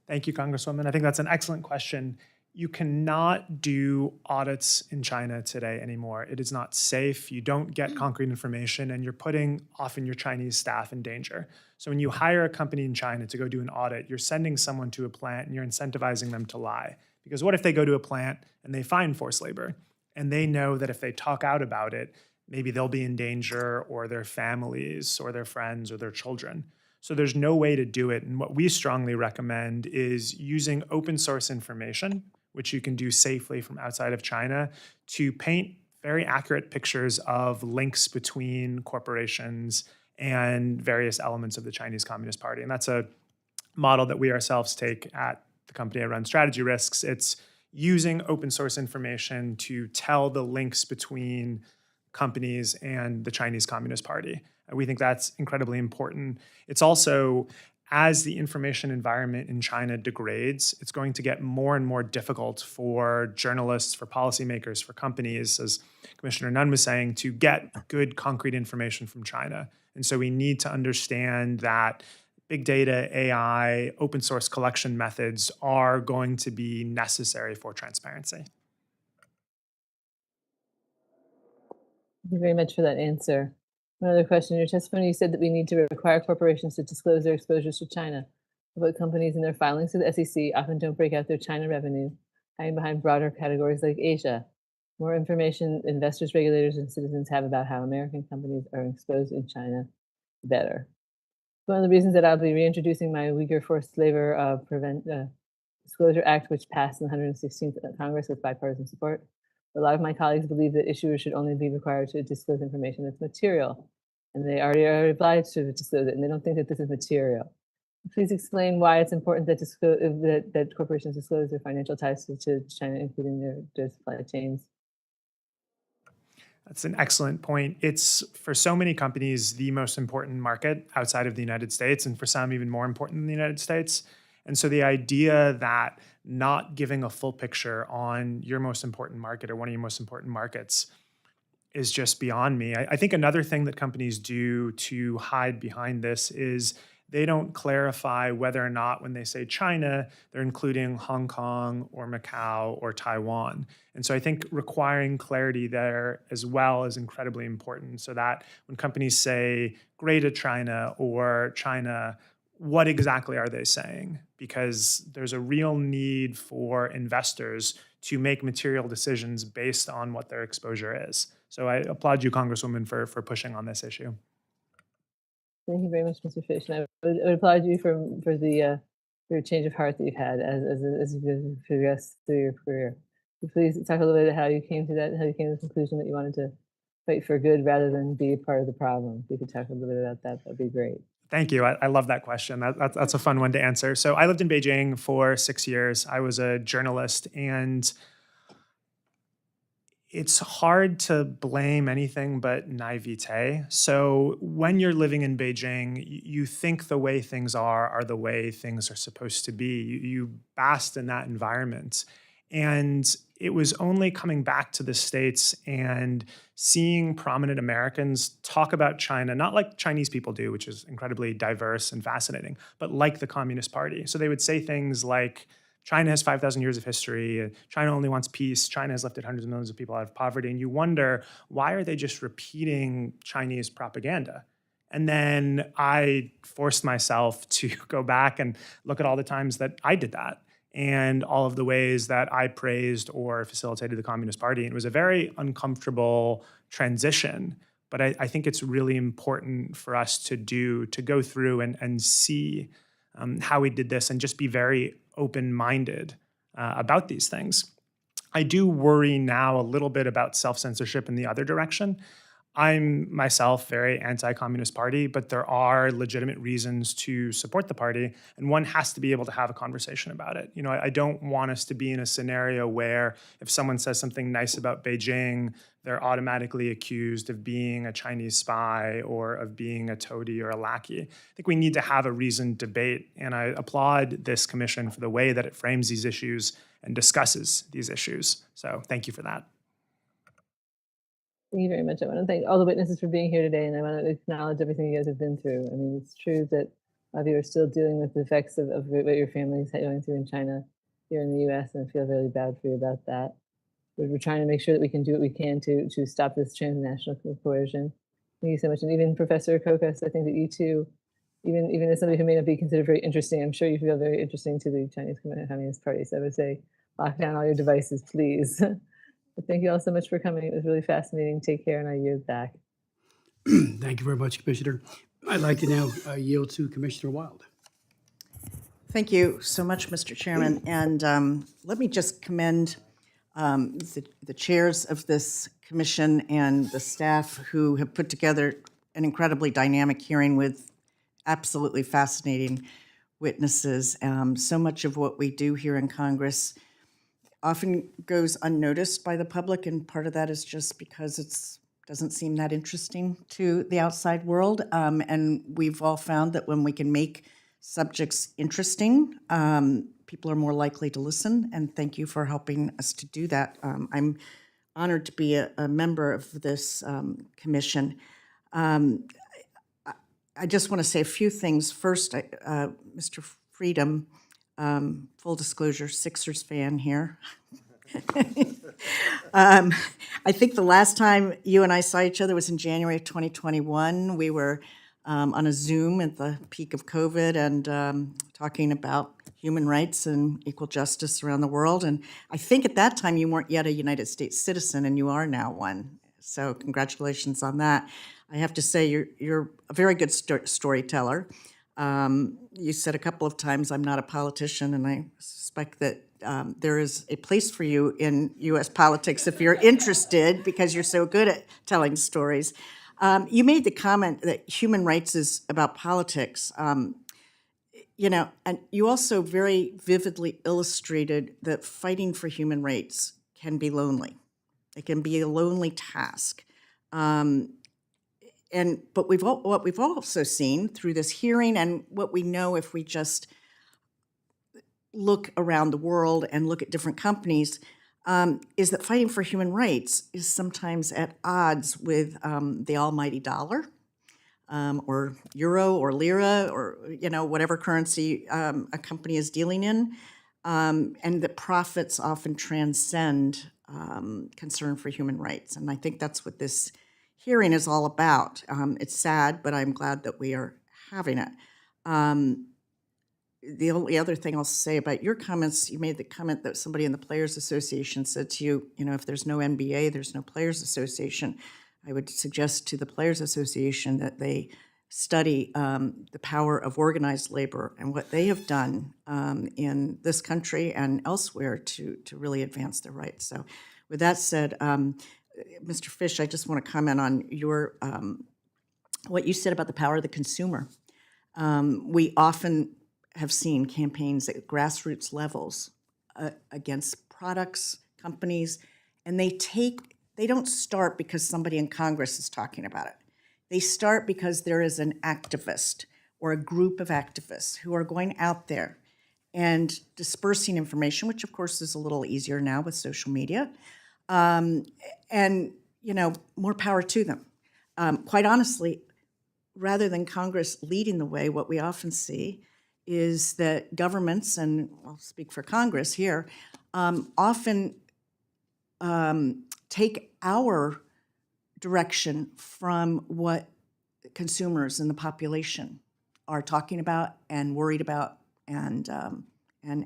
Thank you, Congresswoman. I think that's an excellent question. You cannot do audits in China today anymore. It is not safe. You don't get concrete information, and you're putting often your Chinese staff in danger. So when you hire a company in China to go do an audit, you're sending someone to a plant and you're incentivizing them to lie. Because what if they go to a plant and they find forced labor, and they know that if they talk out about it, maybe they'll be in danger, or their families or their friends or their children. So there's no way to do it. And what we strongly recommend is using open source information, which you can do safely from outside of China, to paint very accurate pictures of links between corporations and various elements of the Chinese Communist Party. And that's a model that we ourselves take at the company I run, Strategy Risks. It's using open source information to tell the links between companies and the Chinese Communist Party. And we think that's incredibly important. It's also, as the information environment in China degrades, it's going to get more and more difficult for journalists, for policymakers, for companies, as Commissioner Nunn was saying, to get good concrete information from China. And so we need to understand that big data, AI, open source collection methods are going to be necessary for transparency. Thank you very much for that answer. One other question. In your testimony, you said that we need to require corporations to disclose their exposures to China. But companies in their filings to the SEC often don't break out their China revenue, hiding behind broader categories like Asia. More information investors, regulators, and citizens have about how American companies are exposed in China, the better. One of the reasons that I'll be reintroducing my Uyghur Forced Labor Disclosure Act, which passed in the 116th Congress with bipartisan support. A lot of my colleagues believe that issuers should only be required to disclose information that's material, and they already are obliged to disclose it, and they don't think that this is material. Please explain why it's important that, that corporations disclose their financial ties to China, including their supply chains. That's an excellent point. It's, for so many companies, the most important market outside of the United States, and for some even more important than the United States. And so the idea that not giving a full picture on your most important market or one of your most important markets is just beyond me. I think another thing that companies do to hide behind this is they don't clarify whether or not when they say China, they're including Hong Kong or Macau or Taiwan. And so I think requiring clarity there as well is incredibly important, so that when companies say Greater China or China, what exactly are they saying? Because there's a real need for investors to make material decisions based on what their exposure is. So I applaud you, Congresswoman, for pushing on this issue. Thank you very much, Mr. Fish. And I would applaud you for your change of heart that you've had as you progress through your career. So please talk a little bit about how you came to that, how you came to the conclusion that you wanted to fight for good rather than be a part of the problem. If you could talk a little bit about that, that'd be great. Thank you. I love that question. That's a fun one to answer. So I lived in Beijing for 6 years. I was a journalist, and it's hard to blame anything but naivete. So when you're living in Beijing, you think the way things are the way things are supposed to be. You bask in that environment. And it was only coming back to the States and seeing prominent Americans talk about China, not like Chinese people do, which is incredibly diverse and fascinating, but like the Communist Party. So they would say things like, China has 5,000 years of history. China only wants peace. China has lifted hundreds of millions of people out of poverty. And you wonder, why are they just repeating Chinese propaganda? And then I forced myself to go back and look at all the times that I did that and all of the ways that I praised or facilitated the Communist Party. And it was a very uncomfortable transition. But I think it's really important for us to go through and see how we did this and just be very open-minded about these things. I do worry now a little bit about self-censorship in the other direction. I'm myself very anti-Communist Party, but there are legitimate reasons to support the party, and one has to be able to have a conversation about it. You know, I don't want us to be in a scenario where if someone says something nice about Beijing, they're automatically accused of being a Chinese spy or of being a toady or a lackey. I think we need to have a reasoned debate, and I applaud this commission for the way that it frames these issues and discusses these issues. So thank you for that. Thank you very much. I want to thank all the witnesses for being here today, and I want to acknowledge everything you guys have been through. I mean, it's true that a lot of you are still dealing with the effects of what your families are going through in China here in the US, and I feel really bad for you about that. We're trying to make sure that we can do what we can to stop this transnational coercion. Thank you so much. And even Professor Cocus, I think that you too, even as somebody who may not be considered very interesting, I'm sure you feel very interesting to the Chinese Communist Party. So I would say, lock down all your devices, please. But thank you all so much for coming. It was really fascinating. Take care, and I yield back. Thank you very much, Commissioner. I'd like to now yield to Commissioner Wild. Thank you so much, Mr. Chairman. And let me just commend the chairs of this commission and the staff who have put together an incredibly dynamic hearing with absolutely fascinating witnesses. So much of what we do here in Congress often goes unnoticed by the public, and part of that is just because it doesn't seem that interesting to the outside world. And we've all found that when we can make subjects interesting, people are more likely to listen, and thank you for helping us to do that. I'm honored to be a member of this commission. I just want to say a few things. First, Mr. Freedom, full disclosure, Sixers fan here. I think the last time you and I saw each other was in January of 2021. We were on a Zoom at the peak of COVID and talking about human rights and equal justice around the world. And I think at that time you weren't yet a United States citizen, and you are now one. So congratulations on that. I have to say you're a very good storyteller. You said a couple of times, I'm not a politician, and I suspect that there is a place for you in U.S. politics if you're interested, because you're so good at telling stories. You made the comment that human rights is about politics. You know, and you also very vividly illustrated that fighting for human rights can be lonely. It can be a lonely task. But what we've also seen through this hearing, and what we know if we just look around the world and look at different companies, is that fighting for human rights is sometimes at odds with the almighty dollar. or euro or lira or, whatever currency a company is dealing in, and that profits often transcend concern for human rights. And I think that's what this hearing is all about. It's sad, but I'm glad that we are having it. The only other thing I'll say about your comments, you made the comment that somebody in the Players Association said to you, if there's no NBA, there's no Players Association. I would suggest to the Players Association that they study the power of organized labor and what they have done in this country and elsewhere to really advance their rights. So with that said, Mr. Fish, I just want to comment on your what you said about the power of the consumer. We often have seen campaigns at grassroots levels against products, companies, and they don't start because somebody in Congress is talking about it. They start because there is an activist or a group of activists who are going out there and dispersing information, which of course is a little easier now with social media, and more power to them. Quite honestly, rather than Congress leading the way, what we often see is that governments, and I'll speak for Congress here, often take our direction from what consumers and the population are talking about and worried about and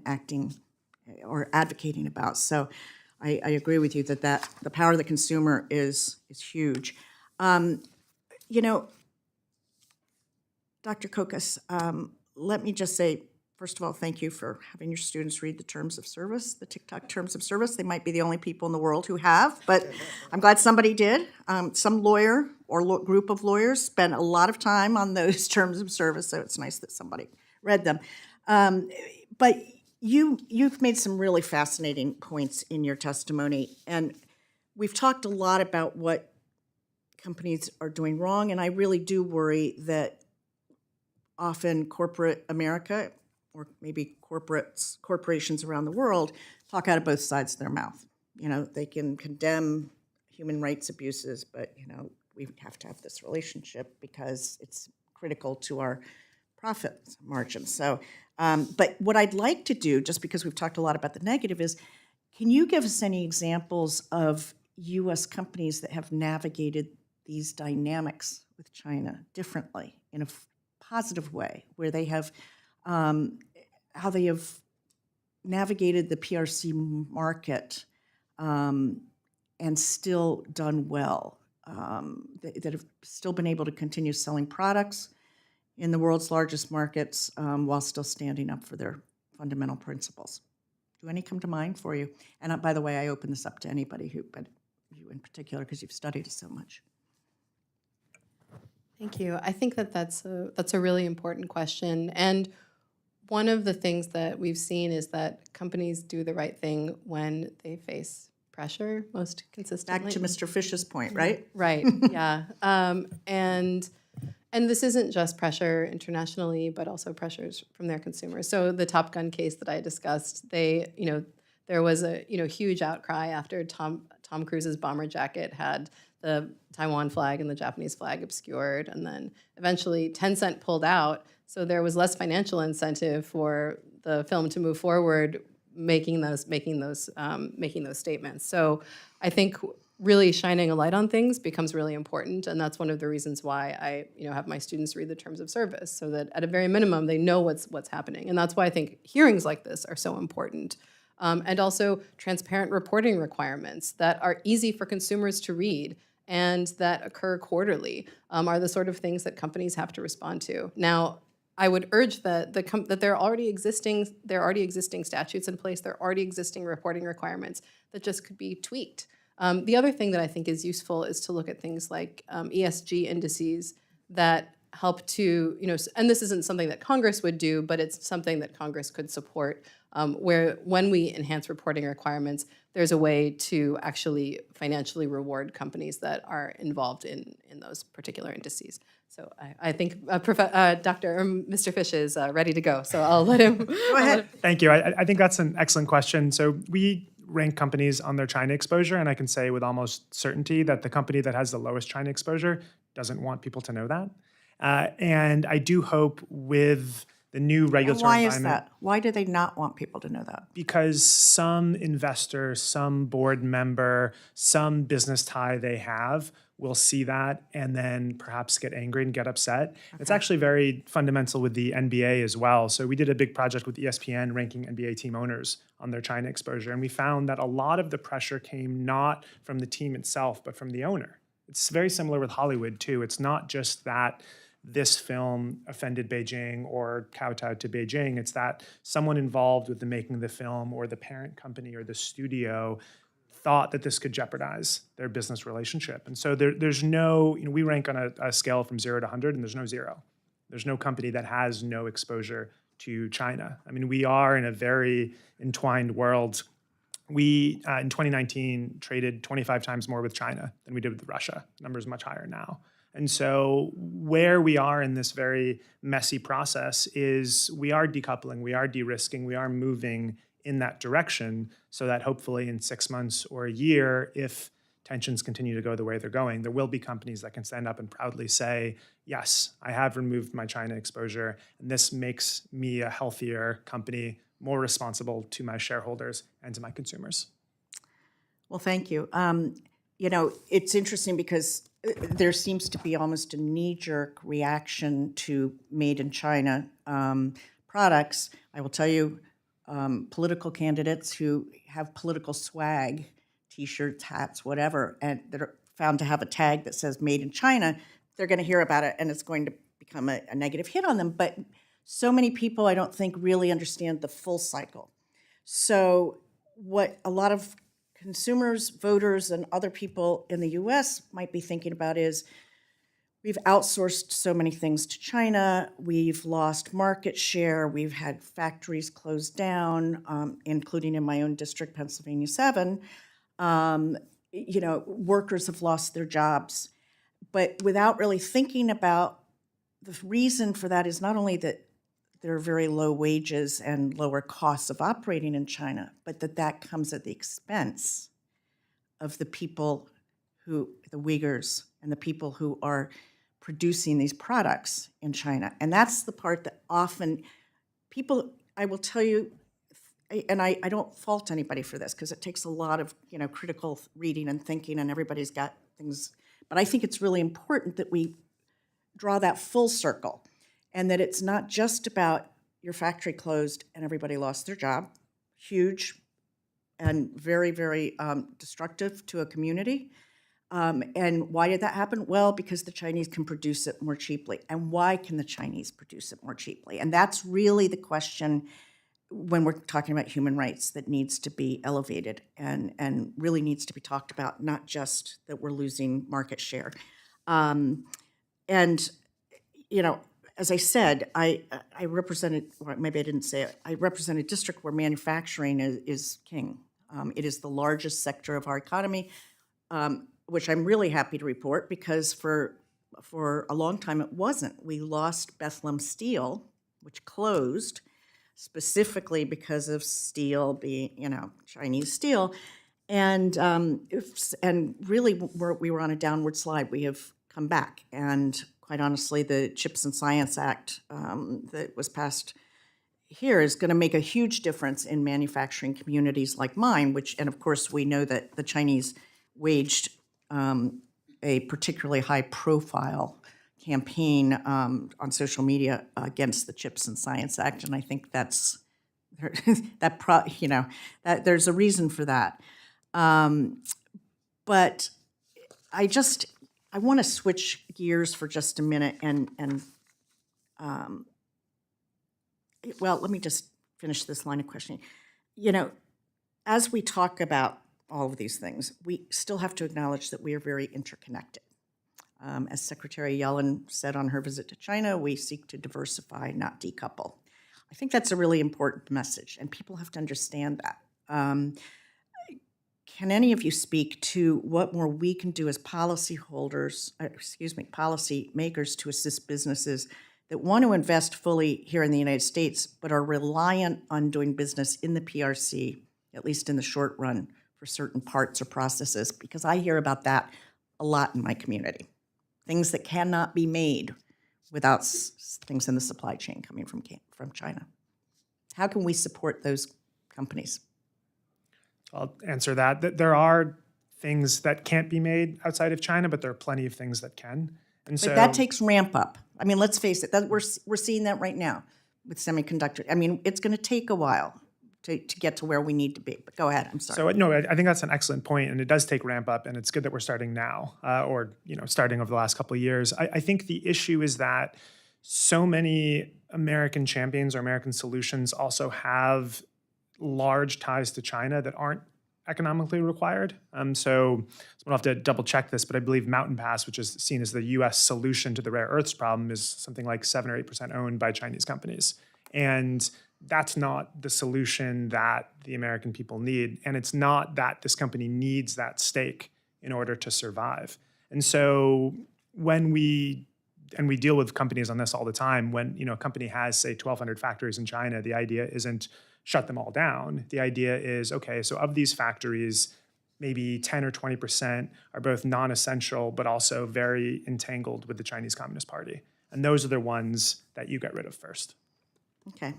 acting or advocating about. So I agree with you that the power of the consumer is huge. Dr. Cocus, let me just say, first of all, thank you for having your students read the terms of service, the TikTok terms of service. They might be the only people in the world who have, but I'm glad somebody did. Some lawyer or group of lawyers spent a lot of time on those terms of service, so it's nice that somebody read them. But you've made some really fascinating points in your testimony, and we've talked a lot about what companies are doing wrong, and I really do worry that often corporate America, or maybe corporations around the world, talk out of both sides of their mouth. They can condemn human rights abuses, but, we have to have this relationship because it's critical to our profit margins. So, but what I'd like to do, just because we've talked a lot about the negative, is can you give us any examples of U.S. companies that have navigated these dynamics with China differently in a positive way, where they have, how they have navigated the PRC market and still done well, that have still been able to continue selling products in the world's largest markets while still standing up for their fundamental principles. Do any come to mind for you? And by the way, I open this up to anybody but you in particular, because you've studied it so much. Thank you. I think that's a really important question. And one of the things that we've seen is that companies do the right thing when they face pressure most consistently. Back to Mr. Fish's point, right? Right, yeah. And this isn't just pressure internationally, but also pressures from their consumers. So the Top Gun case that I discussed, there was a huge outcry after Tom Cruise's bomber jacket had the Taiwan flag and the Japanese flag obscured, and then eventually Tencent pulled out, so there was less financial incentive for the film to move forward, making those statements. So I think really shining a light on things becomes really important, and that's one of the reasons why I have my students read the terms of service, so that at a very minimum they know what's happening, and that's why I think hearings like this are so important. And also transparent reporting requirements that are easy for consumers to read and that occur quarterly are the sort of things that companies have to respond to. Now, I would urge that that there are already existing statutes in place, there are already existing reporting requirements that just could be tweaked. The other thing that I think is useful is to look at things like ESG indices that help to, and this isn't something that Congress would do, but it's something that Congress could support, where when we enhance reporting requirements, there's a way to actually financially reward companies that are involved in those particular indices. So I think Mr. Fish is ready to go, so I'll let him. Go ahead. Thank you. I think that's an excellent question. So we rank companies on their China exposure, and I can say with almost certainty that the company that has the lowest China exposure doesn't want people to know that. And I do hope with the new And regulatory why is environment, that? Why do they not want people to know that? because some investor, some board member, some business tie they have will see that and then perhaps get angry and get upset. It's actually very fundamental with the NBA as well. So we did a big project with ESPN ranking NBA team owners on their China exposure, and we found that a lot of the pressure came not from the team itself, but from the owner. It's very similar with Hollywood too. It's not just that this film offended Beijing or kowtowed to Beijing. It's that someone involved with the making of the film or the parent company or the studio thought that this could jeopardize their business relationship. And so there's no, we rank on a scale from 0 to 100, and there's no 0. There's no company that has no exposure to China. I mean, we are in a very entwined world. We, in 2019, traded 25 times more with China than we did with Russia. The number is much higher now. And so where we are in this very messy process is we are decoupling, we are de-risking, we are moving in that direction so that hopefully in 6 months or a year, if tensions continue to go the way they're going, there will be companies that can stand up and proudly say, yes, I have removed my China exposure, and this makes me a healthier company, more responsible to my shareholders and to my consumers. Well, thank you. It's interesting because there seems to be almost a knee-jerk reaction to made in China products. I will tell you, political candidates who have political swag, T-shirts, hats, whatever, and that are found to have a tag that says made in China, they're going to hear about it and it's going to become a negative hit on them. But so many people, I don't think, really understand the full cycle. So what a lot of consumers, voters, and other people in the US might be thinking about is we've outsourced so many things to China, we've lost market share, we've had factories closed down, including in my own district, Pennsylvania 7. Workers have lost their jobs. But without really thinking about the reason for that is not only that there are very low wages and lower costs of operating in China, but that comes at the expense of the people the Uyghurs, and the people who are producing these products in China. And that's the part that often people, I will tell you, and I don't fault anybody for this because it takes a lot of critical reading and thinking, and everybody's got things, but I think it's really important that we draw that full circle. And that it's not just about your factory closed and everybody lost their job, huge and very, very destructive to a community. And why did that happen? Well, because the Chinese can produce it more cheaply. And why can the Chinese produce it more cheaply? And that's really the question when we're talking about human rights that needs to be elevated and really needs to be talked about, not just that we're losing market share. As I said, I represented, or maybe I didn't say it, I represent a district where manufacturing is king. It is the largest sector of our economy, which I'm really happy to report because for a long time it wasn't. We lost Bethlehem Steel, which closed specifically because of steel being, Chinese steel. And really we were on a downward slide. We have come back, and quite honestly, the Chips and Science Act that was passed here is going to make a huge difference in manufacturing communities like mine, and of course we know that the Chinese waged a particularly high-profile campaign on social media against the Chips and Science Act, and I think that there's a reason for that. But I want to switch gears for just a minute let me just finish this line of questioning. As we talk about all of these things, we still have to acknowledge that we are very interconnected. As Secretary Yellen said on her visit to China, we seek to diversify, not decouple. I think that's a really important message, and people have to understand that. Can any of you speak to what more we can do as policymakers to assist businesses that want to invest fully here in the United States but are reliant on doing business in the PRC, at least in the short run, for certain parts or processes? Because I hear about that a lot in my community. Things that cannot be made without things in the supply chain coming from China? How can we support those companies? I'll answer that. There are things that can't be made outside of China, but there are plenty of things that can. And so But that takes ramp up. I mean, let's face it, that we're seeing that right now with semiconductors. I mean, it's going to take a while to get to where we need to be. But go ahead, I'm sorry. So no, I think that's an excellent point, and it does take ramp up, and it's good that we're starting now, or starting over the last couple of years. I think the issue is that so many American champions or American solutions also have large ties to China that aren't economically required. So we'll have to double check this, but I believe Mountain Pass, which is seen as the U.S. solution to the rare earths problem, is something like 7 or 8% owned by Chinese companies. And that's not the solution that the American people need. And it's not that this company needs that stake in order to survive. And so when we deal with companies on this all the time, when a company has, say, 1,200 factories in China, the idea isn't shut them all down. The idea is, okay, so of these factories, maybe 10 or 20% are both non-essential, but also very entangled with the Chinese Communist Party. And those are the ones that you get rid of first. Okay.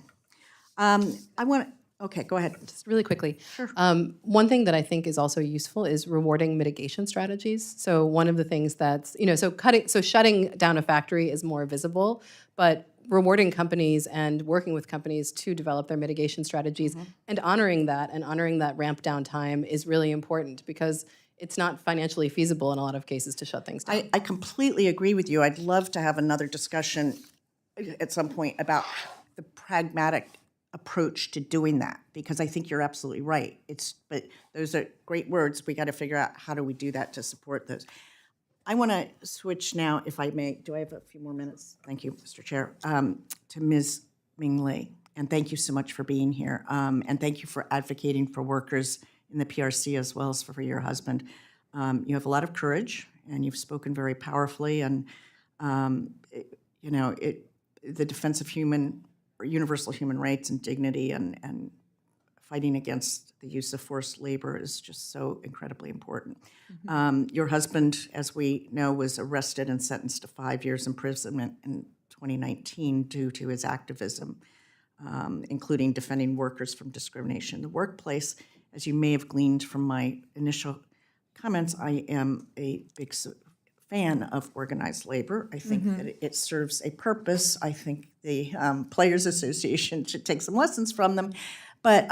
Okay, go ahead. Just really quickly. Sure. One thing that I think is also useful is rewarding mitigation strategies. So one of the things that's, so shutting down a factory is more visible, but rewarding companies and working with companies to develop their mitigation strategies and honoring that ramp down time is really important, because it's not financially feasible in a lot of cases to shut things down. I completely agree with you. I'd love to have another discussion at some point about the pragmatic approach to doing that, because I think you're absolutely right. But those are great words. We got to figure out how do we do that to support those. I want to switch now, if I may. Do I have a few more minutes? Thank you, Mr. Chair. To Ms. Ming Lee, and thank you so much for being here. And thank you for advocating for workers in the PRC as well as for your husband. You have a lot of courage, and you've spoken very powerfully. And the defense of universal human rights and dignity, and fighting against the use of forced labor is just so incredibly important. Your husband, as we know, was arrested and sentenced to 5 years imprisonment in 2019 due to his activism, including defending workers from discrimination in the workplace. As you may have gleaned from my initial comments, I am a big fan of organized labor. I think that it serves a purpose. I think the Players Association should take some lessons from them. But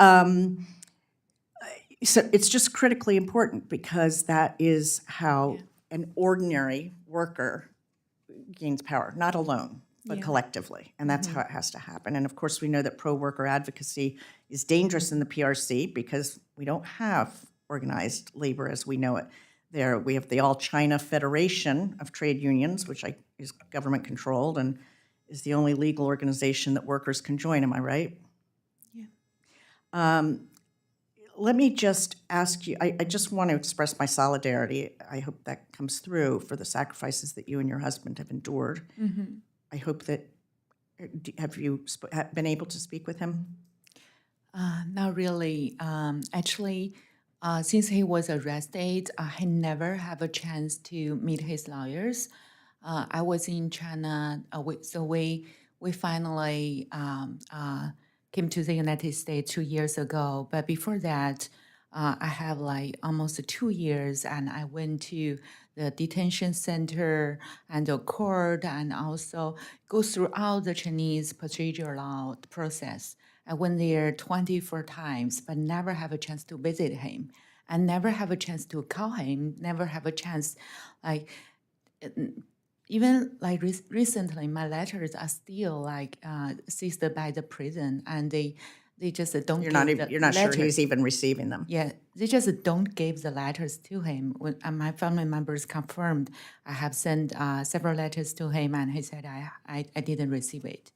so it's just critically important, because that is how an ordinary worker gains power, not alone, but collectively. And that's how it has to happen. And of course, we know that pro-worker advocacy is dangerous in the PRC because we don't have organized labor as we know it. There, we have the All China Federation of Trade Unions, which is government-controlled and is the only legal organization that workers can join. Am I right? Yeah. Let me just ask you, I just want to express my solidarity. I hope that comes through for the sacrifices that you and your husband have endured. I hope that, have you been able to speak with him? Not really. Actually, since he was arrested, he never have a chance to meet his lawyers. I was in China, so we finally came to the United States 2 years ago. But before that, I have like almost 2 years, and I went to the detention center and the court, and also go through all the Chinese procedural law process. I went there 24 times, but never have a chance to visit him, and never have a chance to call him, never have a chance, like, even like recently, my letters are still like seized by the prison, and they just don't. You're not sure he's even receiving them. Yeah, they just don't give the letters to him. When my family members confirmed, I have sent several letters to him, and he said I didn't receive it.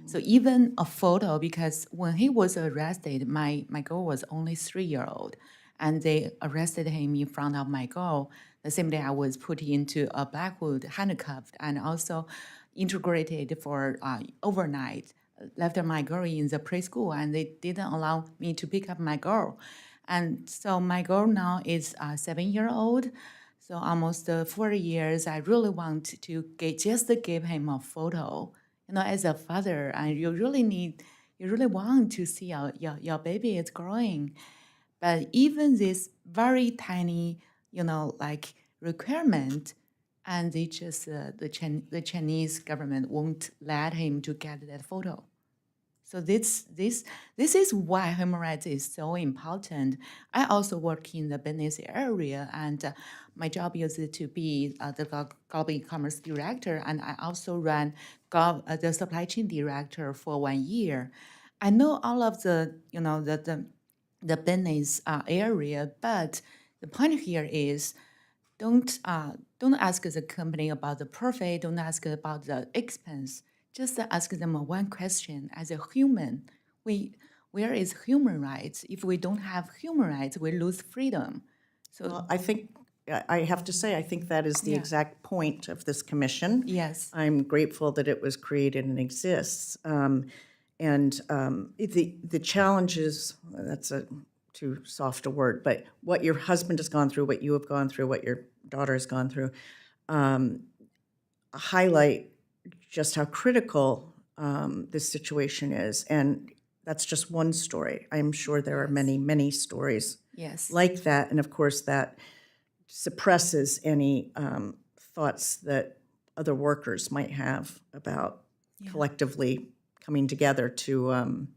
So even a photo, because when he was arrested, my girl was only 3-year-old, and they arrested him in front of my girl. The same day I was put into a Blackwood, handcuffed, and also integrated for overnight. Left my girl in the preschool, and they didn't allow me to pick up my girl. And so my girl now is 7-year-old. So almost 4 years, I really want to just give him a photo. You know, as a father, and you really want to see your baby is growing. But even this very tiny, like requirement, and they just the Chinese government won't let him to get that photo. So this is why human rights is so important. I also work in the business area, and my job is to be the global e-commerce director, and I also run the supply chain director for 1 year. I know all of the the business area, but the point here is don't ask the company about the profit. Don't ask about the expense. Just ask them one question. As a human, where is human rights? If we don't have human rights, we lose freedom. So Well, I think, I have to say, I think that is the exact point of this commission. yes, I'm grateful that it was created and exists. The challenges, that's too soft a word, but what your husband has gone through, what you have gone through, what your daughter has gone through, highlight just how critical this situation is. And that's just one story. I'm sure there are many, many stories yes, like that. And of course, that suppresses any thoughts that other workers might have about collectively coming together to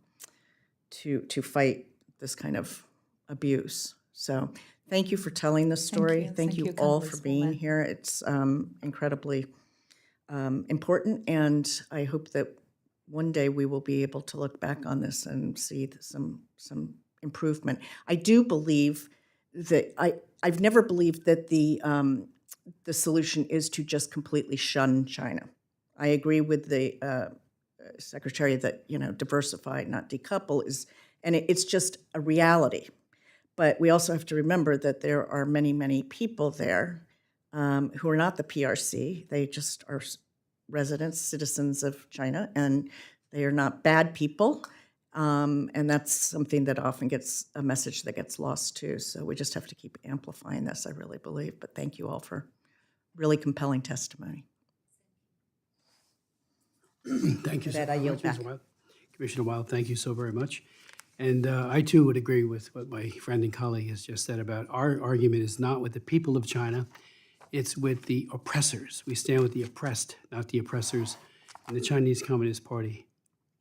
fight this kind of abuse. So thank you for telling this story. you. Thank Thank you you, all for being Congresswoman. here. It's incredibly important, and I hope that one day we will be able to look back on this and see some improvement. I do believe that I've never believed that the solution is to just completely shun China. I agree with the secretary that diversify, not decouple is, and it's just a reality. But we also have to remember that there are many, many people there who are not the PRC. They just are residents, citizens of China, and they are not bad people. And that's something that often gets a message that gets lost too. So we just have to keep amplifying this, I really believe. But thank you all for really compelling testimony. Thank you so With that, I yield much, Ms. back. Wild. Commissioner Wild, thank you so very much. And I too would agree with what my friend and colleague has just said about our argument is not with the people of China, it's with the oppressors. We stand with the oppressed, not the oppressors. And the Chinese Communist Party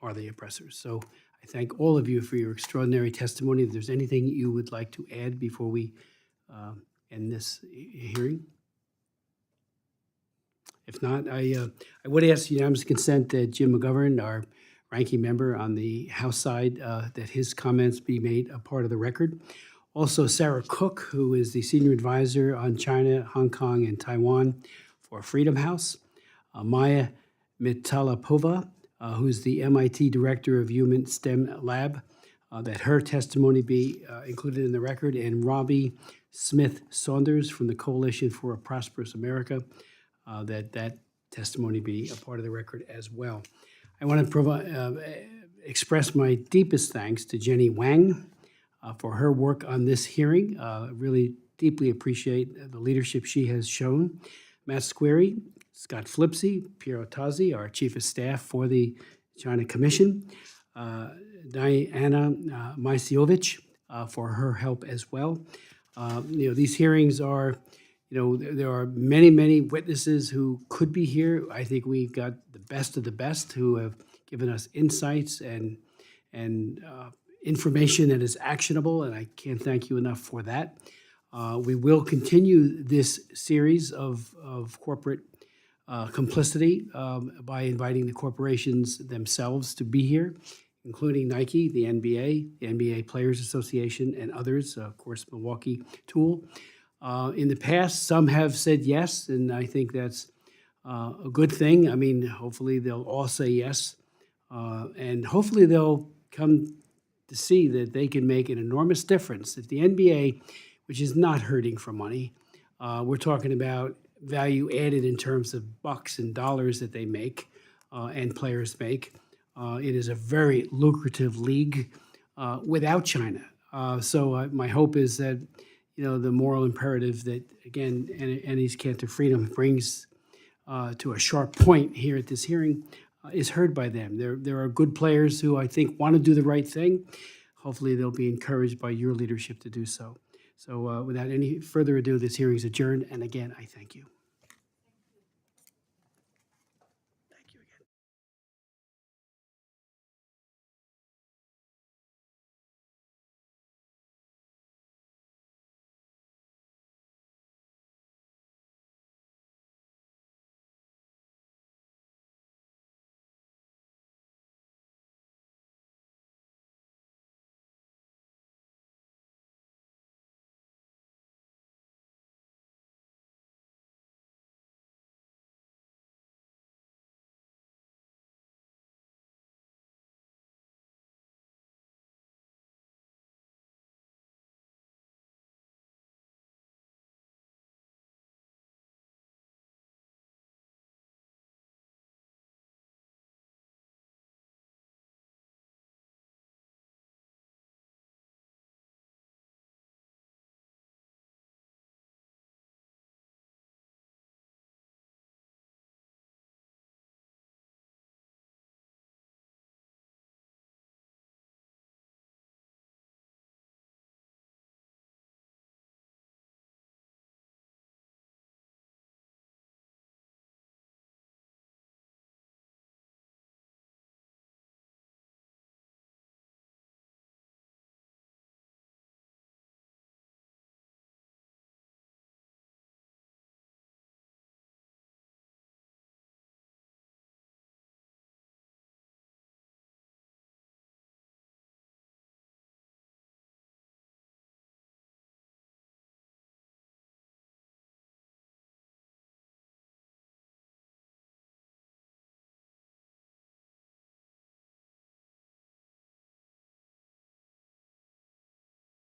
are the oppressors. So I thank all of you for your extraordinary testimony. If there's anything you would like to add before we end this hearing? If not, I would ask unanimous consent that Jim McGovern, our ranking member on the House side, that his comments be made a part of the record. Also, Sarah Cook, who is the senior advisor on China, Hong Kong, and Taiwan for Freedom House. Maya Mitalapova, who's the MIT Director of Human STEM Lab, that her testimony be included in the record. And Robbie Smith Saunders from the Coalition for a Prosperous America, that testimony be a part of the record as well. I want to express my deepest thanks to Jenny Wang for her work on this hearing. Really deeply appreciate the leadership she has shown. Matt Squeri, Scott Flipsy, Piero Tazzi, our Chief of Staff for the China Commission, Diana Majsiowicz for her help as well. These hearings are, there are many, many witnesses who could be here. I think we've got the best of the best who have given us insights and information that is actionable, and I can't thank you enough for that. We will continue this series of corporate complicity by inviting the corporations themselves to be here, including Nike, the NBA Players Association, and others, of course, Milwaukee Tool. In the past, some have said yes, and I think that's a good thing. I mean, hopefully they'll all say yes, and hopefully they'll come to see that they can make an enormous difference. That the NBA, which is not hurting for money, we're talking about value added in terms of bucks and dollars that they make and players make. It is a very lucrative league without China. So my hope is that the moral imperative that, again, Enes Kanter Freedom brings to a sharp point here at this hearing is heard by them. There are good players who I think want to do the right thing. Hopefully, they'll be encouraged by your leadership to do so. So without any further ado, this hearing is adjourned, and again, I thank you.